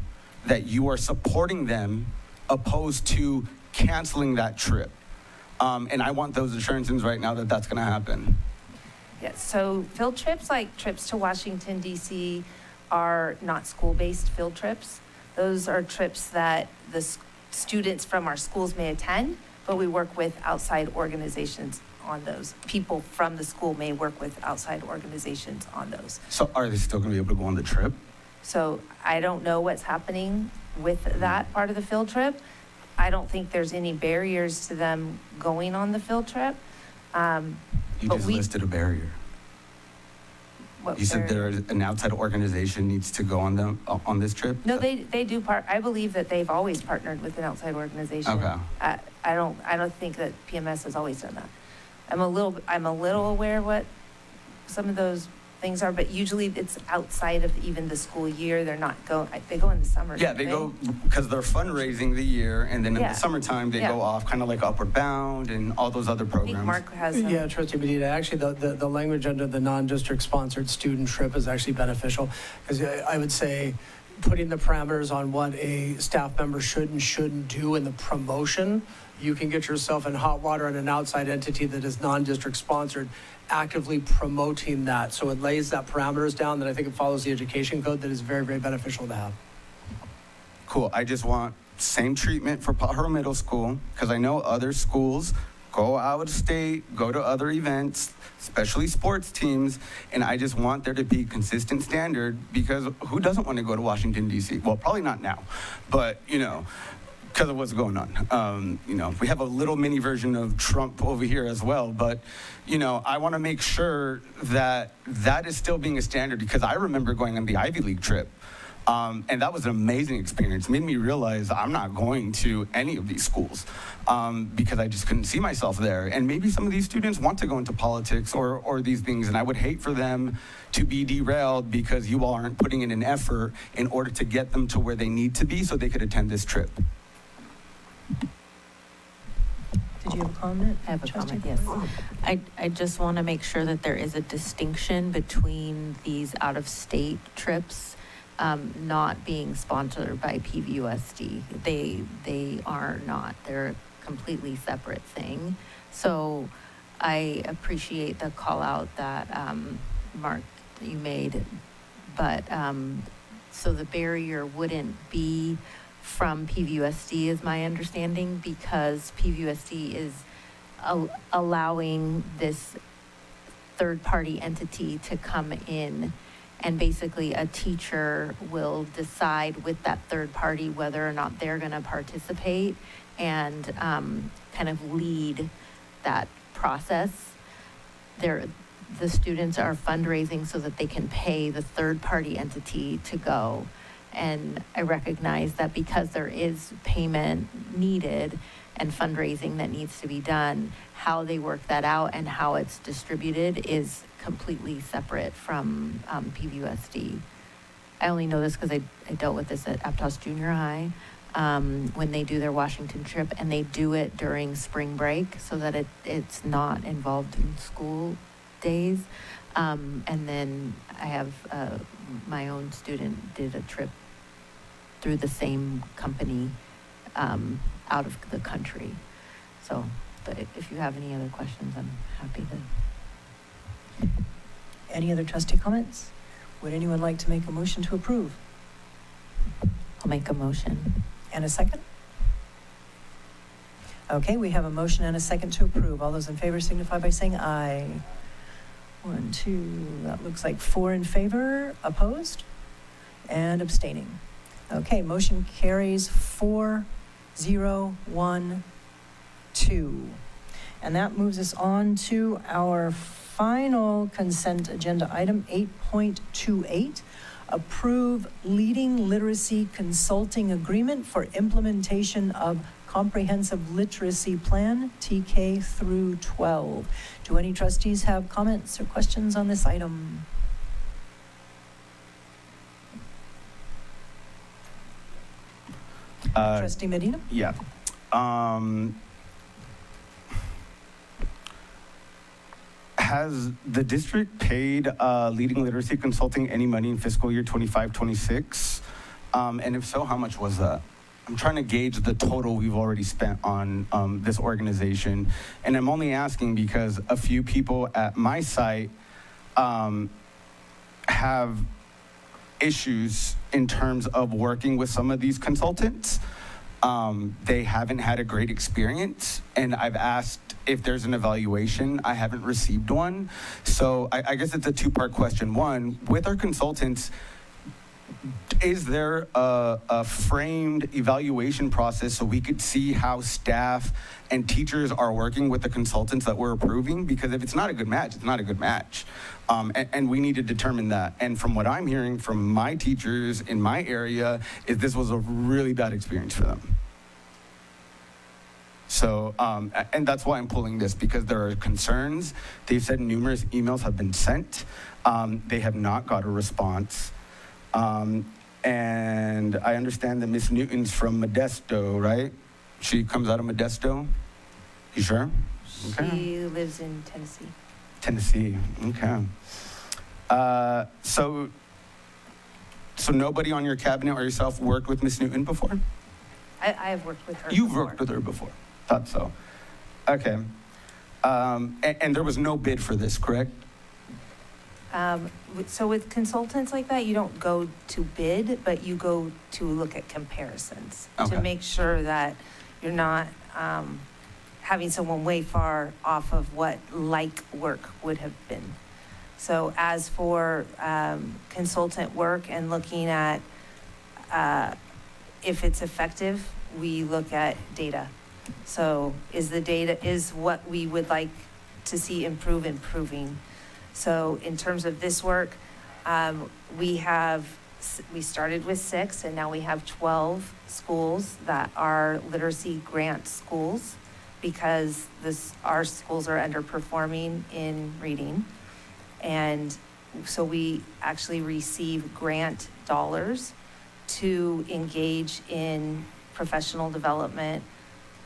that you are supporting them opposed to canceling that trip. And I want those assurances right now that that's going to happen. Yes, so field trips, like trips to Washington, D.C., are not school-based field trips. Those are trips that the students from our schools may attend, but we work with outside organizations on those. People from the school may work with outside organizations on those. So are they still going to be able to go on the trip? So I don't know what's happening with that part of the field trip. I don't think there's any barriers to them going on the field trip. You just listed a barrier. You said an outside organization needs to go on this trip? No, they do I believe that they've always partnered with an outside organization. Okay. I don't think that PMS has always done that. I'm a little aware what some of those things are, but usually it's outside of even the school year. They're not they go in the summer. Yeah, don't they go, because they're fundraising the year, and then in Yeah. the summertime, they Yeah. go off, kind of like Upward Bound and all those other I think programs. Mark has some. Yeah, Trustee Medina, actually, the language under the non-district sponsored student trip is actually beneficial, because I would say putting the parameters on what a staff member should and shouldn't do in the promotion, you can get yourself in hot water and an outside entity that is non-district sponsored actively promoting that. So it lays that parameters down that I think it follows the education code that is very, very beneficial to have. Cool. I just want same treatment for Pajaro Middle School, because I know other schools go out of state, go to other events, especially sports teams, and I just want there to be consistent standard, because who doesn't want to go to Washington, D.C.? Well, probably not now, but, because of what's going on. We have a little mini version of Trump over here as well, but, I want to make sure that that is still being a standard, because I remember going on the Ivy League trip. And that was an amazing experience. It made me realize I'm not going to any of these schools because I just couldn't see myself there. And maybe some of these students want to go into politics or these things, and I would hate for them to be derailed because you all aren't putting in an effort in order to get them to where they need to be so they could attend this trip. Did you have a comment? I have a Trustee? comment, yes. I just want to make sure that there is a distinction between these out-of-state trips not being sponsored by PVUSD. They are not. They're a completely separate thing. So I appreciate the call out that, Mark, that you made. But so the barrier wouldn't be from PVUSD is my understanding, because PVUSD is allowing this third-party entity to come in, and basically a teacher will decide with that third party whether or not they're going to participate and kind of lead that process. The students are fundraising so that they can pay the third-party entity to go. And I recognize that because there is payment needed and fundraising that needs to be done, how they work that out and how it's distributed is completely separate from PVUSD. I only know this because I dealt with this at Aptos Junior High when they do their Washington trip, and they do it during spring break so that it's not involved in school days. And then I have my own student did a trip through the same company out of the country. So, but if you have any other questions, I'm happy to. Any other trustee comments? Would anyone like to make a motion to approve? I'll make a motion. And a second? Okay, we have a motion and a second to approve. All those in favor signify by saying aye. 1, 2, that looks like 4 in favor, opposed, and abstaining. Okay, motion carries 4-0-1-2. And that moves us on to our final consent agenda item, 8.28. Approve leading literacy consulting agreement for implementation of comprehensive literacy plan, TK through 12. Do any trustees have comments or questions on this item? Trustee Medina? Yeah. Has the district paid Leading Literacy Consulting any money in fiscal year 25-26? And if so, how much was that? I'm trying to gauge the total we've already spent on this organization. And I'm only asking because a few people at my site have issues in terms of working with some of these consultants. They haven't had a great experience, and I've asked if there's an evaluation. I haven't received one. So I guess it's a two-part question. One, with our consultants, is there a framed evaluation process so we could see how staff and teachers are working with the consultants that we're approving? Because if it's not a good match, it's not a good match. And we need to determine that. And from what I'm hearing from my teachers in my area, is this was a really bad experience for them. So, and that's why I'm pulling this, because there are concerns. They've said numerous emails have been sent. They have not got a response. And I understand that Miss Newton's from Modesto, right? She comes out of Modesto? You sure? She lives in Tennessee. Tennessee, okay. So nobody on your cabinet or yourself worked with Miss Newton before? I have worked with her You've before. worked with her before? Thought so. Okay. And there was no bid for this, correct? So with consultants like that, you don't go to bid, but you go to look at comparisons Okay. to make sure that you're not having someone way far off of what like work would have been. So as for consultant work and looking at if it's effective, we look at data. So is what we would like to see improving? So in terms of this work, we started with 6 and now we have 12 schools that are literacy grant schools because our schools are underperforming in reading. And so we actually receive grant dollars to engage in professional development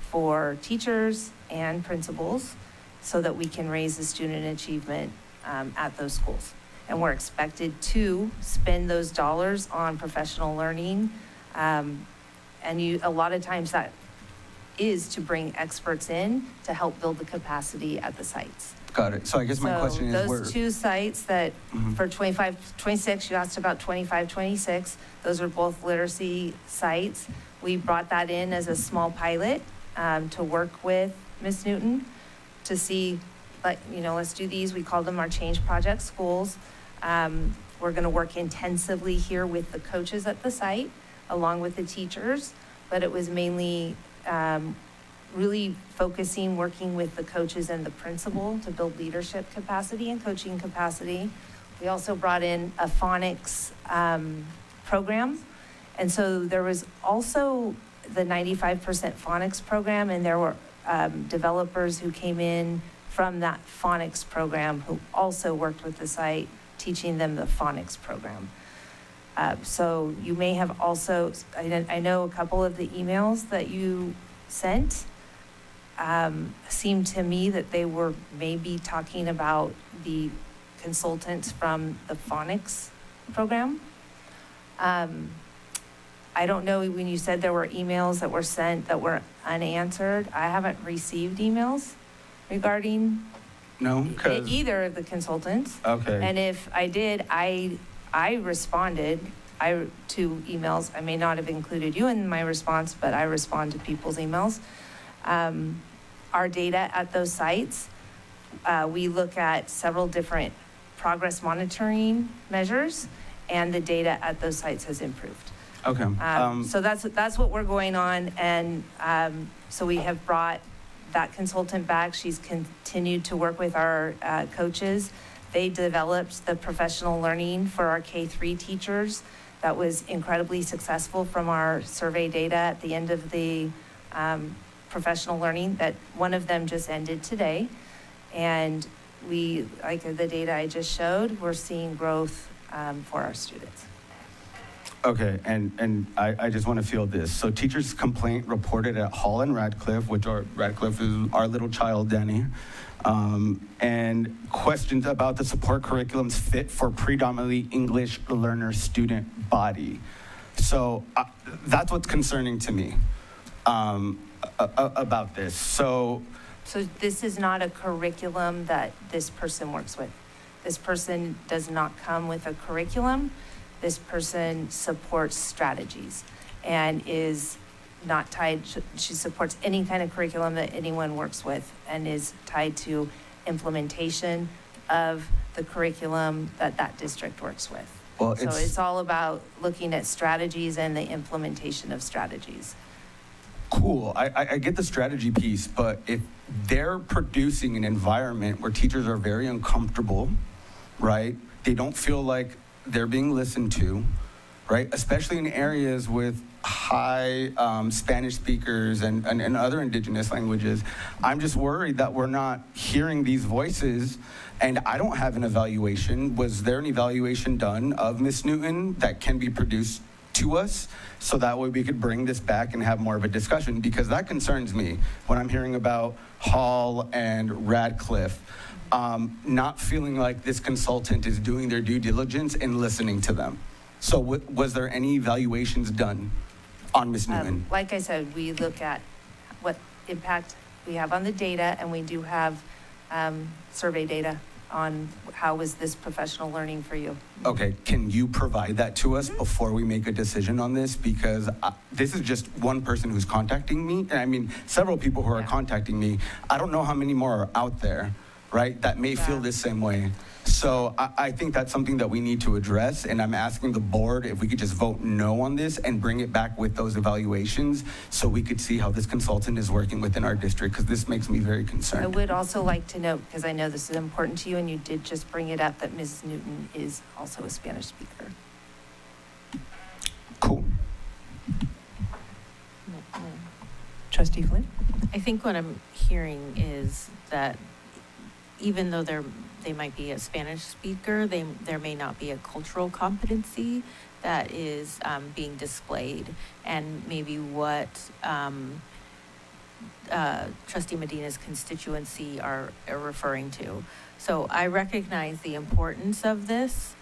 for teachers and principals so that we can raise the student achievement at those schools. And we're expected to spend those dollars on professional learning. And a lot of times that is to bring experts in to help build the capacity at the sites. Got it. So I guess my question is Those 2 sites that for 25, 26, you asked about 25, 26, those are both literacy sites. We brought that in as a small pilot to work with Ms. Newton to see, let's do these. We call them our Change Project schools. We're going to work intensively here with the coaches at the site, along with the teachers, but it was mainly really working with the coaches and the principal to build leadership capacity and coaching capacity. We also brought in a phonics program. And so there was also the 95% phonics program, and there were developers who came in from that phonics program who also worked with the site, teaching them the phonics program. So you may have also, I know a couple of the emails that you sent seemed to me that they were maybe talking about the consultants from the phonics program. I don't know when you said there were emails that were sent that were unanswered. I haven't received emails regarding either of the consultants. Okay. And if I did, I responded to emails. I may not have included you in my response, but I respond to people's emails. Our data at those sites, we look at several different progress monitoring measures, and the data at those sites has improved. Okay. So that's what we're going on, and so we have brought that consultant back. She's continued to work with our coaches. They developed the professional learning for our K-3 teachers. That was incredibly successful from our survey data at the end of the professional learning, that one of them just ended today. And we, like the data I just showed, we're seeing growth for our students. Okay, and I just want to field this. So teachers' complaint reported at Hall and Radcliffe, Radcliffe is our little child, Danny, and questions about the support curriculum's fit for predominantly English learner student body. So that's what's concerning to me about this. So this is not a curriculum that this person works with. This person does not come with a curriculum. This person supports strategies and is not tied, she supports any kind of curriculum that anyone works with and is tied to implementation of the curriculum that district works with. Well, so it's all about looking at strategies and the implementation of strategies. Cool, I get the strategy piece, but if they're producing an environment where teachers are very uncomfortable, right? They don't feel like they're being listened to, right? Especially in areas with high Spanish speakers and other indigenous languages. I'm just worried that we're not hearing these voices, and I don't have an evaluation. Was there an evaluation done of Miss Newton that can be produced to us, so that way we could bring this back and have more of a discussion? Because that concerns me when I'm hearing about Hall and Radcliffe not feeling like this consultant is doing their due diligence and listening to them. So was there any evaluations done on Ms. Newton? Like I said, we look at what impact we have on the data, and we do have survey data on how was this professional learning for you. Okay, can you provide that to us before we make a decision on this? Because this is just one person who's contacting me, and I mean, several people who are contacting me. I don't know how many more are out there, right, that may feel this same way. So I think that's something that we need to address, and I'm asking the board if we could just vote no on this and bring it back with those evaluations so we could see how this consultant is working within our district, because this makes me very concerned. I would also like to note, because I know this is important to you, and you did just bring it up, that Ms. Newton is also a Spanish speaker. Cool. Trustee Flynn? I think what I'm hearing is that even though they might be a Spanish speaker, there may not be a cultural competency that is being displayed, and maybe what Trustee Medina's constituency are referring to. So I recognize the importance of this.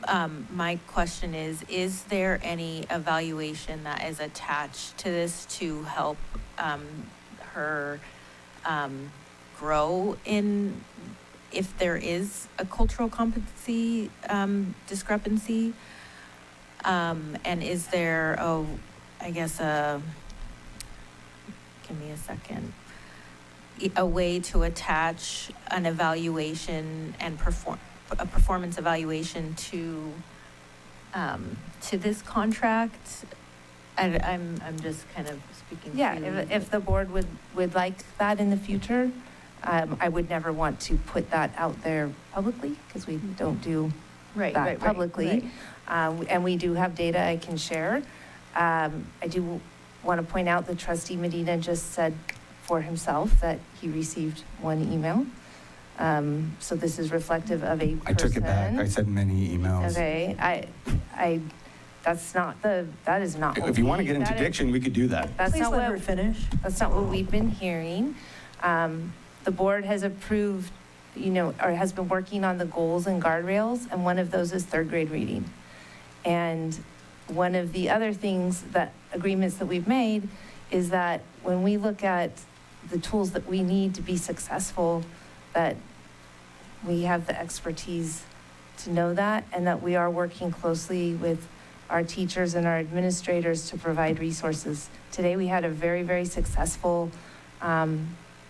My question is there any evaluation that is attached to this to help her grow in, if there is a cultural competency discrepancy? And is there, give me a second, a way to attach an evaluation and a performance evaluation to this contract? I'm just kind of speaking. Yeah, to if the board would like that in the future, I would never want to put that out there publicly, because we don't do that publicly. And we do have data I can share. I do want to point out that Trustee Medina just said for himself that he received one email. So this is reflective of a person. I took it back. I said many emails. Okay, that is not what If you want to get that into is- diction, we could do that. That's Please not let what her finish. That's not what we've been hearing. The board has approved, or has been working on the goals and guardrails, and one of those is third grade reading. And one of the other things agreements that we've made is that when we look at the tools that we need to be successful, that we have the expertise to know that, and that we are working closely with our teachers and our administrators to provide resources. Today, we had a very, very successful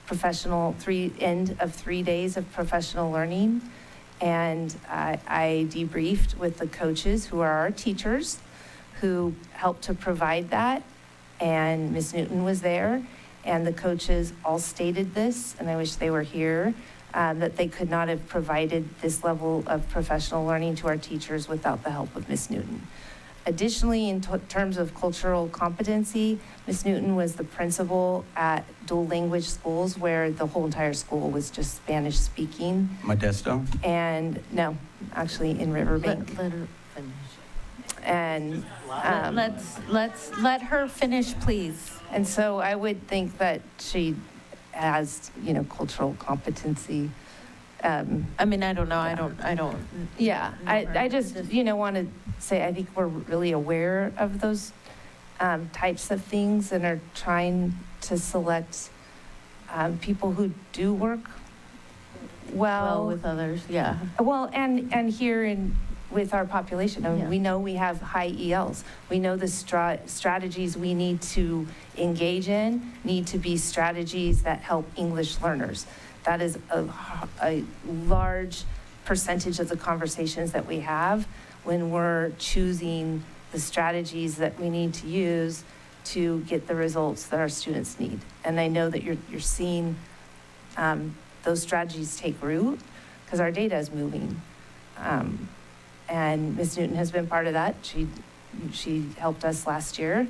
professional end of 3 days of professional learning. And I debriefed with the coaches who are our teachers who helped to provide that. And Ms. Newton was there, and the coaches all stated this, and I wish they were here, that they could not have provided this level of professional learning to our teachers without the help of Ms. Newton. Additionally, in terms of cultural competency, Ms. Newton was the principal at dual language schools where the whole entire school was just Spanish speaking. Modesto? And no, actually in Riverbank. let her finish. And Let her finish, please. and so I would think that she has, cultural competency. I mean, I don't know. I don't. Yeah, I just, want to say, I think we're really aware of those types of things and are trying to select people who do work well with others, yeah. Well, and here with our population, I mean, we know we have high ELs. We know the strategies we need to engage in need to be strategies that help English learners. That is a large percentage of the conversations that we have when we're choosing the strategies that we need to use to get the results that our students need. And I know that you're seeing those strategies take root because our data is moving. And Ms. Newton has been part of that. She helped us last year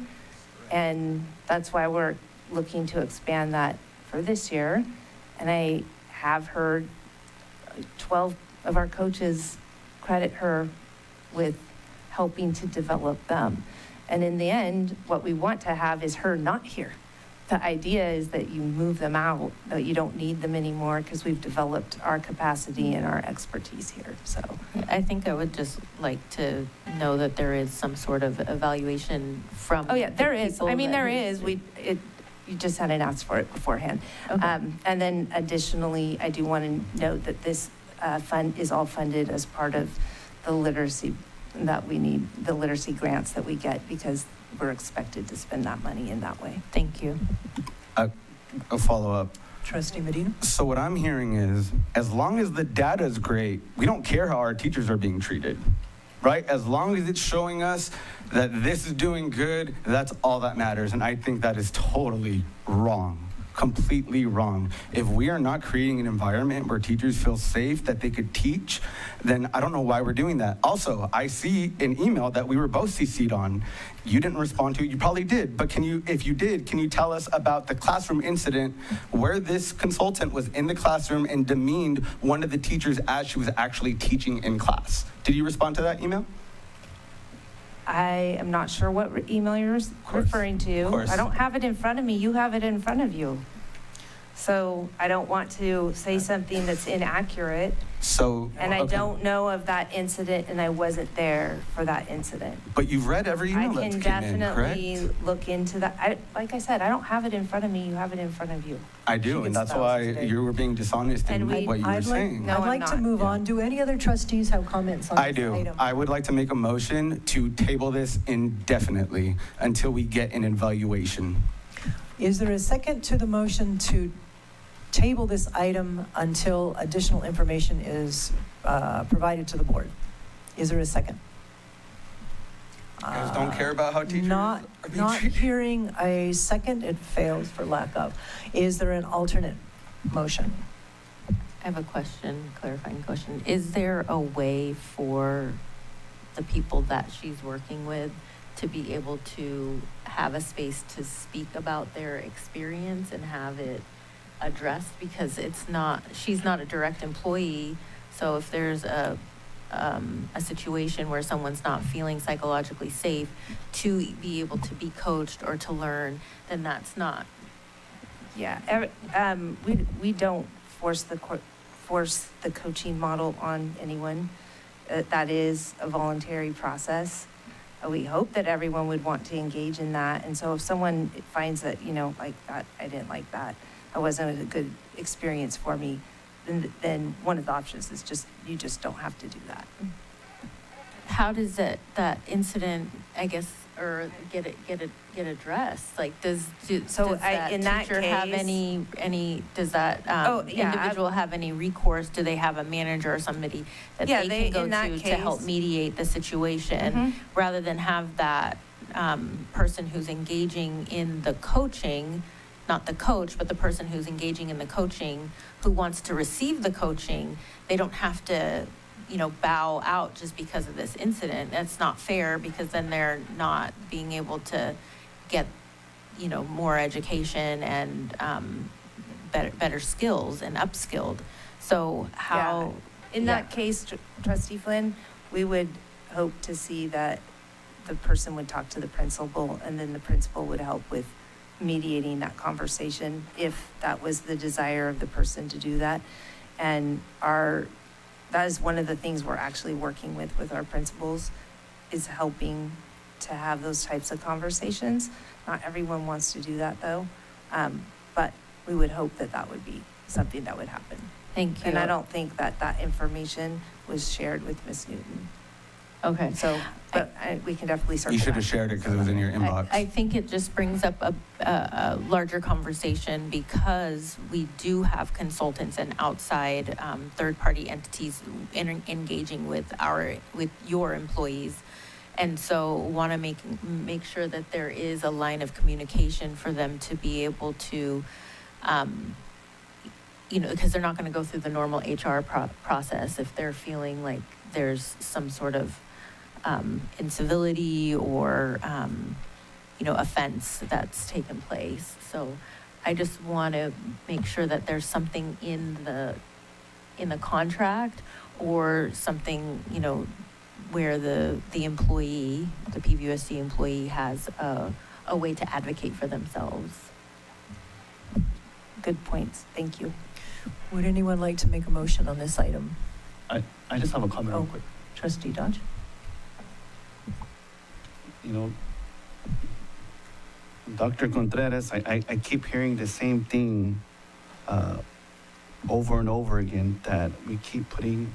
And that's why we're looking to expand that for this year. And I have heard 12 of our coaches credit her with helping to develop them. And in the end, what we want to have is her not here. The idea is that you move them out, that you don't need them anymore because we've developed our capacity and our expertise here, so. I think I would just like to know that there is some sort of evaluation from. Oh, yeah, there the is. people I mean, that- there is. You just hadn't asked for it beforehand. Okay. And then additionally, I do want to note that this fund is all funded as part of the literacy that we need, the literacy grants that we get, because we're expected to spend that money in that way. Thank you. A follow-up. Trustee Medina? So what I'm hearing is, as long as the data is great, we don't care how our teachers are being treated, right? As long as it's showing us that this is doing good, that's all that matters. And I think that is totally wrong, completely wrong. If we are not creating an environment where teachers feel safe that they could teach, then I don't know why we're doing that. Also, I see an email that we were both CC'd on. You didn't respond to it. You probably did. But if you did, can you tell us about the classroom incident where this consultant was in the classroom and demeaned one of the teachers as she was actually teaching in class? Did you respond to that email? I am not sure what email you're referring to. I don't have it in front of me. You have it in front of you. So I don't want to say something that's inaccurate. So, And I okay. don't know of that incident, and I wasn't there for that incident. But you've read every email I that's can came in, definitely correct? look into that. Like I said, I don't have it in front of me. You have it in front of you. I do, and that's why you were being dishonest in what you were saying. No, I'd I'm like to not. move on. Do any other trustees have comments on I this do. item? I would like to make a motion to table this indefinitely until we get an evaluation. Is there a second to the motion to table this item until additional information is provided to the board? Is there a second? You guys don't care about how teachers Not are being treated? hearing a second, it fails for lack of. Is there an alternate motion? I have a question, clarifying question. Is there a way for the people that she's working with to be able to have a space to speak about their experience and have it addressed? Because she's not a direct employee, so if there's a situation where someone's not feeling psychologically safe to be able to be coached or to learn, then that's not. Yeah, we don't force the coaching model on anyone. That is a voluntary process. We hope that everyone would want to engage in that. And so if someone finds that, like that, I didn't like that, that wasn't a good experience for me, then one of the options is you just don't have to do that. How does that incident, I guess, or get addressed? Like, does that in that teacher have case- any? Does that individual have any recourse? Do they have a manager or somebody that Yeah, they can in go that to help case- mediate the situation, Mhm. rather than have that person who's engaging in the coaching, not the coach, but the person who's engaging in the coaching, who wants to receive the coaching, they don't have to, bow out just because of this incident. That's not fair, because then they're not being able to get, more education and better skills and upskilled. So how? In that case, Trustee Flynn, we would hope to see that the person would talk to the principal, and then the principal would help with mediating that conversation if that was the desire of the person to do that. And that is one of the things we're actually working with our principals, is helping to have those types of conversations. Not everyone wants to do that, though, but we would hope that would be something that would happen. Thank you. And I don't think that information was shared with Ms. Newton. Okay. So, but we can definitely circle You should have back. shared it because it was in your inbox. I think it just brings up a larger conversation, because we do have consultants and outside third-party entities engaging with your employees. And so want to make sure that there is a line of communication for them to be able to, because they're not going to go through the normal HR process if they're feeling like there's some sort of incivility or offense that's taken place. So I just want to make sure that there's something in the contract or something, where the employee, the PVUSD employee has a way to advocate for themselves. Good points. Thank you. Would anyone like to make a motion on this item? I just have a comment real quick. Trustee Dodge? You know, Dr. Contreras, I keep hearing the same thing over and over again, that we keep putting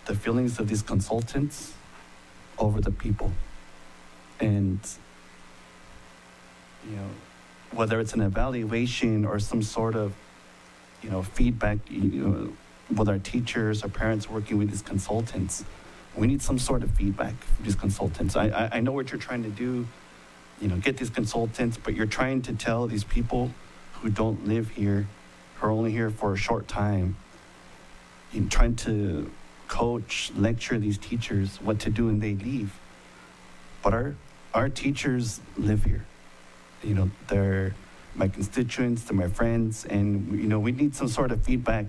the feelings of these consultants over the people. And, whether it's an evaluation or some sort of, feedback, with our teachers or parents working with these consultants, we need some sort of feedback from these consultants. I know what you're trying to do, get these consultants, but you're trying to tell these people who don't live here, who are only here for a short time, you're trying to coach, lecture these teachers what to do, and they leave. But our teachers live here. They're my constituents, they're my friends, and, we need some sort of feedback.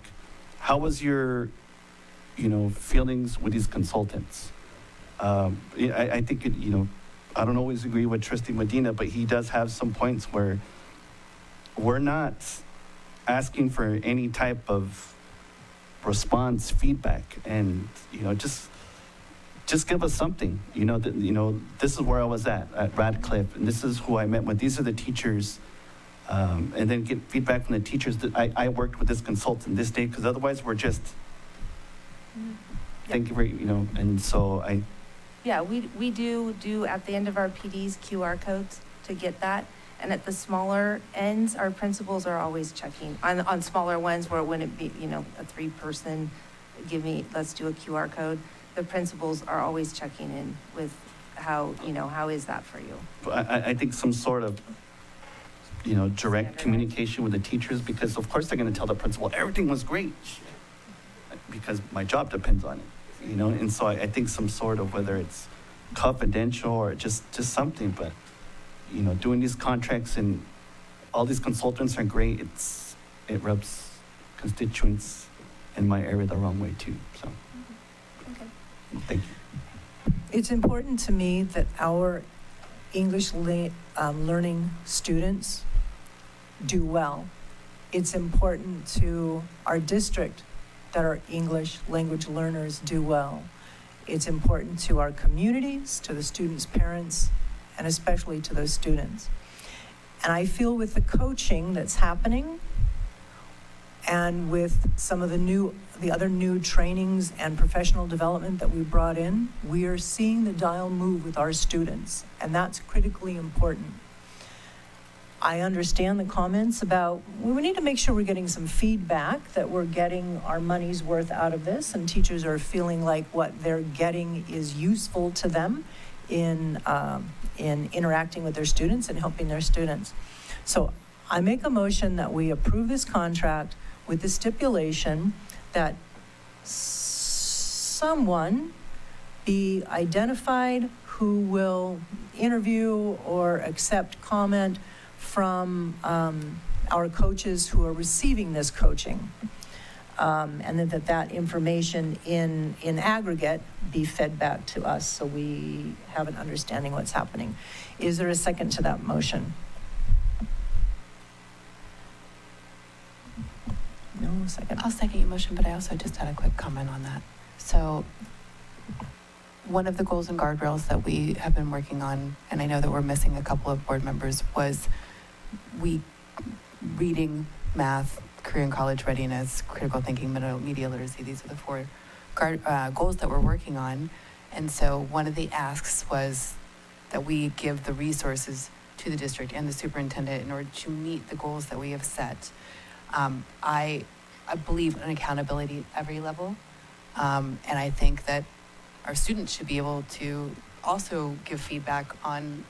How was your, feelings with these consultants? I think, I don't always agree with Trustee Medina, but he does have some points where we're not asking for any type of response, feedback, and, just give us something. This is where I was at Radcliffe, and this is who I met with. These are the teachers, and then get feedback from the teachers that I worked with this consultant this day, because otherwise we're just, thank you very, and so Yeah, we do at the end of our PDs QR codes to get that. And at the smaller ends, our principals are always checking. On smaller ones where it wouldn't be, a 3-person, let's do a QR code. The principals are always checking in with how is that for you? I think some sort of, direct communication with the teachers, because of course they're going to tell the principal everything was great, because my job depends on it, and so I think some sort of, whether it's confidential or just something, but doing these contracts, and all these consultants are great, it rubs constituents in my area the wrong way too, so. Thank you. It's important to me that our English learning students do well. It's important to our district that our English language learners do well. It's important to our communities, to the students' parents, and especially to those students. And I feel with the coaching that's happening, and with some of the other new trainings and professional development that we brought in, we are seeing the dial move with our students, and that's critically important. I understand the comments about, we need to make sure we're getting some feedback, that we're getting our money's worth out of this, and teachers are feeling like what they're getting is useful to them in interacting with their students and helping their students. So I make a motion that we approve this contract with the stipulation that someone be identified who will interview or accept comment from our coaches who are receiving this coaching. And that information in aggregate be fed back to us so we have an understanding what's happening. Is there a second to that motion? No, second. I'll second your motion, but I also just had a quick comment on that. So one of the goals and guardrails that we have been working on, and I know that we're missing a couple of board members, was reading, math, career and college readiness, critical thinking, media literacy. These are the 4 goals that we're working on. And so one of the asks was that we give the resources to the district and the superintendent in order to meet the goals that we have set. I believe in accountability at every level. And I think that our students should be able to also give feedback on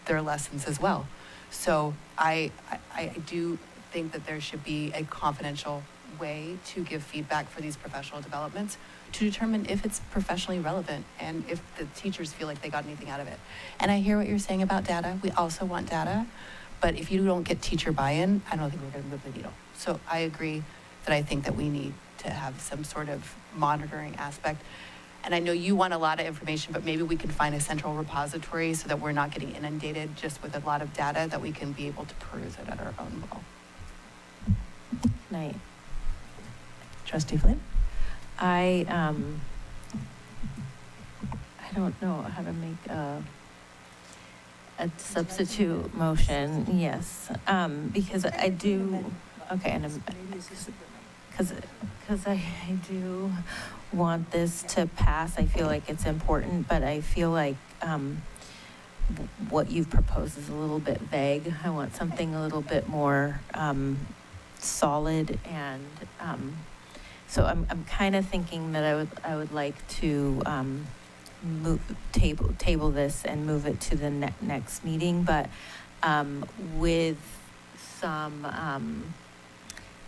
their lessons as well. So I do think that there should be a confidential way to give feedback for these professional developments to determine if it's professionally relevant and if the teachers feel like they got anything out of it. And I hear what you're saying about data. We also want data, but if you don't get teacher buy-in, I don't think we're going to move the needle. So I agree that I think that we need to have some sort of monitoring aspect. And I know you want a lot of information, but maybe we can find a central repository so that we're not getting inundated just with a lot of data, that we can be able to peruse it at our own will. Night. Trustee Flynn? I don't know how to make a substitute motion, yes, because I do, okay, and because I do want this to pass. I feel like it's important, but I feel like what you've proposed is a little bit vague. I want something a little bit more solid, and so I'm kind of thinking that I would like to table this and move it to the next meeting, but with some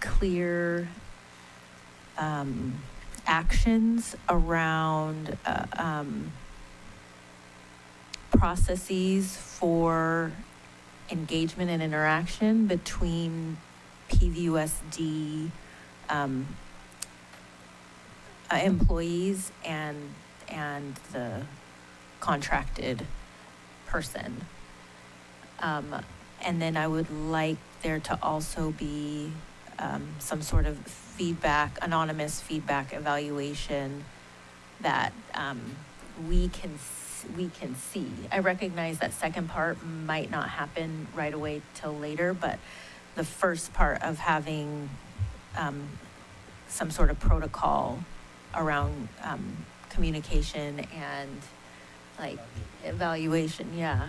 clear actions around processes for engagement and interaction between PVUSD employees and the contracted person. And then I would like there to also be some sort of feedback, anonymous feedback evaluation that we can see. I recognize that second part might not happen right away till later, but the first part of having some sort of protocol around communication and like evaluation, yeah.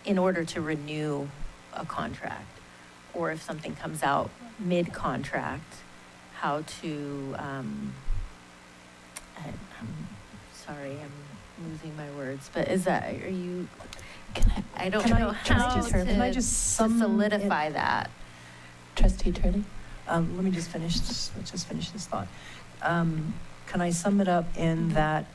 In order to renew a contract, or if something comes out mid-contract, how to, I'm sorry, I'm losing my words, but is that, are you, I don't know how to solidify that. Trustee Turley? Let me just finish this thought. Can I sum it up in that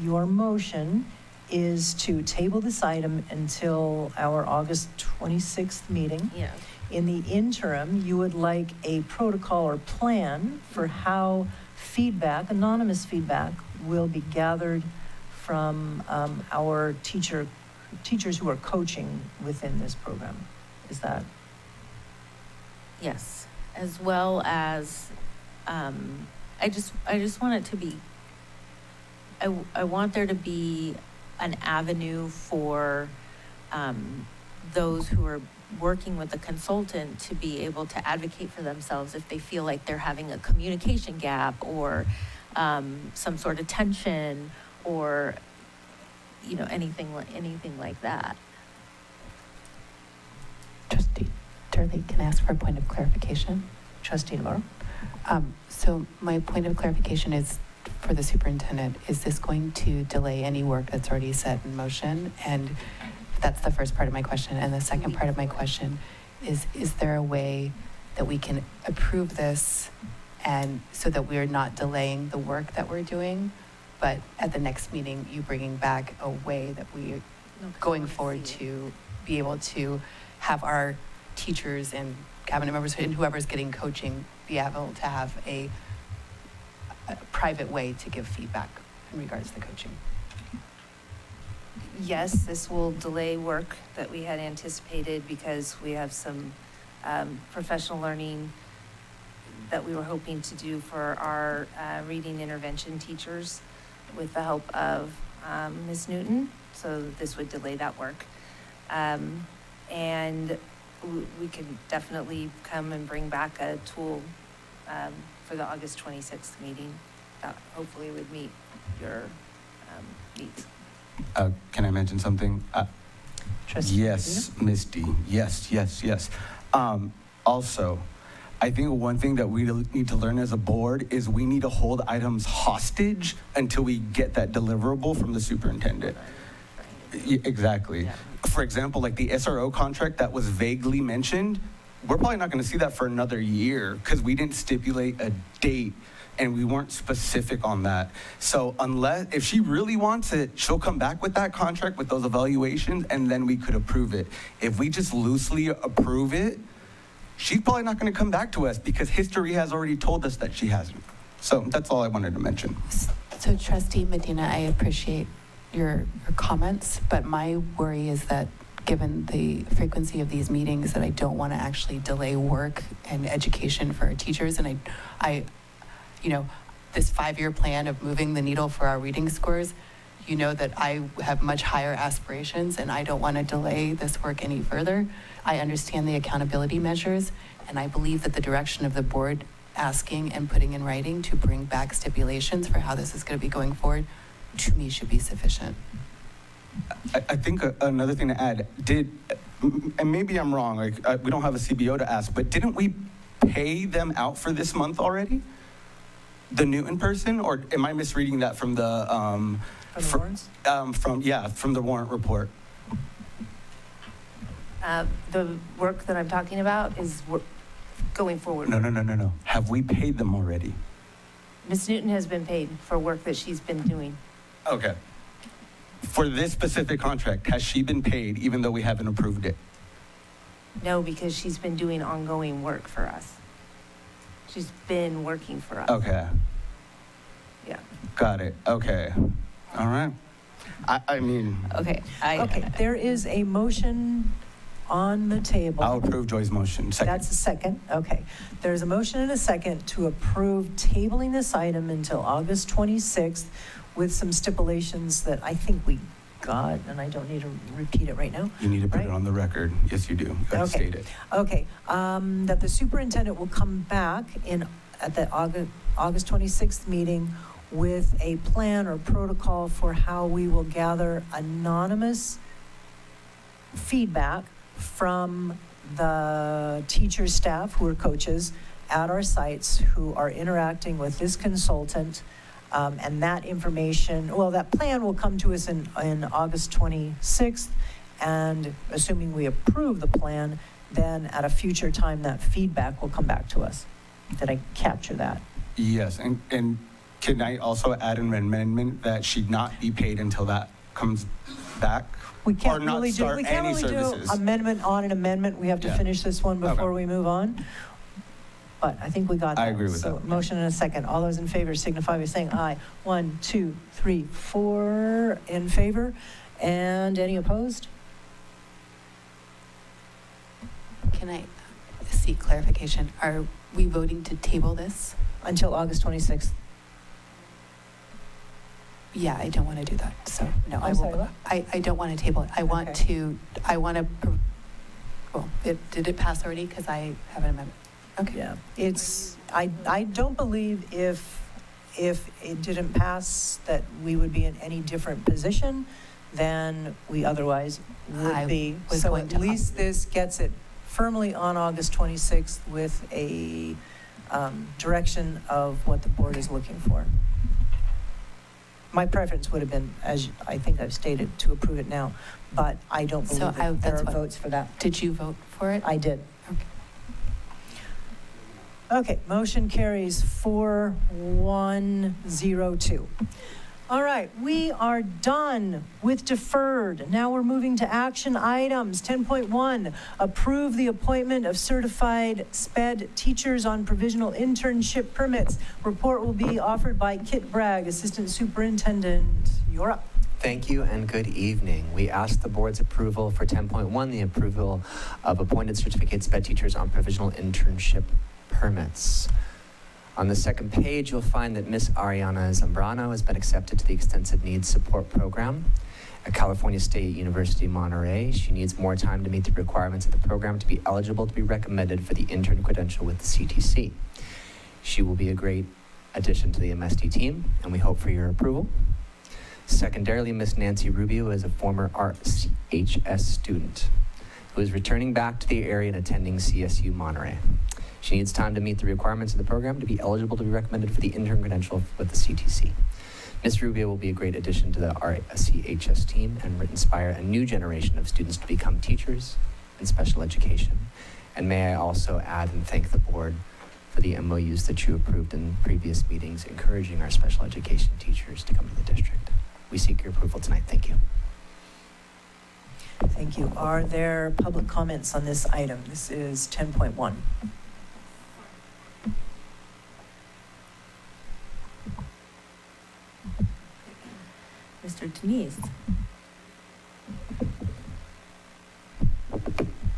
your motion is to table this item until our August 26th meeting? Yeah. In the interim, you would like a protocol or plan for how feedback, anonymous feedback, will be gathered from our teachers who are coaching within this program. Is that? Yes, as well as, I just want it to be, I want there to be an avenue for those who are working with a consultant to be able to advocate for themselves if they feel like they're having a communication gap or some sort of tension or, you know, anything like that. Trustee Turley, can I ask for a point of clarification? Trustee Navarro? So my point of clarification is for the superintendent. Is this going to delay any work that's already set in motion? And that's the first part of my question. And the second part of my question is there a way that we can approve this and so that we're not delaying the work that we're doing, but at the next meeting, you bringing back a way that we going forward to be able to have our teachers and cabinet members and whoever's getting coaching be able to have a private way to give feedback in regards to coaching? Yes, this will delay work that we had anticipated because we have some professional learning that we were hoping to do for our reading intervention teachers with the help of Ms. Newton. So this would delay that work. And we can definitely come and bring back a tool for the August 26th meeting that hopefully would meet your needs. Can I mention something? Yes, Misty. Yes. Also, I think one thing that we need to learn as a board is we need to hold items hostage until we get that deliverable from the superintendent. Exactly. For example, like the SRO contract that was vaguely mentioned, we're probably not going to see that for another year because we didn't stipulate a date and we weren't specific on that. So if she really wants it, she'll come back with that contract with those evaluations and then we could approve it. If we just loosely approve it, she's probably not going to come back to us because history has already told us that she hasn't. So that's all I wanted to mention. So Trustee Medina, I appreciate your comments, but my worry is that given the frequency of these meetings, that I don't want to actually delay work and education for our teachers. And I this 5-year plan of moving the needle for our reading scores, that I have much higher aspirations and I don't want to delay this work any further. I understand the accountability measures, and I believe that the direction of the board asking and putting in writing to bring back stipulations for how this is going to be going forward, to me, should be sufficient. I think another thing to add, and maybe I'm wrong, we don't have a CBO to ask, but didn't we pay them out for this month already? The Newton person, or am I misreading that from the warrants? From the warrant report? The work that I'm talking about is going forward. No. Have we paid them already? Ms. Newton has been paid for work that she's been doing. Okay. For this specific contract, has she been paid even though we haven't approved it? No, because she's been doing ongoing work for us. She's been working for us. Okay. Yeah. Got it. Okay. All right. I mean. Okay. There is a motion on the table. I'll approve Joy's motion. Second. That's a second. Okay. There's a motion and a second to approve tabling this item until August 26th with some stipulations that I think we got, and I don't need to repeat it right now. You need to put it on the record. Yes, you do. You got to state it. Okay. That the superintendent will come back at the August 26th meeting with a plan or protocol for how we will gather anonymous feedback from the teachers, staff who are coaches at our sites who are interacting with this consultant. And that information, that plan will come to us in August 26th. And assuming we approve the plan, then at a future time, that feedback will come back to us. Did I capture that? Yes. And can I also add an amendment that she not be paid until that comes back? We can't or not really start any services. do amendment on an amendment. We have to finish this one before we move on. But I think we got that. I agree with that. Motion and a second. All those in favor signify by saying aye. 1, 2, 3, 4 in favor. And any opposed? Can I seek clarification? Are we voting to table this? Until August 26th. Yeah, I don't want to do that. So no, I'm sorry, what? I don't want to table it. I want to, did it pass already? Because I have an amendment. Okay. Yeah, I don't believe if it didn't pass that we would be in any different position than we otherwise would be. So at least this gets it firmly on August 26th with a direction of what the board is looking for. My preference would have been, as I think I've stated, to approve it now, but I don't believe that there are votes for that. Did you vote for it? I did. Okay, motion carries 4-1-0-2. All right, we are done with deferred. Now we're moving to action items. 10.1, approve the appointment of certified SPED teachers on provisional internship permits. Report will be offered by Kit Bragg, Assistant Superintendent. You're up. Thank you and good evening. We ask the board's approval for 10.1, the approval of appointed certificate SPED teachers on provisional internship permits. On the second page, you'll find that Miss Ariana Zambrano has been accepted to the Extensive Needs Support Program at California State University, Monterey. She needs more time to meet the requirements of the program to be eligible to be recommended for the intern credential with the CTC. She will be a great addition to the MSD team, and we hope for your approval. Secondarily, Miss Nancy Rubio is a former RHS student who is returning back to the area and attending CSU Monterey. She needs time to meet the requirements of the program to be eligible to be recommended for the intern credential with the CTC. Ms. Rubio will be a great addition to the RCHS team and inspire a new generation of students to become teachers in special education. And may I also add and thank the board for the MOUs that you approved in previous meetings, encouraging our special education teachers to come to the district. We seek your approval tonight. Thank you. Thank you. Are there public comments on this item? This is 10.1. Mr. Denise?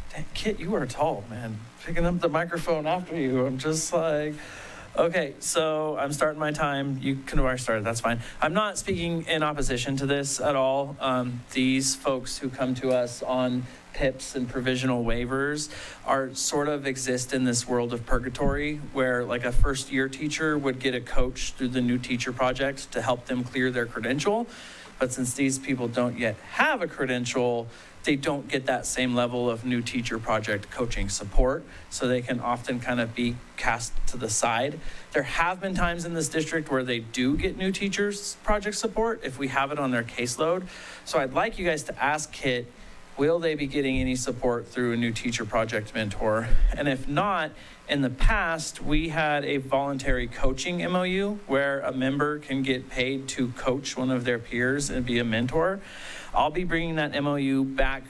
Dang, Kit, you are tall, man. Picking up the microphone after you, I'm just like, okay, so I'm starting my time. You can have already started, that's fine. I'm not speaking in opposition to this at all. These folks who come to us on PIPs and provisional waivers are sort of exist in this world of purgatory where like a first year teacher would get a coach through the new teacher project to help them clear their credential. But since these people don't yet have a credential, they don't get that same level of new teacher project coaching support. So they can often kind of be cast to the side. There have been times in this district where they do get new teachers project support if we have it on their caseload. So I'd like you guys to ask Kit, will they be getting any support through a new teacher project mentor? And if not, in the past, we had a voluntary coaching MOU where a member can get paid to coach one of their peers and be a mentor. I'll be bringing that MOU back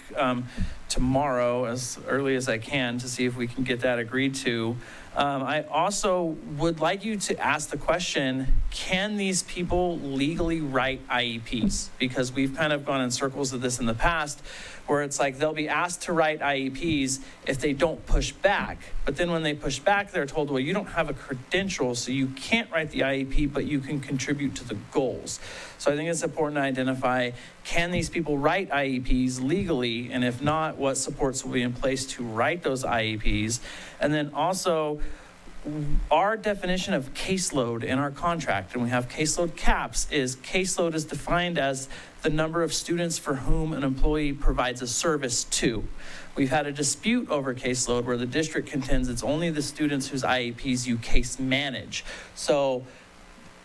tomorrow as early as I can to see if we can get that agreed to. I also would like you to ask the question, can these people legally write IEPs? Because we've kind of gone in circles of this in the past where it's like they'll be asked to write IEPs if they don't push back. But then when they push back, they're told, well, you don't have a credential, so you can't write the IEP, but you can contribute to the goals. So I think it's important to identify, can these people write IEPs legally? And if not, what supports will be in place to write those IEPs? And then also, our definition of caseload in our contract, and we have caseload caps, is caseload is defined as the number of students for whom an employee provides a service to. We've had a dispute over caseload where the district contends it's only the students whose IEPs you case manage. So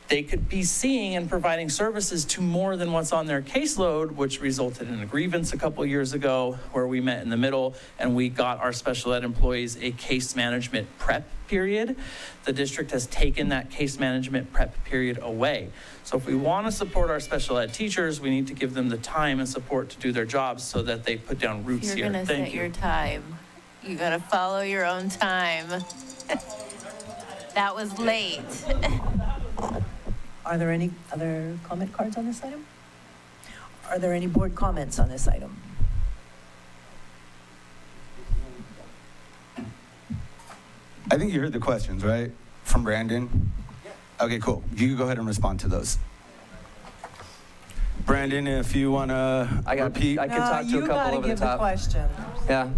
they could be seeing and providing services to more than what's on their caseload, which resulted in a grievance a couple years ago where we met in the middle and we got our special ed employees a case management prep period. The district has taken that case management prep period away. So if we want to support our special ed teachers, we need to give them the time and support to do their jobs so that they put down roots here. You're going to set your time. You got to follow your own time. That was late. Are there any other comment cards on this item? Are there any board comments on this item? I think you heard the questions, right? From Brandon? Okay, cool. You can go ahead and respond to those. Brandon, if you want to repeat. I can talk to a couple over the top. You got to give the question. Yeah.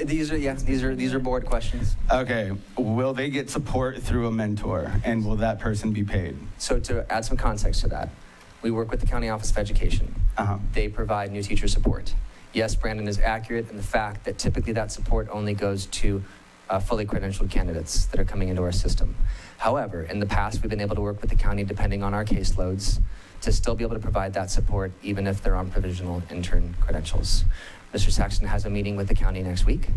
These are board questions. Okay. Will they get support through a mentor, and will that person be paid? So to add some context to that, we work with the County Office of Education. They provide new teacher support. Yes, Brandon is accurate in the fact that typically that support only goes to fully credentialed candidates that are coming into our system. However, in the past, we've been able to work with the county, depending on our caseloads, to still be able to provide that support even if they're on provisional intern credentials. Mr. Saxon has a meeting with the county next week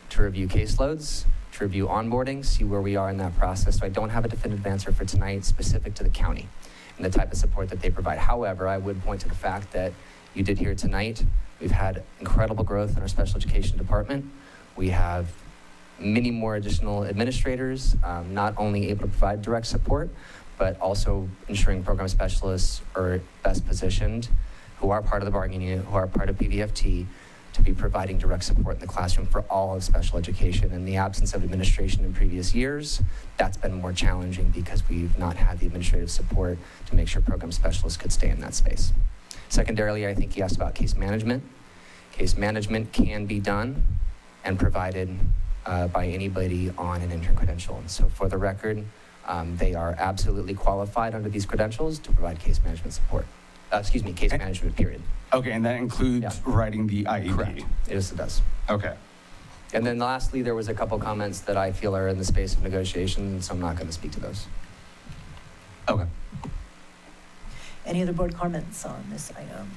to review caseloads, to review onboarding, see where we are in that process. So I don't have a definitive answer for tonight specific to the county and the type of support that they provide. However, I would point to the fact that you did hear tonight, we've had incredible growth in our special education department. We have many more additional administrators, not only able to provide direct support, but also ensuring program specialists are best positioned, who are part of the bargaining unit, who are part of PVFT, to be providing direct support in the classroom for all of special education. In the absence of administration in previous years, that's been more challenging because we've not had the administrative support to make sure program specialists could stay in that space. Secondarily, I think you asked about case management. Case management can be done and provided by anybody on an intern credential. And so for the record, they are absolutely qualified under these credentials to provide case management support. Case management period. Okay, and that includes writing the IEP? Correct. Yes, it does. Okay. And then lastly, there was a couple comments that I feel are in the space of negotiation, so I'm not going to speak to those. Okay. Any other board comments on this item?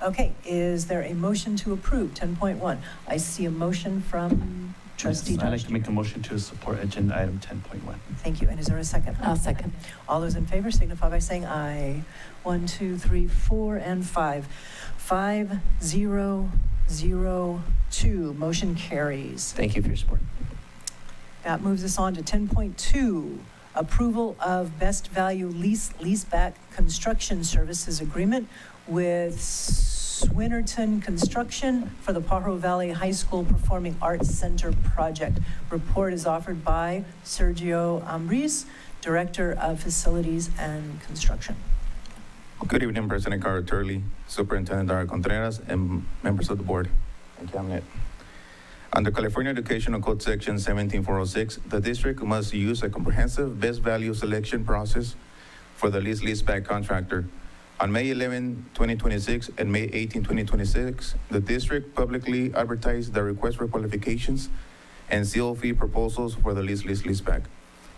Okay, is there a motion to approve 10.1? I see a motion from trustee Yes, I'd like Dodge. to make a motion to support agenda item 10.1. Thank you, and is there a second? I'll second. All those in favor signify by saying aye. 1, 2, 3, 4, and 5. 5, 0, 0, 2. Motion carries. Thank you for your support. That moves us on to 10.2, approval of best value leaseback construction services agreement with Swinnerton Construction for the Pajaro Valley High School Performing Arts Center project. Report is offered by Sergio Ambris, Director of Facilities and Construction. Good evening, President Carter Turley, Superintendent Dara Contreras, and members of the board and cabinet. Under California Educational Code Section 17406, the district must use a comprehensive best value selection process for the leaseback contractor. On May 11, 2026 and May 18, 2026, the district publicly advertised the request for qualifications and COV proposals for the leaseback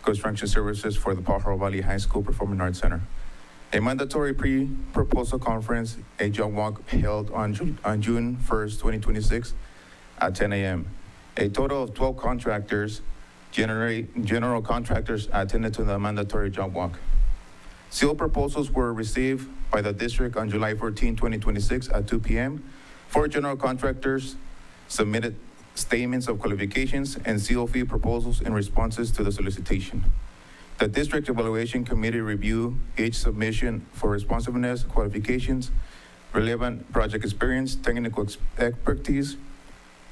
construction services for the Pajaro Valley High School Performing Arts Center. A mandatory pre-proposal conference, a job walk held on June 1st, 2026 at 10 a.m. A total of 12 contractors, general contractors attended to the mandatory job walk. Sealed proposals were received by the district on July 14, 2026 at 2 p.m. 4 general contractors submitted statements of qualifications and COV proposals in responses to the solicitation. The district evaluation committee reviewed each submission for responsiveness, qualifications, relevant project experience, technical expertise,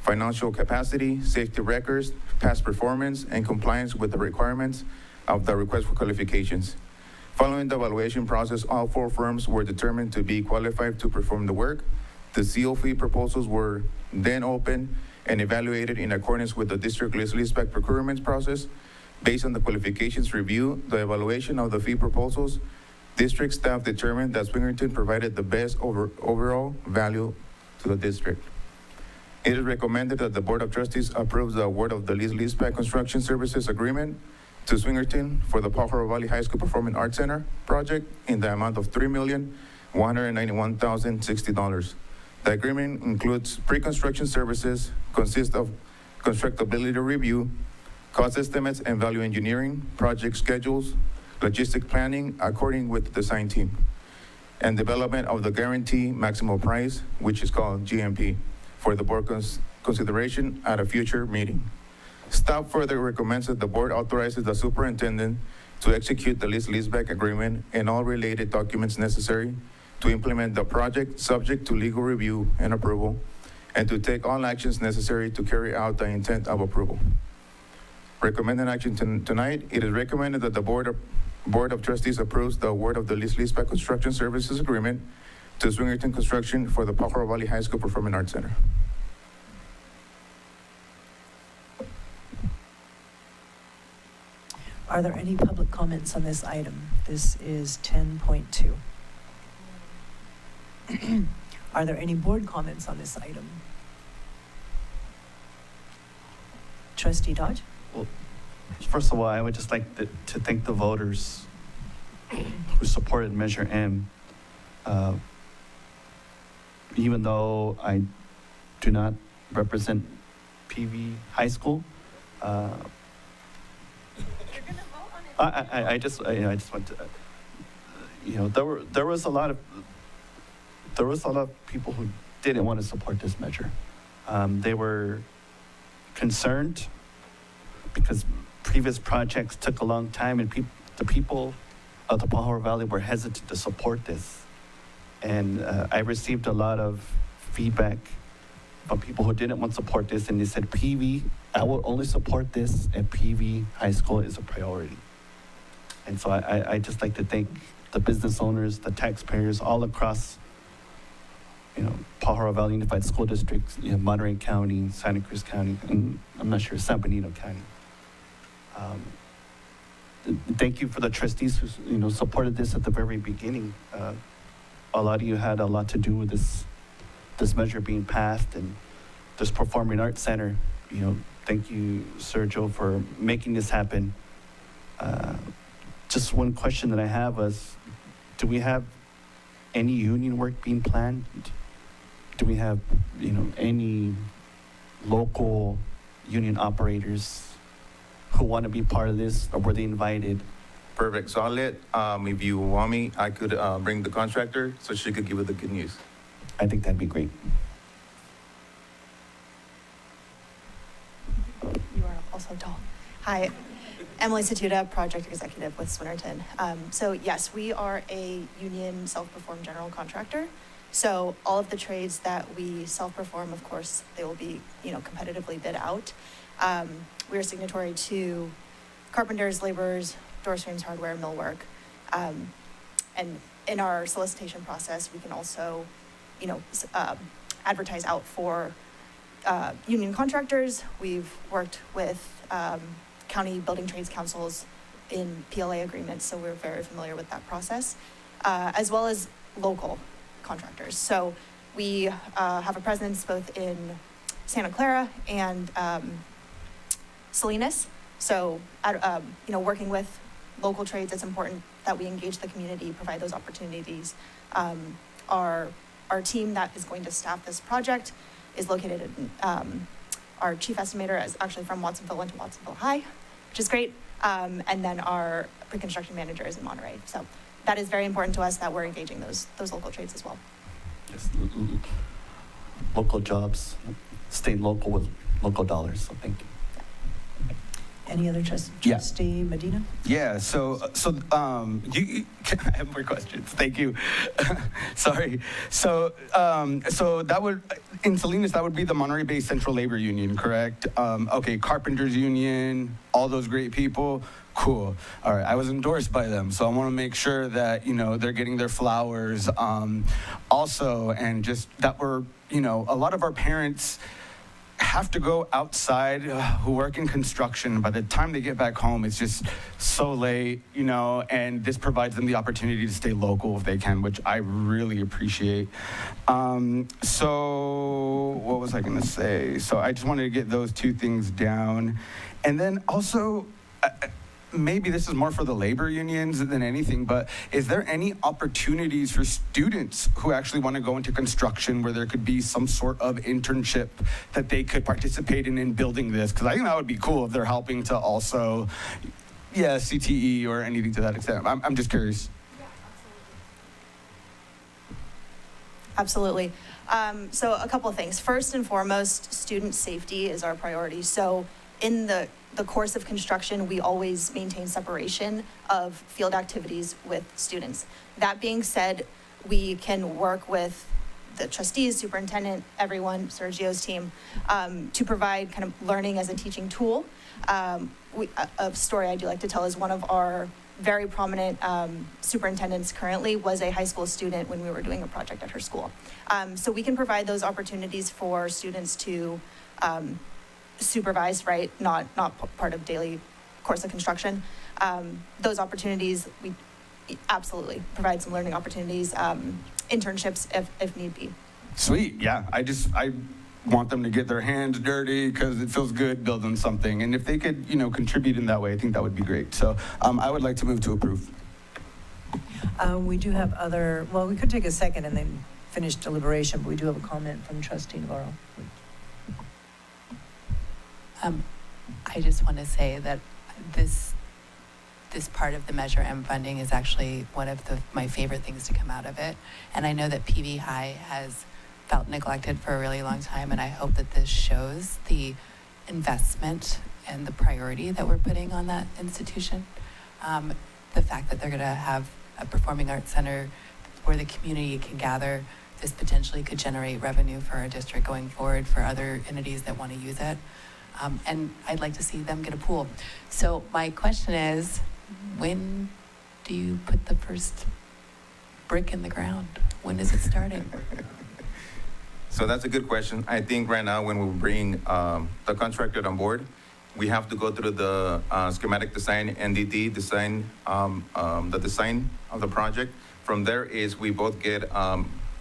financial capacity, safety records, past performance, and compliance with the requirements of the request for qualifications. Following the evaluation process, all 4 firms were determined to be qualified to perform the work. The COV proposals were then opened and evaluated in accordance with the district leaseback procurement process. Based on the qualifications review, the evaluation of the fee proposals, district staff determined that Swinnerton provided the best overall value to the district. It is recommended that the Board of Trustees approves the award of the leaseback construction services agreement to Swinnerton for the Pajaro Valley High School Performing Arts Center project in the amount of $3,191,060. The agreement includes pre-construction services, consists of constructability review, cost estimates and value engineering, project schedules, logistic planning according with the design team, and development of the guarantee maximum price, which is called GMP, for the board consideration at a future meeting. Staff further recommends that the board authorizes the superintendent to execute the leaseback agreement and all related documents necessary to implement the project subject to legal review and approval, and to take all actions necessary to carry out the intent of approval. Recommended action tonight, it is recommended that the Board of Trustees approves the award of the leaseback construction services agreement to Swinnerton Construction for the Pajaro Valley High School Performing Arts Center. Are there any public comments on this item? This is 10.2. Are there any board comments on this item? Trustee Dodge? Well, first of all, I would just like to thank the voters who supported Measure M. Even though I do not represent PV High School, I just want to, there was a lot of people who didn't want to support this measure. They were concerned because previous projects took a long time, and the people of the Pajaro Valley were hesitant to support this. And I received a lot of feedback from people who didn't want to support this, and they said, I will only support this if PV High School is a priority. And so I just like to thank the business owners, the taxpayers all across, Pajaro Valley Unified School District, Monterey County, Santa Cruz County, and I'm not sure, San Benito County. Thank you for the trustees who, supported this at the very beginning. A lot of you had a lot to do with this measure being passed, and this Performing Arts Center. Thank you, Sergio, for making this happen. Just one question that I have is, do we have any union work being planned? Do we have, any local union operators who want to be part of this, or were they invited? Perfect. So I'll let, if you want me, I could bring the contractor so she could give you the good news. I think that'd be great. You are also tall. Hi, Emily Satuda, project executive with Swinnerton. So yes, we are a union self-performed general contractor. So all of the trades that we self-perform, of course, they will be, competitively bid out. We are signatory to carpenters, laborers, door frames, hardware, millwork. And in our solicitation process, we can also, advertise out for union contractors. We've worked with county building trades councils in PLA agreements, so we're very familiar with that process, as well as local contractors. So we have a presence both in Santa Clara and Salinas. So, working with local trades, it's important that we engage the community, provide those opportunities. Our team that is going to staff this project is located in, our chief estimator is actually from Watsonville, went to Watsonville High, which is great. And then our pre-construction manager is in Monterey. So that is very important to us that we're engaging those local trades as well. Just local jobs, staying local with local dollars, so thank you. Any other trustee Medina? Yeah, so I have more questions. Thank you. Sorry. So that would, in Salinas, that would be the Monterey-based Central Labor Union, correct? Okay, Carpenters Union, all those great people. Cool. All right, I was endorsed by them, so I want to make sure that, they're getting their flowers. Also, and just that we're, a lot of our parents have to go outside who work in construction. By the time they get back home, it's just so late, and this provides them the opportunity to stay local if they can, which I really appreciate. So what was I going to say? So I just wanted to get those two things down. And then also, maybe this is more for the labor unions than anything, but is there any opportunities for students who actually want to go into construction where there could be some sort of internship that they could participate in building this? Because I think that would be cool if they're helping to also, CTE or anything to that extent. I'm just curious. Absolutely. So a couple of things. First and foremost, student safety is our priority. So in the course of construction, we always maintain separation of field activities with students. That being said, we can work with the trustees, superintendent, everyone, Sergio's team, to provide kind of learning as a teaching tool. A story I do like to tell is one of our very prominent superintendents currently was a high school student when we were doing a project at her school. So we can provide those opportunities for students to supervised, right? Not part of daily course of construction. Those opportunities, we absolutely provide some learning opportunities, internships if need be. Sweet, yeah. I want them to get their hands dirty because it feels good building something. And if they could, contribute in that way, I think that would be great. So I would like to move to approve. We do have we could take a second and then finish deliberation, but we do have a comment from Trustee Navarro. I just want to say that this part of the Measure M funding is actually one of my favorite things to come out of it. And I know that PV High has felt neglected for a really long time, and I hope that this shows the investment and the priority that we're putting on that institution. The fact that they're going to have a performing arts center where the community can gather, this potentially could generate revenue for our district going forward for other entities that want to use it. And I'd like to see them get a pool. So my question is, when do you put the first brick in the ground? When is it starting? So that's a good question. I think right now when we bring the contractor on board, we have to go through the schematic design, NDT design, the design of the project. From there is we both get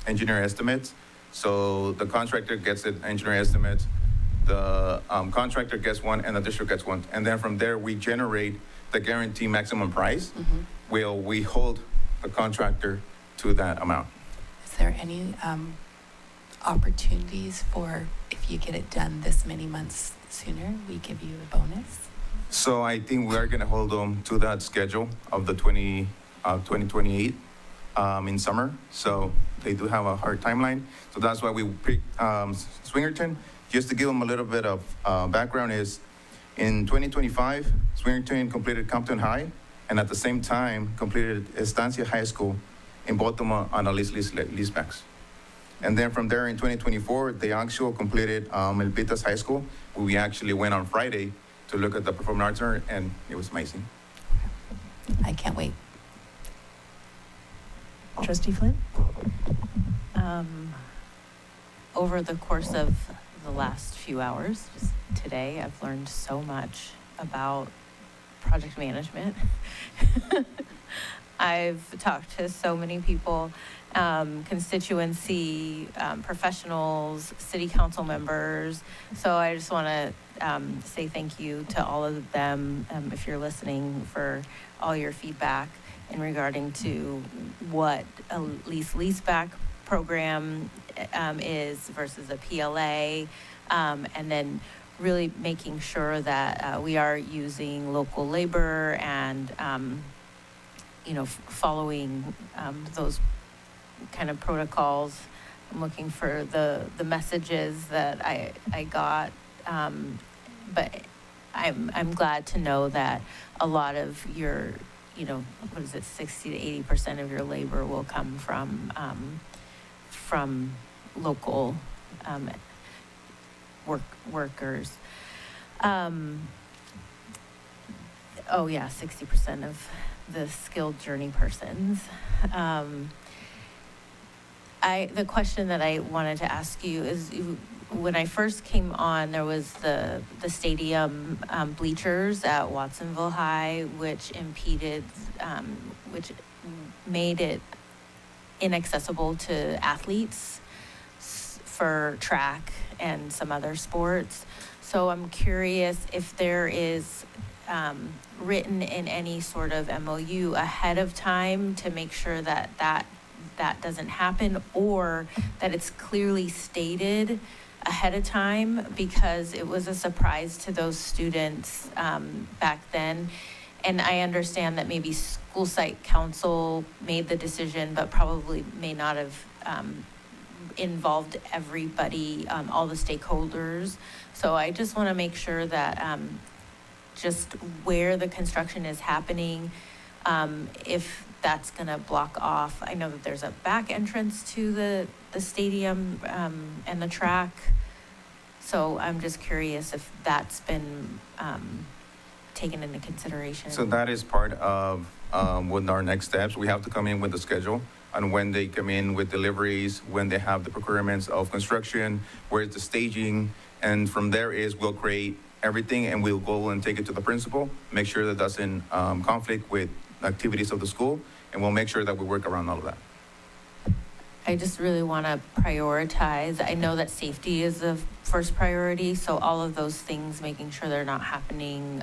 engineer estimates. So the contractor gets an engineer estimate, the contractor gets one, and the district gets one. And then from there, we generate the guarantee maximum price, where we hold the contractor to that amount. there any opportunities for, if you get it done this many months sooner, we give you a bonus? So I think we are going to hold them to that schedule of the 2028 in summer. So they do have a hard timeline. So that's why we picked Swingerton. Just to give them a little bit of background is, in 2025, Swingerton completed Compton High, and at the same time completed Estancia High School in Baltimore on a leasebacks. And then from there in 2024, they actually completed Elpitas High School, where we actually went on Friday to look at the performing arts center, and it was amazing. I can't wait. Trustee Flynn? Over the course of the last few hours, just today, I've learned so much about project management. I've talked to so many people, constituency, professionals, city council members. So I just want to say thank you to all of them, if you're listening, for all your feedback in regarding to what a leaseback program is versus a PLA, and then really making sure that we are using local labor and following those kind of protocols. I'm looking for the messages that I got, but I'm glad to know that a lot of your, 60 to 80% of your labor will come from local workers. 60% of the skilled journey persons. The question that I wanted to ask you is, when I first came on, there was the stadium bleachers at Watsonville High, which impeded, which made it inaccessible to athletes for track and some other sports. So I'm curious if there is written in any sort of MOU ahead of time to make sure that doesn't happen, or that it's clearly stated ahead of time, because it was a surprise to those students back then. And I understand that maybe school site council made the decision, but probably may not have involved everybody, all the stakeholders. So I just want to make sure that just where the construction is happening, if that's going to block off. I know that there's a back entrance to the stadium and the track. So I'm just curious if that's been taken into consideration. So that is part of what our next steps. We have to come in with a schedule on when they come in with deliveries, when they have the procurements of construction, where's the staging, and from there we'll create everything, and we'll go and take it to the principal, make sure that that's in conflict with activities of the school, and we'll make sure that we work around all of that. I just really want to prioritize. I know that safety is the first priority, so all of those things, making sure they're not happening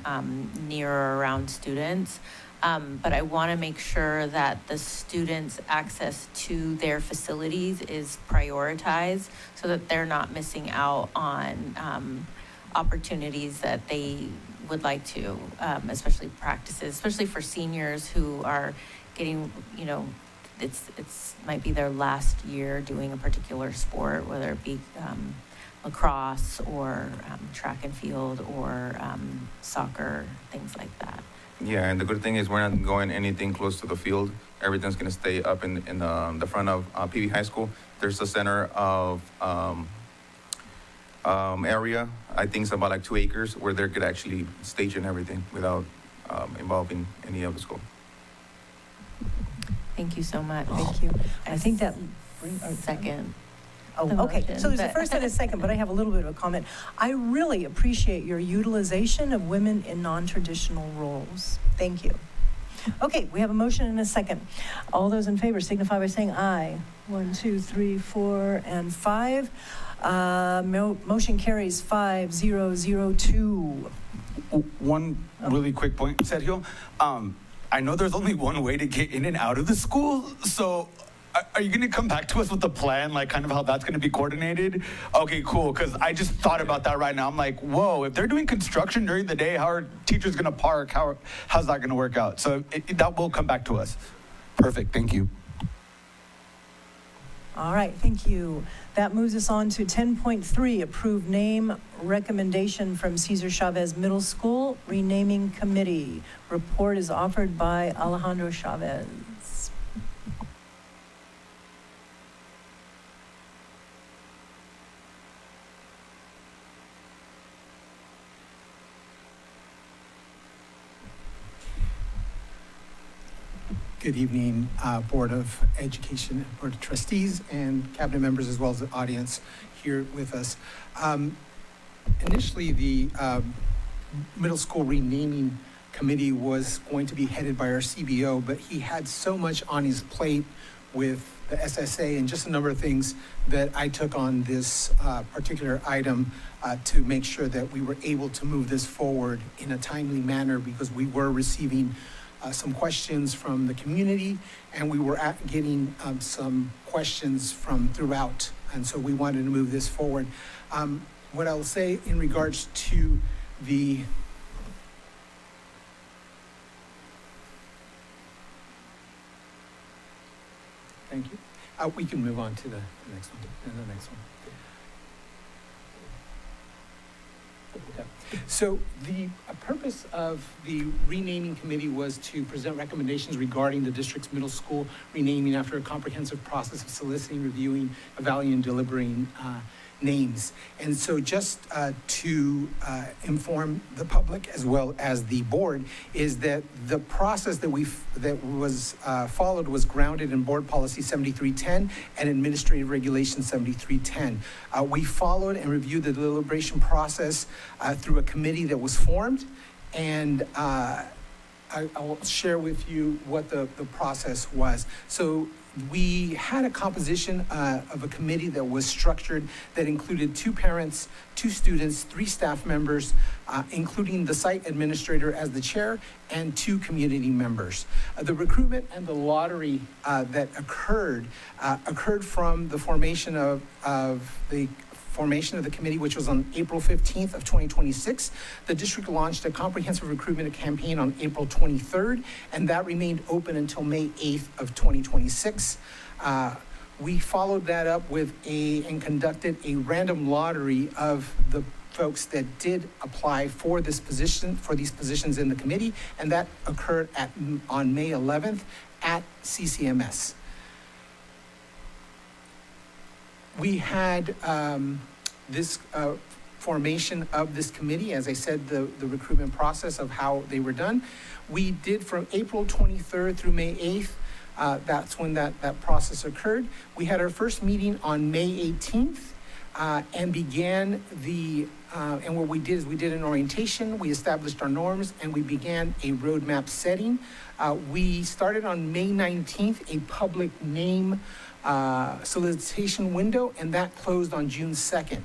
near or around students. But I want to make sure that the students' access to their facilities is prioritized, so that they're not missing out on opportunities that they would like to, especially practices, especially for seniors who are getting, it's might be their last year doing a particular sport, whether it be lacrosse or track and field or soccer, things like that. Yeah, and the good thing is we're not going anything close to the field. Everything's going to stay up in the front of PV High School. There's a center of area. I think it's about like 2 acres where they could actually stage and everything without involving any of the school. Thank you so much. Thank you. I think that second. Oh, the okay. motion, So there's a but- first and a second, but I have a little bit of a comment. I really appreciate your utilization of women in non-traditional roles. Thank you. Okay, we have a motion and a second. All those in favor signify by saying aye. 1, 2, 3, 4, and 5. Motion carries 5-0-0-2. One really quick point, Sergio. I know there's only one way to get in and out of the school, so are you going to come back to us with a plan, like kind of how that's going to be coordinated? Okay, cool, because I just thought about that right now. I'm like, whoa, if they're doing construction during the day, how are teachers going to park? How's that going to work out? So that will come back to us. Perfect, thank you. All right, thank you. That moves us on to 10.3, approve name recommendation from Cesar Chavez Middle School renaming committee. Report is offered by Alejandro Chavez. Good evening, Board of Education, and Board of Trustees, and cabinet members, as well as the audience here with us. Initially, the middle school renaming committee was going to be headed by our CBO, but he had so much on his plate with the SSA and just a number of things that I took on this particular item to make sure that we were able to move this forward in a timely manner, because we were receiving some questions from the community, and we were getting some questions from throughout, and so we wanted to move this forward. What I'll say in regards to the thank you. We can move on to the next one. And the next one. Okay. So the purpose of the renaming committee was to present recommendations regarding the district's middle school renaming after a comprehensive process of soliciting, reviewing, evaluating, and deliberating names. And so just to inform the public as well as the board is that the process that was followed was grounded in Board Policy 7310 and Administrative Regulation 7310. We followed and reviewed the deliberation process through a committee that was formed, and I'll share with you what the process was. So we had a composition of a committee that was structured that included 2 parents, 2 students, 3 staff members, including the site administrator as the chair, and 2 community members. The recruitment and the lottery that occurred from the formation of the committee, which was on April 15th of 2026. The district launched a comprehensive recruitment campaign on April 23rd, and that remained open until May 8th of 2026. We followed that up and conducted a random lottery of the folks that did apply for these positions in the committee, and that occurred on May 11th at CCMS. We had this formation of this committee, as I said, the recruitment process of how they were done. We did from April 23rd through May 8th. That's when that process occurred. We had our first meeting on May 18th and began and what we did is we did an orientation, we established our norms, and we began a roadmap setting. We started on May 19th, a public name solicitation window, and that closed on June 2nd.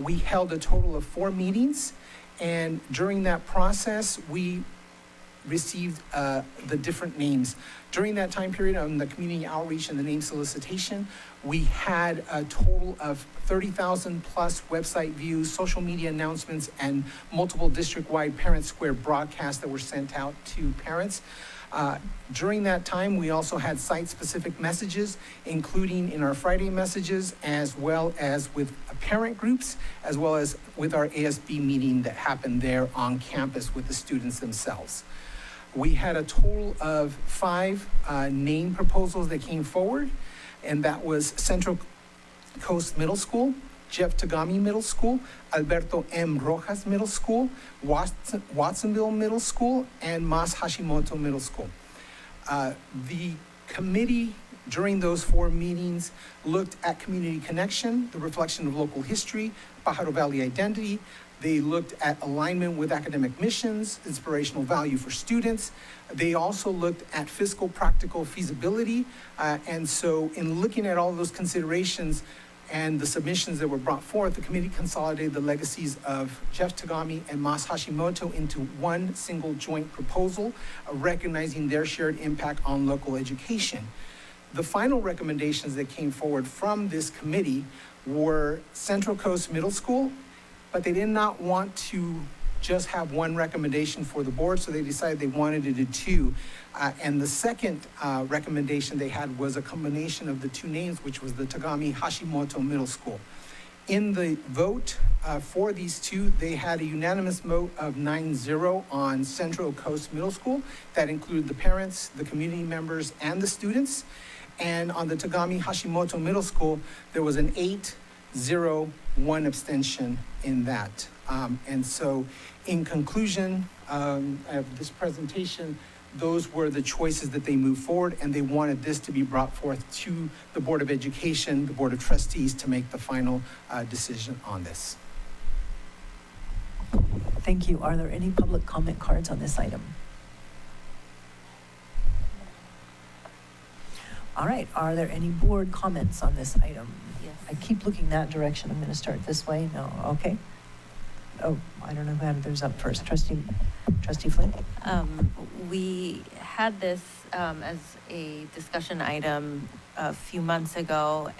We held a total of 4 meetings, and during that process, we received the different names. During that time period on the community outreach and the name solicitation, we had a total of 30,000 plus website views, social media announcements, and multiple district-wide Parent Square broadcasts that were sent out to parents. During that time, we also had site-specific messages, including in our Friday messages, as well as with parent groups, as well as with our ASB meeting that happened there on campus with the students themselves. We had a total of 5 name proposals that came forward, and that was Central Coast Middle School, Jeff Tagami Middle School, Alberto M. Rojas Middle School, Watsonville Middle School, and Mas Hashimoto Middle School. The committee during those 4 meetings looked at community connection, the reflection of local history, Pajaro Valley identity. They looked at alignment with academic missions, inspirational value for students. They also looked at fiscal practical feasibility. And so in looking at all those considerations and the submissions that were brought forth, the committee consolidated the legacies of Jeff Tagami and Mas Hashimoto into one single joint proposal, recognizing their shared impact on local education. The final recommendations that came forward from this committee were Central Coast Middle School, but they did not want to just have one recommendation for the board, so they decided they wanted to do two. And the second recommendation they had was a combination of the two names, which was the Tagami Hashimoto Middle School. In the vote for these two, they had a unanimous vote of 9-0 on Central Coast Middle School. That included the parents, the community members, and the students. And on the Tagami Hashimoto Middle School, there was an 8-0, 1 abstention in that. And so in conclusion of this presentation, those were the choices that they moved forward, and they wanted this to be brought forth to the Board of Education, the Board of Trustees, to make the final decision on this. Thank you. Are there any public comment cards on this item? All right, are there any board comments on this item? Yes. I keep looking that direction. I'm going to start this way. No, okay. Oh, I don't know who had theirs up first. Trustee Flynn? We had this as a discussion item a few months ago,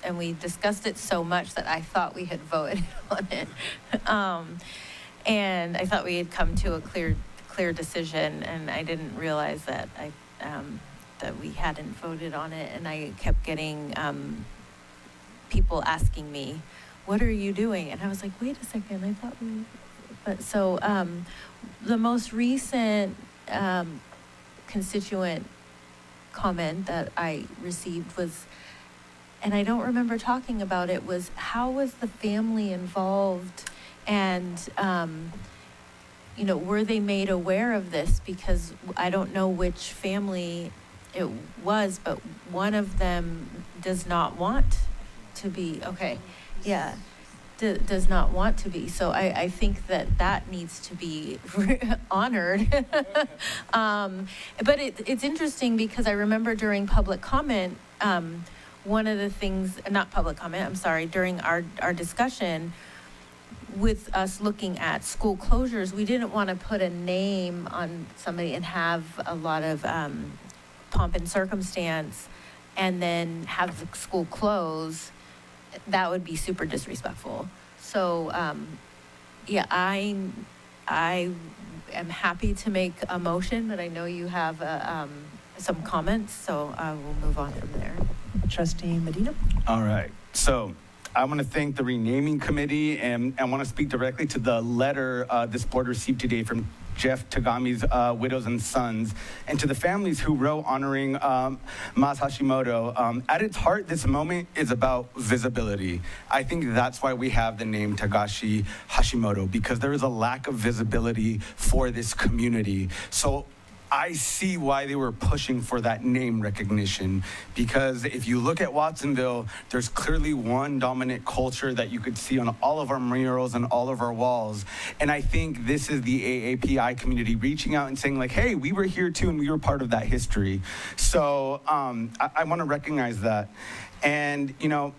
and we discussed it so much that I thought we had voted on it. And I thought we had come to a clear decision, and I didn't realize that that we hadn't voted on it, and I kept getting people asking me, what are you doing? And I was like, wait a second, I thought we, but so the most recent constituent comment that I received was, and I don't remember talking about it, was how was the family involved, and were they made aware of this? Because I don't know which family it was, but one of them does not want to be, okay, yeah, does not want to be. So I think that needs to be honored. But it's interesting because I remember during public comment, one of the things, not public comment, I'm sorry, during our discussion, with us looking at school closures, we didn't want to put a name on somebody and have a lot of pomp and circumstance and then have the school close. That would be super disrespectful. So, yeah, I am happy to make a motion, but I know you have some comments, so I will move on from there. Trustee Medina? All right. So I want to thank the renaming committee, and I want to speak directly to the letter this board received today from Jeff Tagami's widows and sons, and to the families who wrote honoring Mas Hashimoto. At its heart, this moment is about visibility. I think that's why we have the name Tagashi Hashimoto, because there is a lack of visibility for this community. So I see why they were pushing for that name recognition, because if you look at Watsonville, there's clearly one dominant culture that you could see on all of our murals and all of our walls. And I think this is the AAPI community reaching out and saying like, hey, we were here too and we were part of that history. So I want to recognize that. And,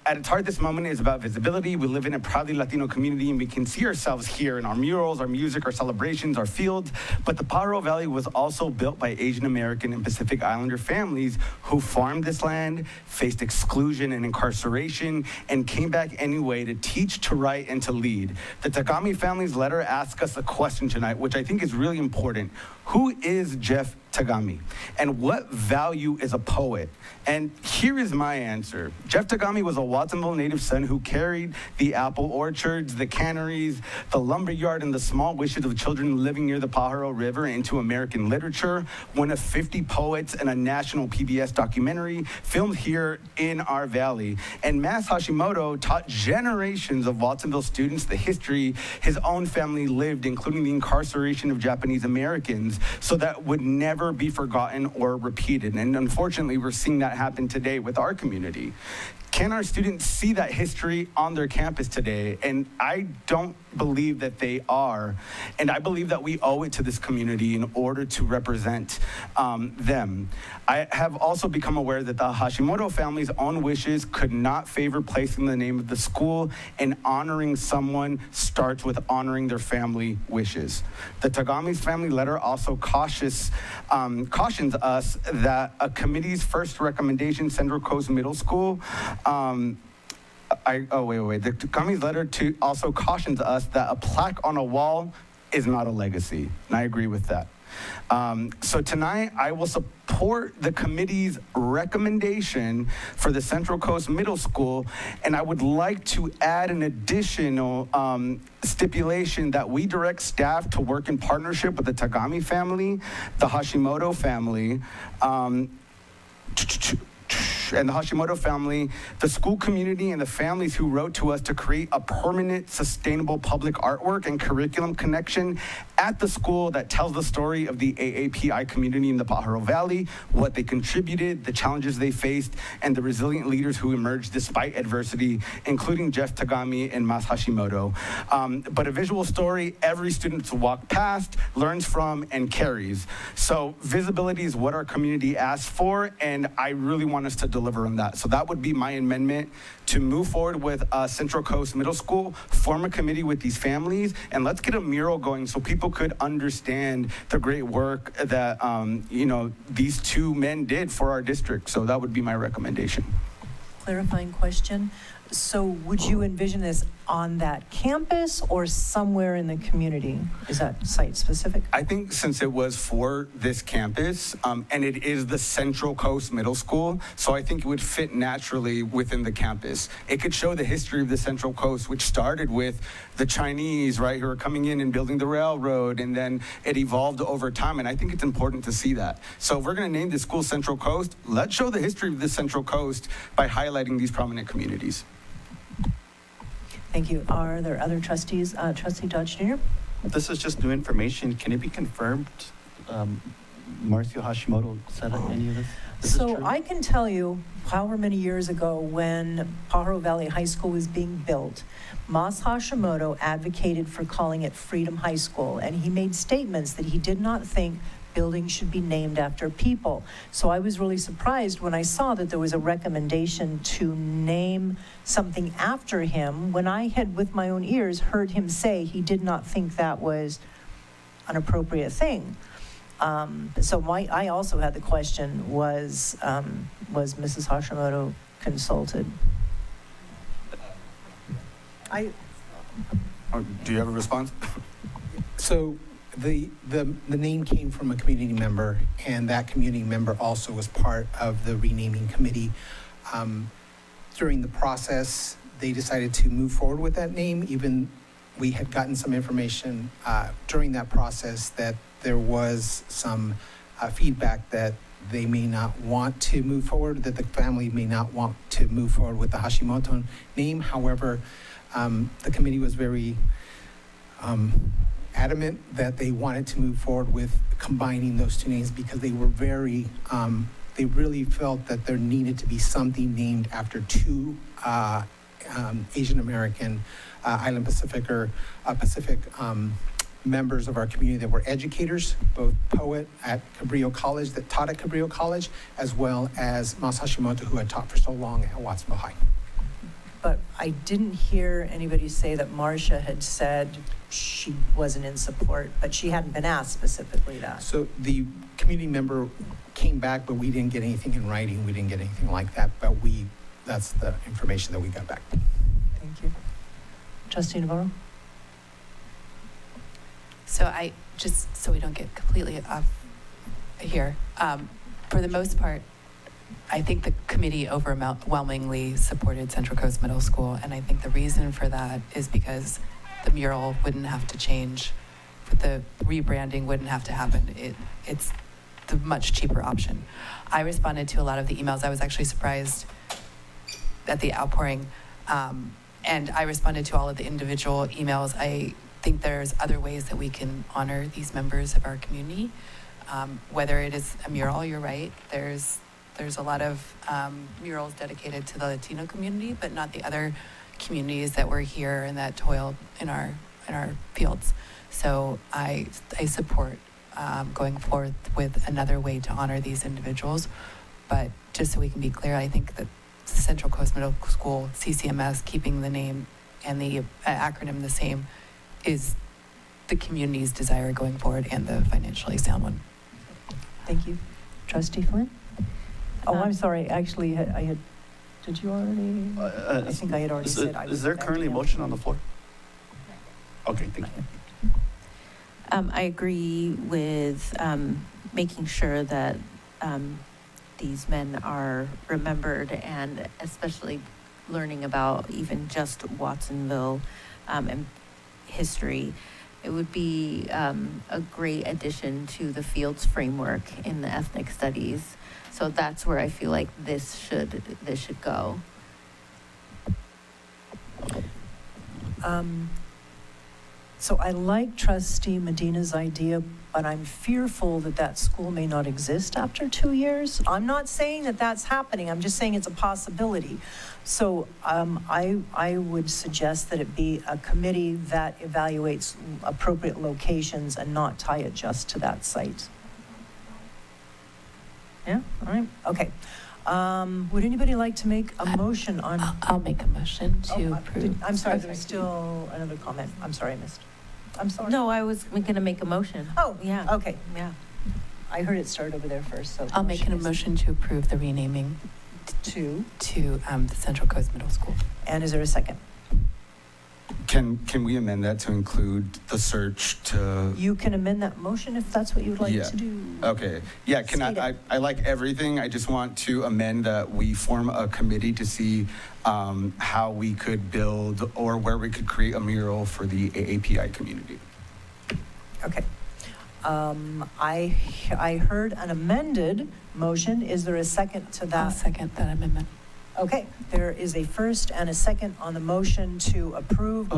at its heart, this moment is about visibility. We live in a proudly Latino community, and we can see ourselves here in our murals, our music, our celebrations, our fields. But the Pajaro Valley was also built by Asian American and Pacific Islander families who farmed this land, faced exclusion and incarceration, and came back anyway to teach, to write, and to lead. The Tagami family's letter asks us a question tonight, which I think is really important. Who is Jeff Tagami? And what value is a poet? And here is my answer. Jeff Tagami was a Watsonville native son who carried the apple orchards, the canneries, the lumber yard, and the small wishes of children living near the Pajaro River into American literature. One of 50 poets in a national PBS documentary filmed here in our valley. And Mas Hashimoto taught generations of Watsonville students the history his own family lived, including the incarceration of Japanese Americans, so that would never be forgotten or repeated. And unfortunately, we're seeing that happen today with our community. can our students see that history on their campus today? And I don't believe that they are. And I believe that we owe it to this community in order to represent them. I have also become aware that the Hashimoto family's own wishes could not favor placing the name of the school, and honoring someone starts with honoring their family wishes. The Tagami's family letter also cautions us that a committee's first recommendation, Central Coast Middle School, The Tagami's letter also cautions us that a plaque on a wall is not a legacy, and I agree with that. So tonight, I will support the committee's recommendation for the Central Coast Middle School, and I would like to add an additional stipulation that we direct staff to work in partnership with the Tagami family, the Hashimoto family, and the Hashimoto family, the school community, and the families who wrote to us to create a permanent, sustainable public artwork and curriculum connection at the school that tells the story of the AAPI community in the Pajaro Valley, what they contributed, the challenges they faced, and the resilient leaders who emerged despite adversity, including Jeff Tagami and Mas Hashimoto. But a visual story every student walks past, learns from, and carries. So visibility is what our community asks for, and I really want us to deliver on that. So that would be my amendment to move forward with Central Coast Middle School, form a committee with these families, and let's get a mural going so people could understand the great work that these two men did for our district. So that would be my recommendation. Clarifying question. So would you envision this on that campus or somewhere in the community? Is that site specific? I think since it was for this campus, and it is the Central Coast Middle School, so I think it would fit naturally within the campus. It could show the history of the Central Coast, which started with the Chinese, right, who are coming in and building the railroad, and then it evolved over time, and I think it's important to see that. So if we're gonna name the school Central Coast, let's show the history of the Central Coast by highlighting these prominent communities. Thank you. Are there other trustees? Trustee Dodge Jr.? This is just new information. Can it be confirmed? Marcio Hashimoto said any of this? Is this So true? I can tell you, however many years ago, when Pajaro Valley High School was being built, Mas Hashimoto advocated for calling it Freedom High School, and he made statements that he did not think buildings should be named after people. So I was really surprised when I saw that there was a recommendation to name something after him, when I had, with my own ears, heard him say he did not think that was an appropriate thing. I also had the question, was Mrs. Hashimoto consulted? Do you have a response? So the name came from a community member, and that community member also was part of the renaming committee. During the process, they decided to move forward with that name. Even we had gotten some information during that process that there was some feedback that they may not want to move forward, that the family may not want to move forward with the Hashimoto name. However, the committee was very adamant that they wanted to move forward with combining those two names because they were very, they really felt that there needed to be something named after two Asian American Island Pacific members of our community that were educators, both poet at Cabrillo College, that taught at Cabrillo College, as well as Mas Hashimoto, who had taught for so long at Watsonville High. But I didn't hear anybody say that Marcia had said she wasn't in support, but she hadn't been asked specifically that. So the community member came back, but we didn't get anything in writing. We didn't get anything like that, but that's the information that we got back. Thank you. Trustee Navarro? So so we don't get completely off here, for the most part, I think the committee overwhelmingly supported Central Coast Middle School, and I think the reason for that is because the mural wouldn't have to change, the rebranding wouldn't have to happen. It's the much cheaper option. I responded to a lot of the emails. I was actually surprised at the outpouring, and I responded to all of the individual emails. I think there's other ways that we can honor these members of our community, whether it is a mural. You're right, there's there's a lot of murals dedicated to the Latino community, but not the other communities that were here and that toil in our fields. So I support going forth with another way to honor these individuals. But just so we can be clear, I think that Central Coast Middle School, CCMS, keeping the name and the acronym the same is the community's desire going forward and the financially sound one. Thank you. Trustee Flynn? Oh, I'm sorry, actually, I had, did you already? I think I had already said I was. Is there currently a motion on the floor? Okay, thank you. I agree with making sure that these men are remembered, and especially learning about even just Watsonville and history. It would be a great addition to the Fields framework in the ethnic studies. So that's where I feel like this should go. So I like Trustee Medina's idea, but I'm fearful that that school may not exist after 2 years. I'm not saying that that's happening. I'm just saying it's a possibility. So I would suggest that it be a committee that evaluates appropriate locations and not tie it just to that site. Yeah, all right, okay. Would anybody like to make a motion on? I'll make a motion to approve. I'm sorry, there's still another comment. I'm sorry, I missed. I'm sorry. No, I was going to make a motion. Oh, yeah. Okay. Yeah. I heard it start over there first, so. I'll make a motion to approve the renaming to the Central Coast Middle School. And is there a second? Can we amend that to include the search to? You can amend that motion if that's what you would like Yeah. to do. Okay, yeah, I like everything, I just want to amend that we form a committee to see how we could build or where we could create a mural for the AAPI community. Okay. I heard an amended motion. Is there a second to that? I'll second that amendment. Okay, there is a first and a second on the motion to approve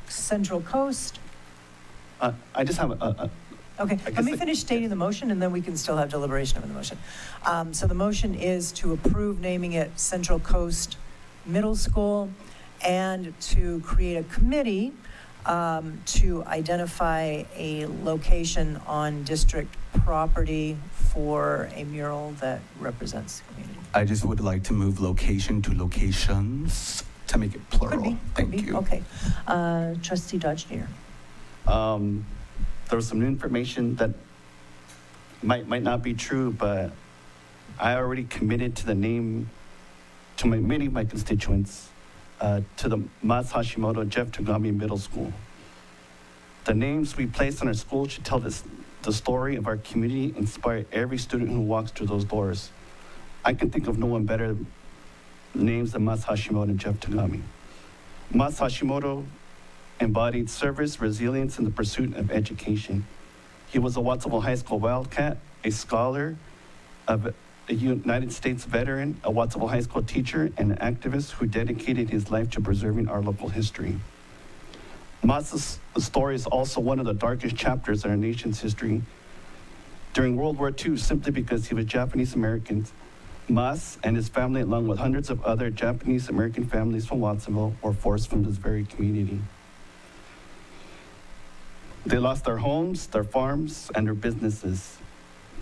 Central Coast. I just have a Okay, let me finish stating the motion and then we can still have deliberation over the motion. So the motion is to approve naming it Central Coast Middle School and to create a committee to identify a location on district property for a mural that represents the community. I just would like to move location to locations to make it plural. Thank you. Okay. Trustee Dodge Jr. There was some new information that might not be true, but I already committed to the name to many of my constituents, to the Mas Hashimoto Jeff Tagami Middle School. The names we place in our school should tell the story of our community, inspire every student who walks through those doors. I can think of no one better names than Mas Hashimoto and Jeff Tagami. Mas Hashimoto embodied service, resilience, and the pursuit of education. He was a Watsonville High School Wildcat, a scholar, a United States veteran, a Watsonville High School teacher, and an activist who dedicated his life to preserving our local history. Mas's story is also one of the darkest chapters in our nation's history. During World War II, simply because he was Japanese American, Mas and his family, along with hundreds of other Japanese American families from Watsonville, were forced from this very community. They lost their homes, their farms, and their businesses.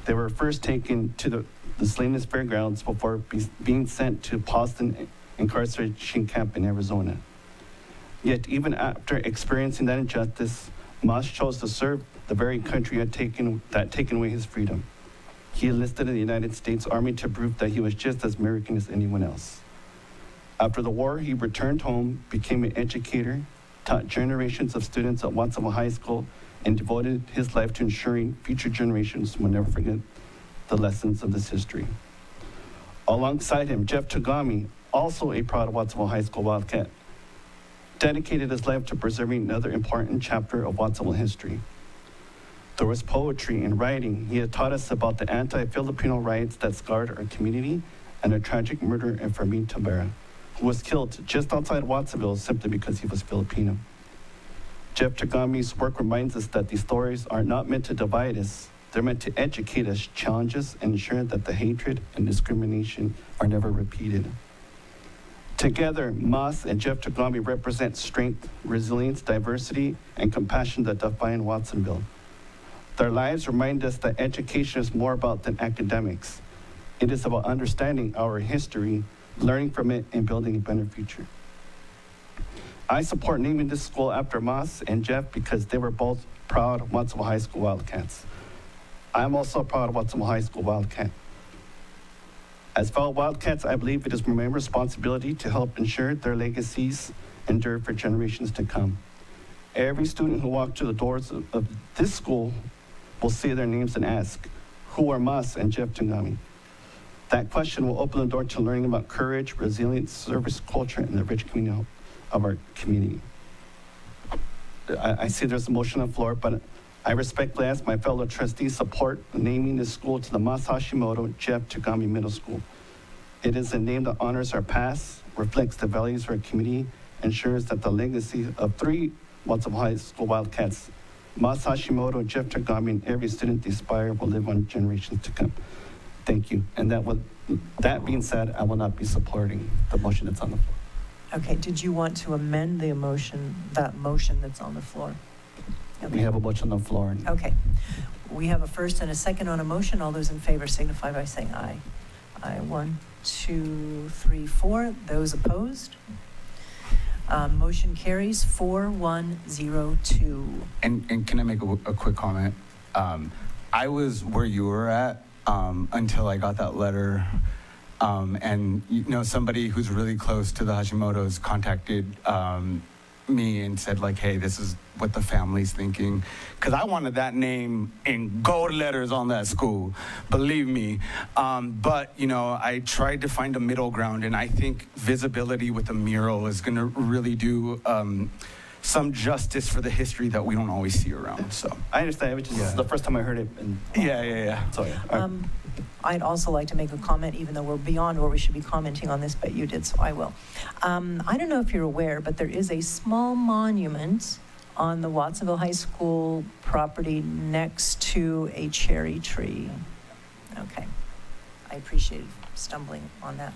They were first taken to the Salinas Fairgrounds before being sent to Boston incarceration camp in Arizona. Yet even after experiencing that injustice, Mas chose to serve the very country that had taken away his freedom. He enlisted in the United States Army to prove that he was just as American as anyone else. After the war, he returned home, became an educator, taught generations of students at Watsonville High School, and devoted his life to ensuring future generations will never forget the lessons of this history. Alongside him, Jeff Tagami, also a proud Watsonville High School Wildcat, dedicated his life to preserving another important chapter of Watsonville history. There was poetry and writing. He had taught us about the anti-Filipino riots that scarred our community and the tragic murder of Fermin Tabera, who was killed just outside Watsonville simply because he was Filipino. Jeff Tagami's work reminds us that these stories are not meant to divide us. They're meant to educate us, challenge us, and ensure that the hatred and discrimination are never repeated. Together, Mas and Jeff Tagami represent strength, resilience, diversity, and compassion that define Watsonville. Their lives remind us that education is more about than academics. It is about understanding our history, learning from it, and building a better future. I support naming this school after Mas and Jeff because they were both proud Watsonville High School Wildcats. I'm also proud of Watsonville High School Wildcat. As fellow Wildcats, I believe it is my responsibility to help ensure their legacies endure for generations to come. Every student who walks through the doors of this school will say their names and ask, who are Mas and Jeff Tagami? That question will open the door to learning about courage, resilience, service culture, and the rich community of our community. I see there's a motion on the floor, but I respectfully ask my fellow trustees support naming this school to the Mas Hashimoto Jeff Tagami Middle School. It is a name that honors our past, reflects the values of our community, ensures that the legacy of 3 Watsonville High School Wildcats, Mas Hashimoto, Jeff Tagami, and every student they inspire will live on generations to come. Thank you. And that being said, I will not be supporting the motion that's on the floor. Okay, did you want to amend the motion, that motion that's on the floor? Okay. We have a motion on the floor. Okay. We have a first and a second on a motion. All those in favor signify by saying aye. Aye, 1, 2, 3, 4. Those opposed? Motion carries 4-1-0-2. And can I make a quick comment? I was where you were at until I got that letter. And somebody who's really close to the Hashimoto's contacted me and said like, hey, this is what the family's thinking. Because I wanted that name in gold letters on that school, believe me. But, I tried to find a middle ground, and I think visibility with a mural is going to really do some justice for the history that we don't always see around. So I understand, which is the first time I heard it. And, yeah. So, I'd also like to make a comment, even though we're beyond where we should be commenting on this, but you did, so I will. I don't know if you're aware, but there is a small monument on the Watsonville High School property next to a cherry tree. Okay. I appreciate stumbling on that.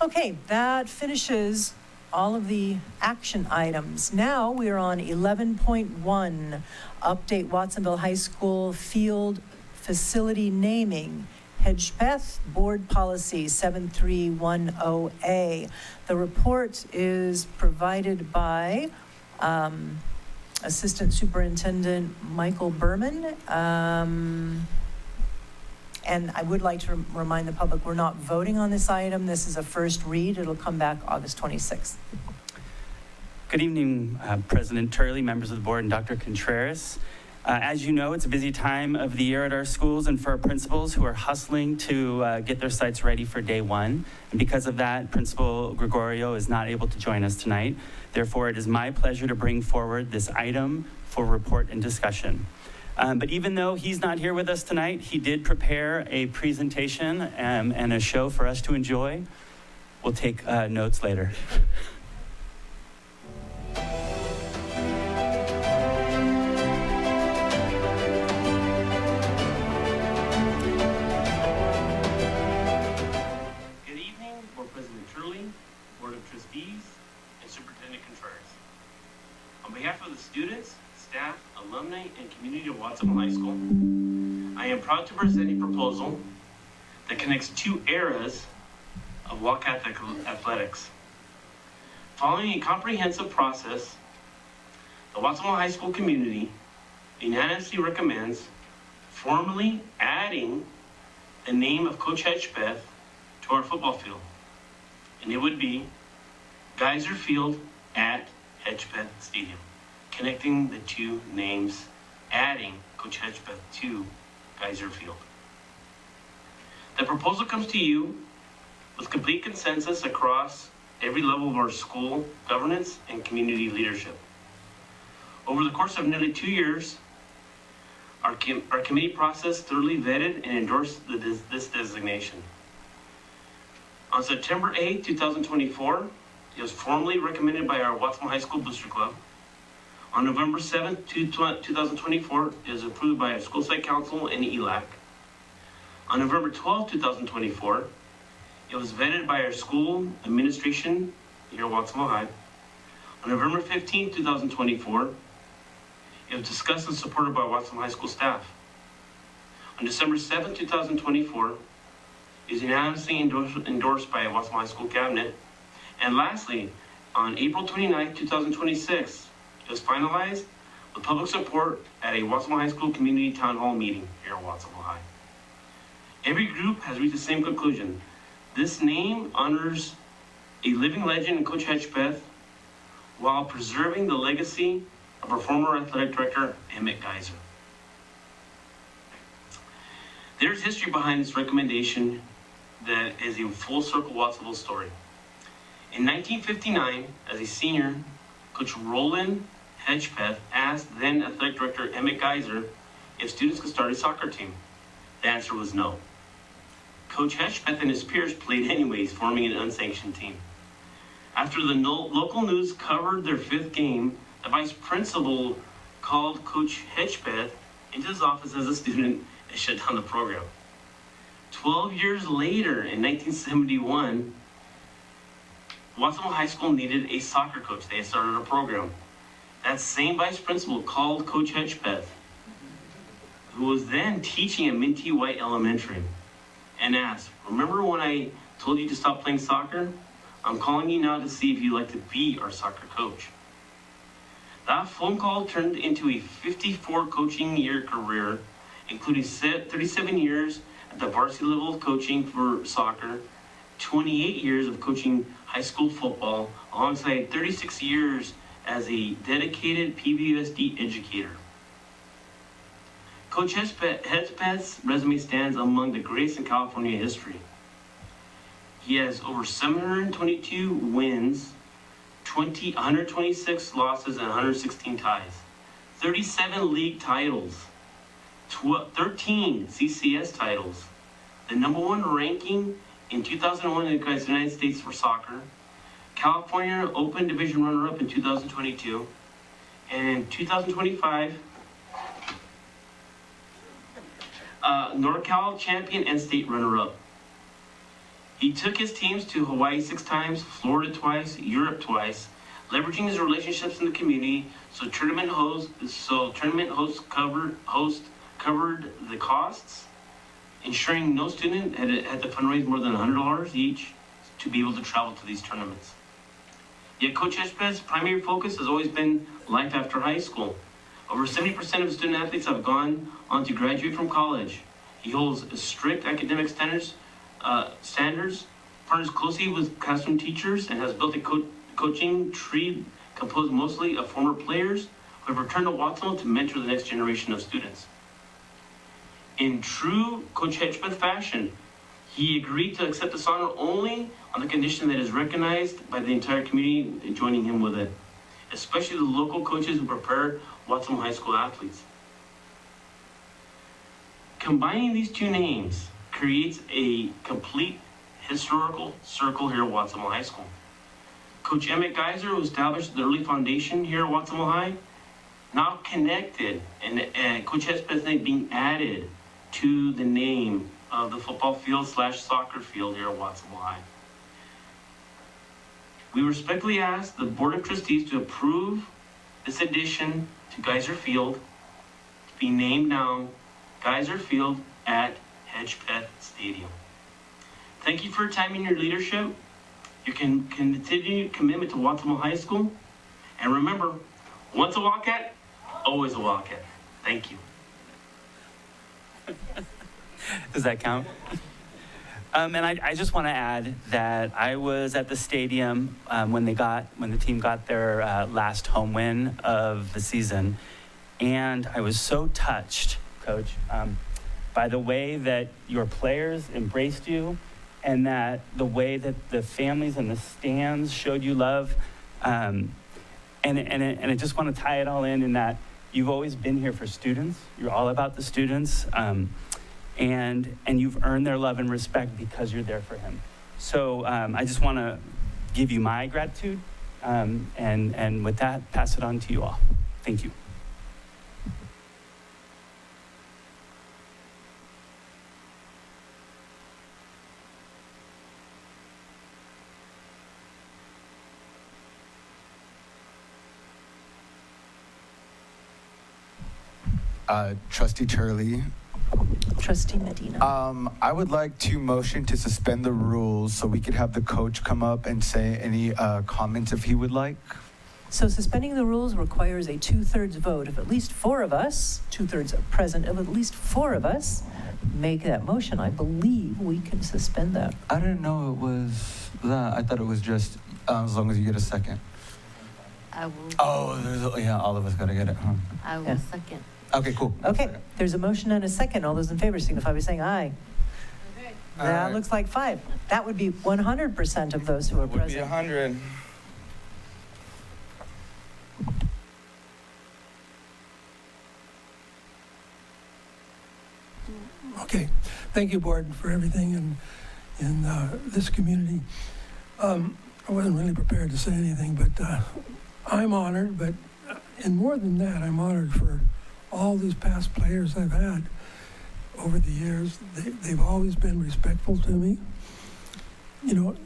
Okay, that finishes all of the action items. Now we're on 11.1, update Watsonville High School field facility naming. Hedgepeth Board Policy 7310A. The report is provided by Assistant Superintendent Michael Berman. And I would like to remind the public, we're not voting on this item. This is a first read. It'll come back August 26th. Good evening, President Turley, members of the board, and Dr. Contreras. As you know, it's a busy time of the year at our schools and for our principals who are hustling to get their sites ready for day one. And because of that, Principal Gregorio is not able to join us tonight. Therefore, it is my pleasure to bring forward this item for report and discussion. But even though he's not here with us tonight, he did prepare a presentation and a show for us to enjoy. We'll take notes later. On behalf of the students, staff, alumni, and community of Watsonville High School, I am proud to present a proposal that connects 2 eras of Wildcat athletics. Following a comprehensive process, the Watsonville High School community unanimously recommends formally adding the name of Coach Hedgepeth to our football field. And it would be Geyser Field at Hedgepeth Stadium, connecting the 2 names, adding Coach Hedgepeth to Geyser Field. The proposal comes to you with complete consensus across every level of our school governance and community leadership. Over the course of nearly 2 years, our committee process thoroughly vetted and endorsed this designation. On September 8, 2024, it was formally recommended by our Watsonville High School Booster Club. On November 7th, 2024, it was approved by our school site council and ELAC. On November 12th, 2024, it was vetted by our school administration here at Watsonville High. On November 15th, 2024, it was discussed and supported by Watsonville High School staff. On December 7th, 2024, it was unanimously endorsed by Watsonville High School cabinet. And lastly, on April 29th, 2026, it was finalized with public support at a Watsonville High School community town hall meeting here at Watsonville High. Every group has reached the same conclusion. This name honors a living legend in Coach Hedgepeth while preserving the legacy of our former athletic director, Emmett Geiser. There's history behind this recommendation that is a full circle Watsonville story. In 1959, as a senior, Coach Roland Hedgepeth asked then athletic director Emmett Geiser if students could start a soccer team. The answer was no. Coach Hedgepeth and his peers played anyways, forming an unsanctioned team. After the local news covered their 5th game, the vice principal called Coach Hedgepeth into his office as a student and shut down the program. 12 years later, in 1971, Watsonville High School needed a soccer coach. They had started a program. That same vice principal called Coach Hedgepeth, who was then teaching at Minty White Elementary, and asked, "Remember when I told you to stop playing soccer? I'm calling you now to see if you'd like to be our soccer coach." That phone call turned into a 54 coaching year career, including 37 years at the varsity level of coaching for soccer, 28 years of coaching high school football, alongside 36 years as a dedicated PBUSD educator. Coach Hedgepeth's resume stands among the greatest in California history. He has over 722 wins, 126 losses, and 116 ties, 37 league titles, 13 CCS titles, the #1 ranking in 2001 in the United States for soccer, California Open Division runner-up in 2022, and in 2025, NorCal champion and state runner-up. He took his teams to Hawaii 6 times, Florida twice, Europe twice, leveraging his relationships in the community. So tournament hosts covered the costs, ensuring no student had to fundraise more than $100 each to be able to travel to these tournaments. Yet Coach Hedgepeth's primary focus has always been life after high school. Over 70% of student athletes have gone on to graduate from college. He holds strict academic standards, partners closely with classroom teachers, and has built a coaching tree composed mostly of former players who have returned to Watsonville to mentor the next generation of students. In true Coach Hedgepeth fashion, he agreed to accept this honor only on the condition that it is recognized by the entire community joining him with it, especially the local coaches who prepare Watsonville High School athletes. Combining these two names creates a complete historical circle here at Watsonville High School. Coach Emmett Geiser, who established the early foundation here at Watsonville High, now connected, and Coach Hedgepeth's name being added to the name of the football field / soccer field here at Watsonville High. We respectfully ask the Board of Trustees to approve this addition to Geiser Field to be named now Geiser Field at Hedgepeth Stadium. Thank you for your time and your leadership, your continued commitment to Watsonville High School, and remember, once a Wildcat, always a Wildcat. Thank you. Does that count? And I just want to add that I was at the stadium when the team got their last home win of the season, and I was so touched, Coach, by the way that your players embraced you, and that the way that the families in the stands showed you love, and I just want to tie it all in that you've always been here for students. You're all about the students. And you've earned their love and respect because you're there for him. So I just want to give you my gratitude, and with that, pass it on to you all. Thank you. Trustee Turley. Trustee Medina. I would like to motion to suspend the rules so we could have the coach come up and say any comments if he would like. So suspending the rules requires a 2/3 vote of at least 4 of us, 2/3 present of at least 4 of us, make that motion. I believe we can suspend that. I didn't know it was that. I thought it was just as long as you get a second. I will. Oh, yeah, all of us got to get it, huh? I will Yeah. second. Okay, cool. Okay, there's a motion and a second. All those in favor signify by saying aye. That Aye. looks like 5. That would be 100% of those who are Would be present. 100. Okay, thank you, Board, for everything in this community. I wasn't really prepared to say anything, but I'm honored, but and more than that, I'm honored for all these past players I've had over the years. They've always been respectful to me. You know,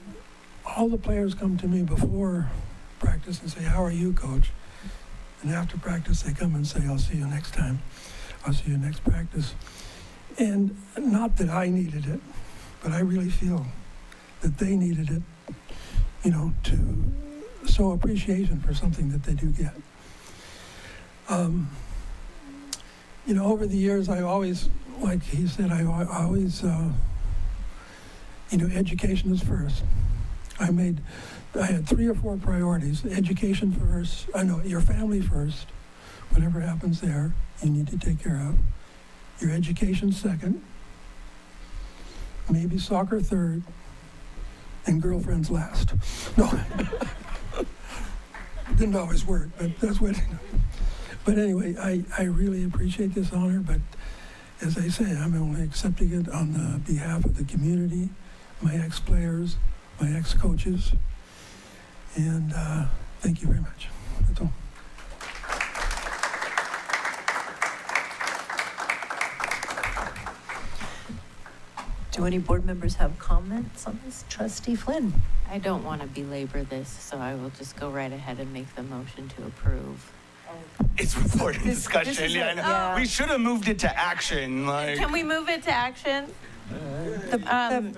all the players come to me before practice and say, "How are you, Coach?" And after practice, they come and say, "I'll see you next time. I'll see you next practice." And not that I needed it, but I really feel that they needed it, you know, to show appreciation for something that they do get. You know, over the years, I always, like he said, I always, you know, education is first. I had 3 or 4 priorities. Education first, your family first. Whatever happens there, you need to take care of. Your education second, maybe soccer third, and girlfriends last. No, didn't always work, but that's what. But anyway, I really appreciate this honor, but as I say, I'm only accepting it on the behalf of the community, my ex-players, my ex-coaches, and thank you very much. That's all. Do any board members have comments on this? Trustee Flynn. I don't want to belabor this, so I will just go right ahead and make the motion to approve. It's reported discussion. Yeah, I know. yeah. We should have moved it to action. Like. Can we move it to action? The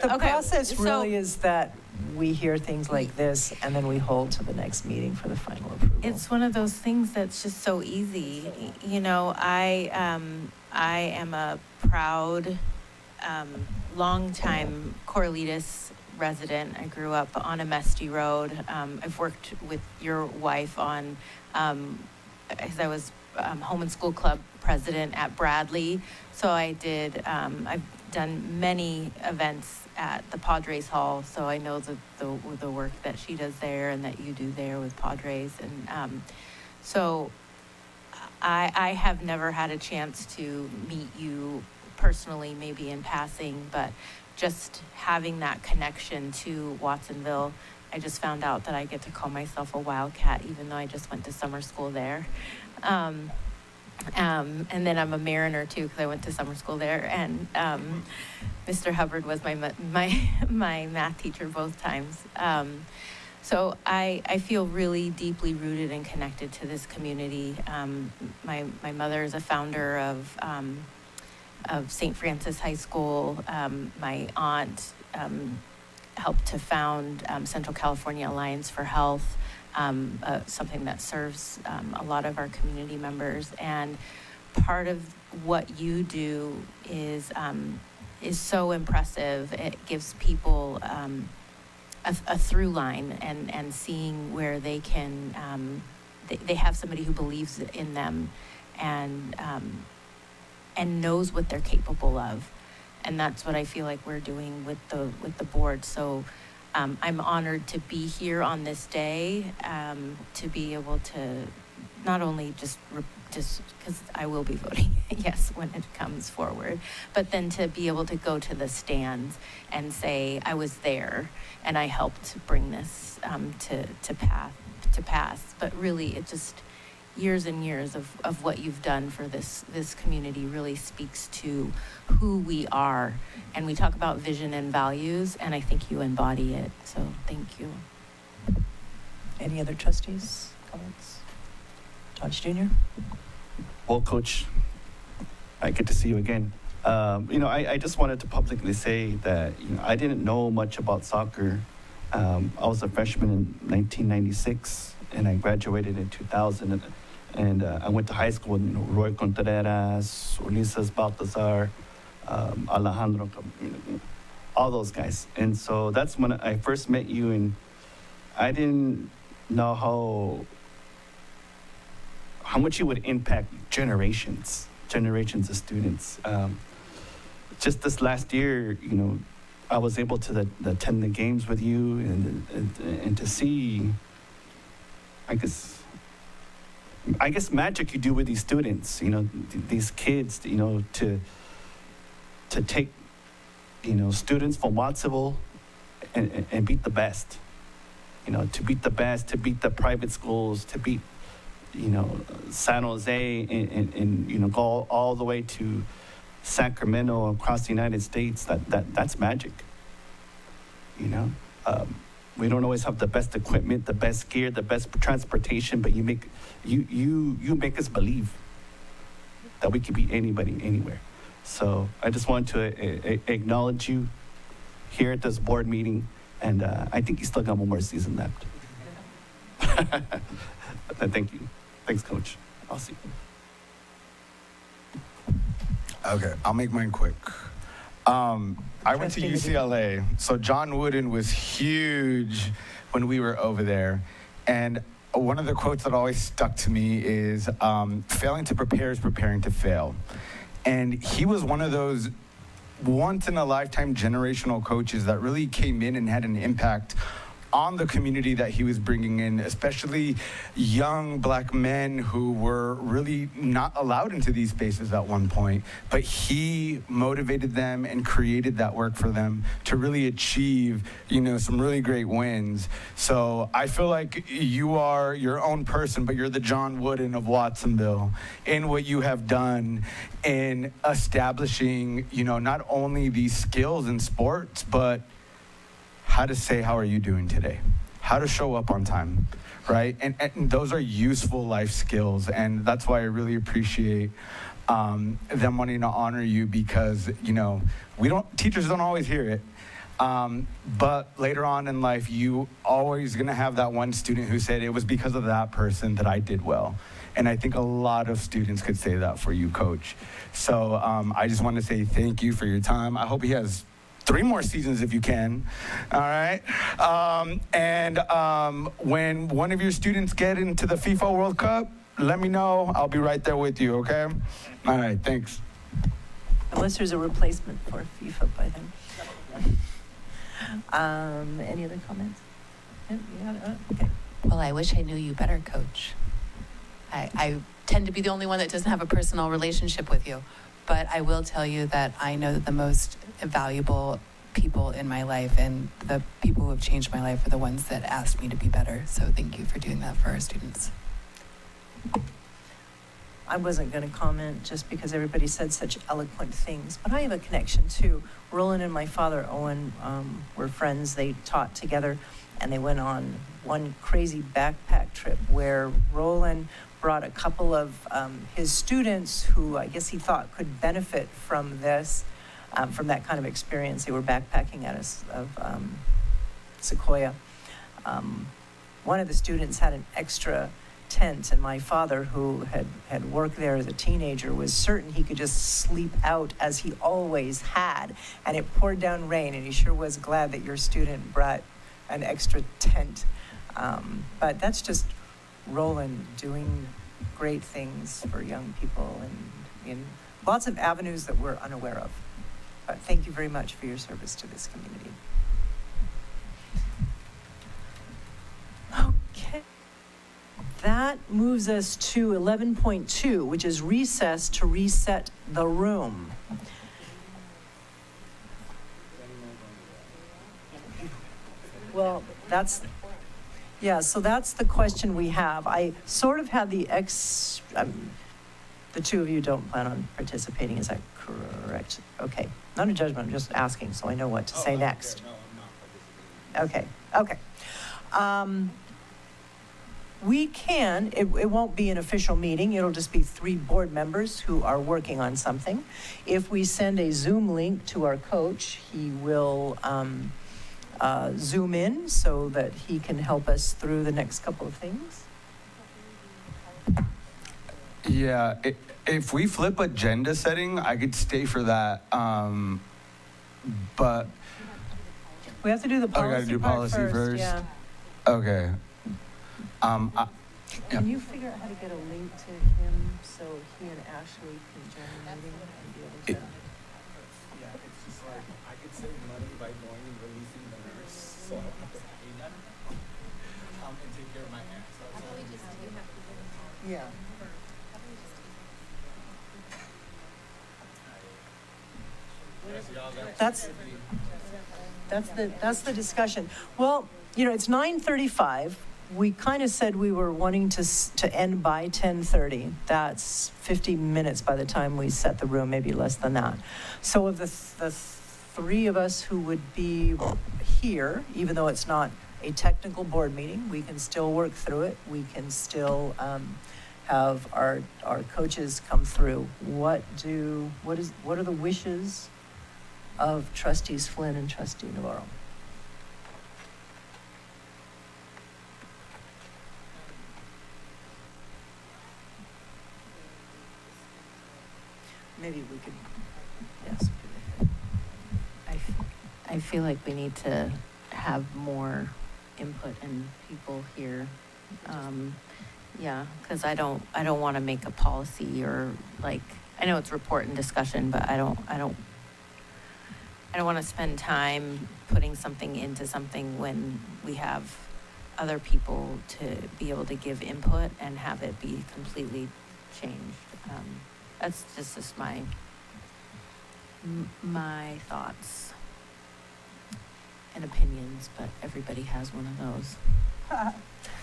Okay, process so- really is that we hear things like this and then we hold to the next meeting for the final approval. It's one of those things that's just so easy. You know, I am a proud, longtime Corralitos resident. I grew up on Amesti Road. I've worked with your wife on, as I was home and school club president at Bradley. So I've done many events at the Padres Hall, so I know the work that she does there and that you do there with Padres. And so I have never had a chance to meet you personally, maybe in passing, but just having that connection to Watsonville, I just found out that I get to call myself a Wildcat, even though I just went to summer school there. And then I'm a Mariner too, because I went to summer school there. And Mr. Hubbard was my math teacher both times. So I feel really deeply rooted and connected to this community. My mother is a founder of St. Francis High School. My aunt helped to found Central California Alliance for Health, something that serves a lot of our community members. And part of what you do is so impressive. It gives people a through line and seeing where they can, they have somebody who believes in them and knows what they're capable of. And that's what I feel like we're doing with the board. So I'm honored to be here on this day, to be able to not only just because I will be voting yes when it comes forward, but then to be able to go to the stands and say I was there and I helped bring this to pass. But really, it just, years and years of what you've done for this community really speaks to who we are. And we talk about vision and values, and I think you embody it. So thank you. Any other trustees, comments? Dodge Jr.? Well, Coach, I get to see you again. I just wanted to publicly say that, I didn't know much about soccer. I was a freshman in 1996, and I graduated in 2000. And I went to high school with Roy Contreras, Ulises Baltazar, Alejandro, all those guys. And so that's when I first met you, and I didn't know how much you would impact generations of students. Just this last year, I was able to attend the games with you and to see, I guess magic you do with these students, these kids, to take, students from Watsonville and beat the best, to beat the best, to beat the private schools, to beat, San Jose and go all the way to Sacramento across the United States. That's magic. We don't always have the best equipment, the best gear, the best transportation, but you make us believe that we can beat anybody, anywhere. So I just want to acknowledge you here at this board meeting, and I think you still got one more season left. Thank you. Thanks, Coach. I'll see you. Okay, I'll make mine quick. I went to UCLA, so John Wooden was huge when we were over there. And one of the quotes that always stuck to me is, failing to prepare is preparing to fail. And he was one of those once-in-a-lifetime generational coaches that really came in and had an impact on the community that he was bringing in, especially young black men who were really not allowed into these spaces at one point. But he motivated them and created that work for them to really achieve, some really great wins. So I feel like you are your own person, but you're the John Wooden of Watsonville in what you have done in establishing, not only these skills in sports, but how to say, how are you doing today? How to show up on time, right? And those are useful life skills. And that's why I really appreciate them wanting to honor you, because, teachers don't always hear it. But later on in life, you always gonna have that one student who said, it was because of that person that I did well. And I think a lot of students could say that for you, Coach. So I just want to say thank you for your time. I hope he has 3 more seasons if you can, all right? When one of your students get into the FIFA World Cup, let me know. I'll be right there with you, okay? All right, thanks. Unless there's a replacement for FIFA by then. Any other comments? Okay. Well, I wish I knew you better, Coach. I tend to be the only one that doesn't have a personal relationship with you. But I will tell you that I know that the most valuable people in my life and the people who have changed my life are the ones that asked me to be better. So thank you for doing that for our students. I wasn't going to comment just because everybody said such eloquent things, but I have a connection too. Roland and my father, Owen, were friends. They taught together, and they went on one crazy backpack trip where Roland brought a couple of his students who I guess he thought could benefit from this, from that kind of experience. They were backpacking out of Sequoia. One of the students had an extra tent, and my father, who had worked there as a teenager, was certain he could just sleep out as he always had. And it poured down rain, and he sure was glad that your student brought an extra tent. But that's just Roland doing great things for young people and in lots of avenues that we're unaware of. But thank you very much for your service to this community. Okay. That moves us to 11.2, which is recess to reset the room. Well, Yeah, so that's the question we have. I sort of had the two of you don't plan on participating, is that correct? Okay, not a judgment, I'm just asking so I know what to say next. Okay, okay. We can, it won't be an official meeting, it'll just be 3 board members who are working on something. If we send a Zoom link to our coach, he will Zoom in so that he can help us through the next couple of things. Yeah, if we flip agenda setting, I could stay for that. But We have to do the I gotta policy do part policy first. Yeah. Okay. Yeah. Can you figure out how to get a link to him so he and Ashley can join the meeting and be able to? Yeah, it's just like, I could save money by going and releasing the nurse, so I don't have to pay them. And take care of my aunt. Yeah. That's the discussion. Well, you know, it's 9:35. We kind of said we were wanting to end by 10:30. That's 50 minutes by the time we set the room, maybe less than that. So of the 3 of us who would be here, even though it's not a technical board meeting, we can still work through it. We can still have our coaches come through. What are the wishes of trustees Flynn and trustee Navarro? Maybe we could, yes. I feel like we need to have more input and people here. Yeah, because I don't want to make a policy or like, I know it's report and discussion, but I don't want to spend time putting something into something when we have other people to be able to give input and have it be completely changed. That's just my thoughts and opinions, but everybody has one of those.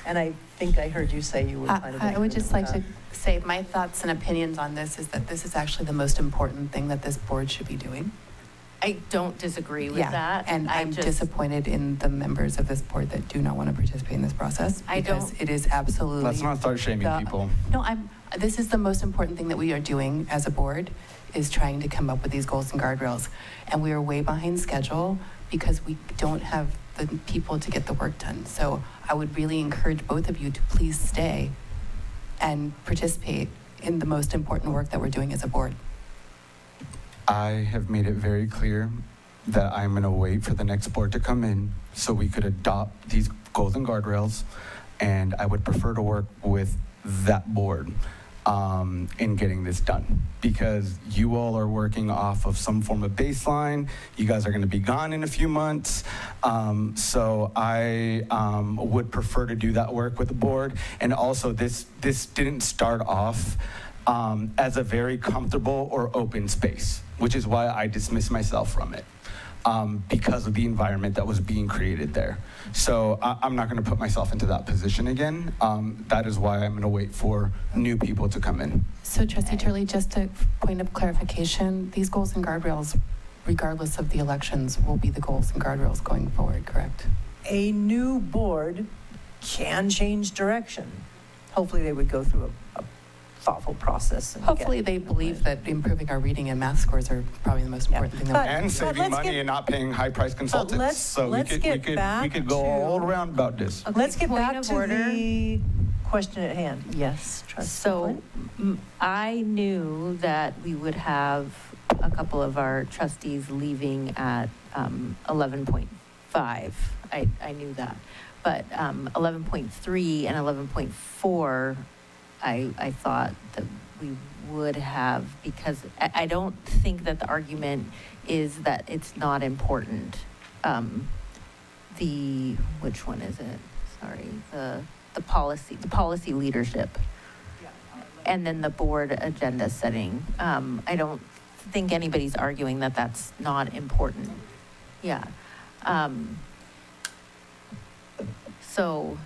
And I think I heard you say you were kind of. I would just like to say my thoughts and opinions on this is that this is actually the most important thing that this board should be doing. I don't disagree with that. And I'm disappointed in the members of this board that do not want to participate in this process. Because it is absolutely. Let's not start shaming people. No, this is the most important thing that we are doing as a board, is trying to come up with these goals and guardrails. And we are way behind schedule because we don't have the people to get the work done. So I would really encourage both of you to please stay and participate in the most important work that we're doing as a board. I have made it very clear that I'm going to wait for the next board to come in so we could adopt these goals and guardrails, and I would prefer to work with that board in getting this done, because you all are working off of some form of baseline. You guys are going to be gone in a few months, so I would prefer to do that work with the board. And also, this didn't start off as a very comfortable or open space, which is why I dismissed myself from it, because of the environment that was being created there. So I'm not going to put myself into that position again. That is why I'm going to wait for new people to come in. So Trustee Turley, just a point of clarification, these goals and guardrails, regardless of the elections, will be the goals and guardrails going forward, correct? A new board can change direction. Hopefully they would go through a thoughtful process. And hopefully they believe that improving our reading and math scores are probably the most important thing. And saving money and not paying high-priced consultants. So we could go all around about this. Okay, let's get back to the question at hand. Yes, Trustee. So I knew that we would have a couple of our trustees leaving at 11.5. I knew that. But 11.3 and 11.4, I thought that we would have, because I don't think that the argument is that it's not important. Which one is it? Sorry, the policy leadership. And then the board agenda setting. I don't think anybody's arguing that that's not important. Yeah. So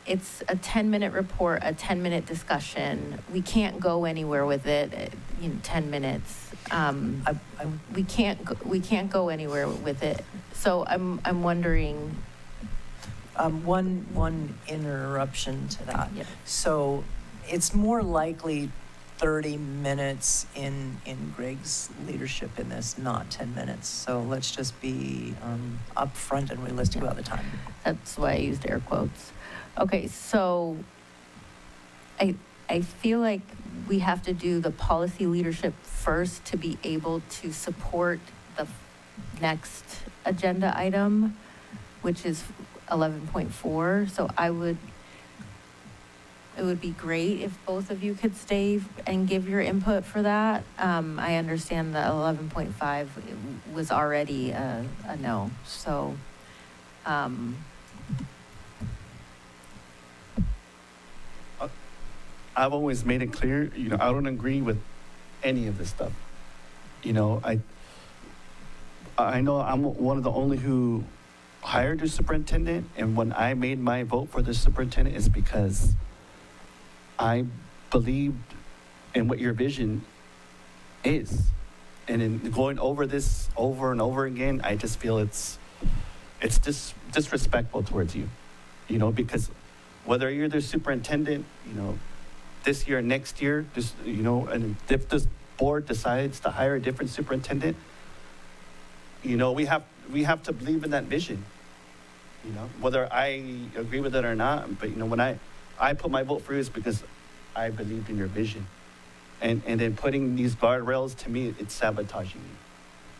it's a 10-minute report, a 10-minute discussion. We can't go anywhere with it, 10 minutes. We can't go anywhere with it. So I'm wondering. One interruption to that. Yeah. So it's more likely 30 minutes in Greg's leadership in this, not 10 minutes. So let's just be upfront and realistic about the time. That's why I used air quotes. Okay, so I feel like we have to do the policy leadership first to be able to support the next agenda item, which is 11.4. So it would be great if both of you could stay and give your input for that. I understand that 11.5 was already a no. So, I've always made it clear, I don't agree with any of this stuff. I know I'm one of the only who hired a superintendent, and when I made my vote for the superintendent, it's because I believed in what your vision is. And in going over this over and over again, I just feel it's disrespectful towards you, because whether you're the superintendent, this year, next year, and if this board decides to hire a different superintendent, we have to believe in that vision, whether I agree with it or not. But, when I put my vote for you, is because I believed in your vision. And then putting these guardrails, to me, it's sabotaging you.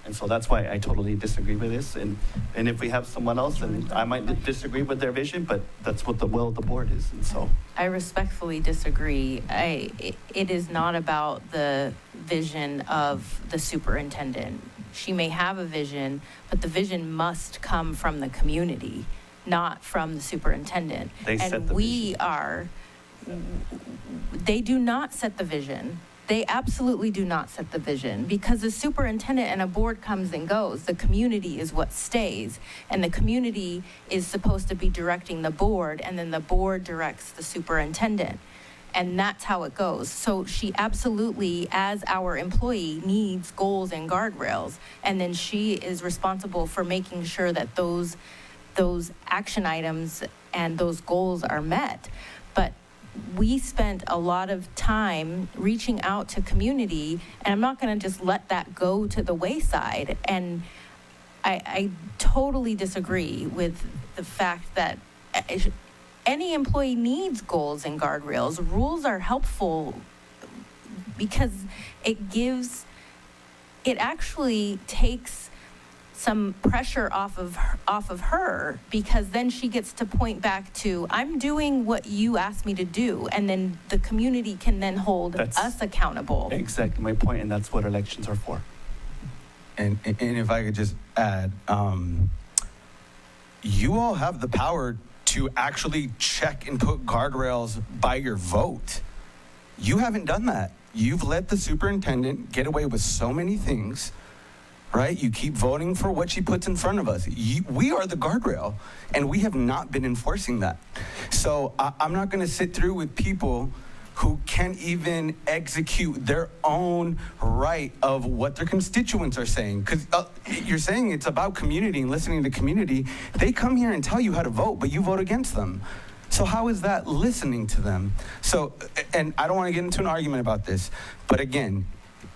And so that's why I totally disagree with this. And if we have someone else, then I might disagree with their vision, but that's what the will of the board is. And so I respectfully disagree. It is not about the vision of the superintendent. She may have a vision, but the vision must come from the community, not from the superintendent. They set the vision. They do not set the vision. They absolutely do not set the vision, because the superintendent and a board comes and goes. The community is what stays, and the community is supposed to be directing the board, and then the board directs the superintendent. And that's how it goes. So she absolutely, as our employee, needs goals and guardrails. And then she is responsible for making sure that those action items and those goals are met. But we spent a lot of time reaching out to community, and I'm not going to just let that go to the wayside. And I totally disagree with the fact that any employee needs goals and guardrails. Rules are helpful because it actually takes some pressure off of her, because then she gets to point back to, I'm doing what you asked me to do, and then the community can then hold us accountable. Exactly my point, and that's what elections are for. And if I could just add, you all have the power to actually check and put guardrails by your vote. You haven't done that. You've let the superintendent get away with so many things, right? You keep voting for what she puts in front of us. We are the guardrail, and we have not been enforcing that. So I'm not going to sit through with people who can't even execute their own right of what their constituents are saying. Because you're saying it's about community and listening to community. They come here and tell you how to vote, but you vote against them. So how is that listening to them? So, and I don't want to get into an argument about this, but again,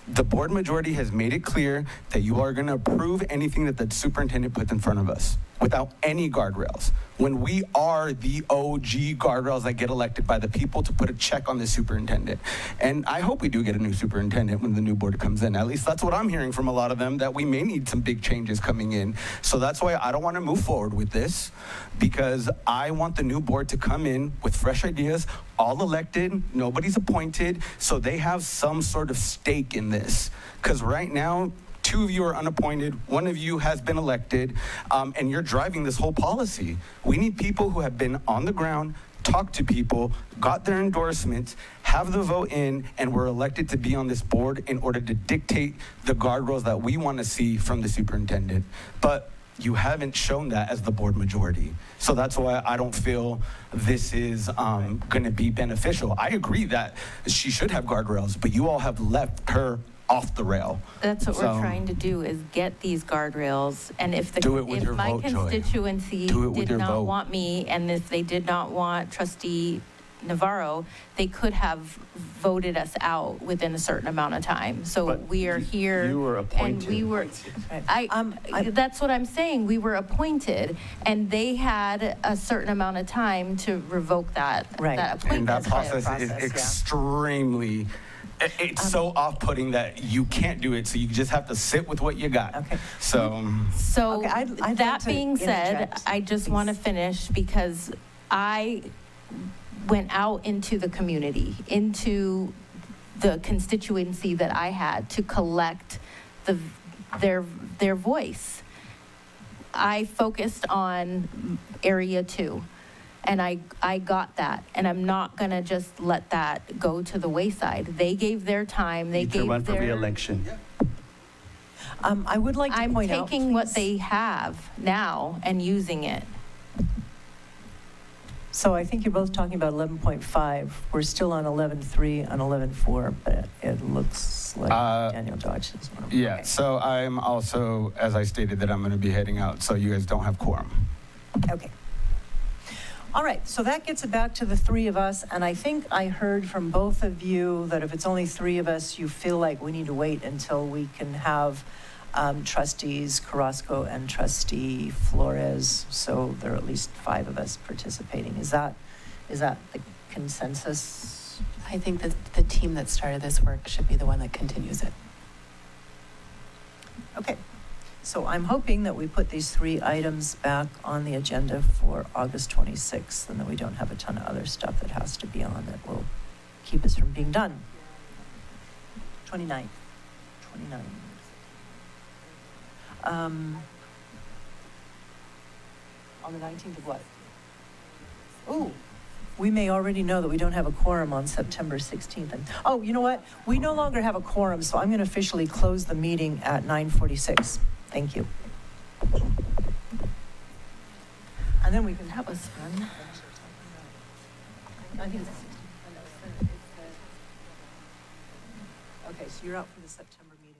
the board majority has made it clear that you are going to approve anything that the superintendent puts in front of us without any guardrails, when we are the OG guardrails that get elected by the people to put a check on the superintendent. And I hope we do get a new superintendent when the new board comes in. At least that's what I'm hearing from a lot of them, that we may need some big changes coming in. So that's why I don't want to move forward with this, because I want the new board to come in with fresh ideas, all elected, nobody's appointed, so they have some sort of stake in this. Because right now, 2 of you are unappointed, 1 of you has been elected, and you're driving this whole policy. We need people who have been on the ground, talked to people, got their endorsements, have the vote in, and were elected to be on this board in order to dictate the guardrails that we want to see from the superintendent. But you haven't shown that as the board majority. So that's why I don't feel this is going to be beneficial. I agree that she should have guardrails, but you all have left her off the rail. That's what So, we're trying to do, is get these guardrails. And if Do it with your my vote, Joy. constituency Do it with did your not vote. want me, and if they did not want trustee Navarro, they could have voted us out within a certain amount of time. So But we are here. you were And we appointed. were, that's what I'm saying. We were appointed, and they had a certain amount of time to revoke that, Right. that appointment. And that process, is yeah. extremely, it's so off-putting that you can't do it, so you just have to sit with what you got. Okay. So, So Okay, I'd like that to being said, interject, I just want to finish because I went out into the community, into the constituency that I had to collect their voice. I focused on area 2. And I got that, and I'm not gonna just let that go to the wayside. They gave their time, they You can gave run for their. re-election. I would like to I'm point out, taking what please. they have now and using it. So I think you're both talking about 11.5. We're still on 11.3 and 11.4, but it looks like Daniel dodged this one. yeah, Okay. so I'm also, as I stated, that I'm going to be heading out, so you guys don't have quorum. Okay. All right, so that gets it back to the three of us, and I think I heard from both of you that if it's only three of us, you feel like we need to wait until we can have trustees Carrasco and trustee Flores, so there are at least 5 of us participating. Is that the consensus? I think that the team that started this work should be the one that continues it. Okay, so I'm hoping that we put these 3 items back on the agenda for August 26th, and that we don't have a ton of other stuff that has to be on that will keep us from being done. 29. On the 19th of what? Ooh, we may already know that we don't have a quorum on September 16th. And, oh, you know what? We no longer have a quorum, so I'm going to officially close the meeting at 9:46. Thank you. And then we can. That was fun. I think it's okay, so you're out for the September meeting.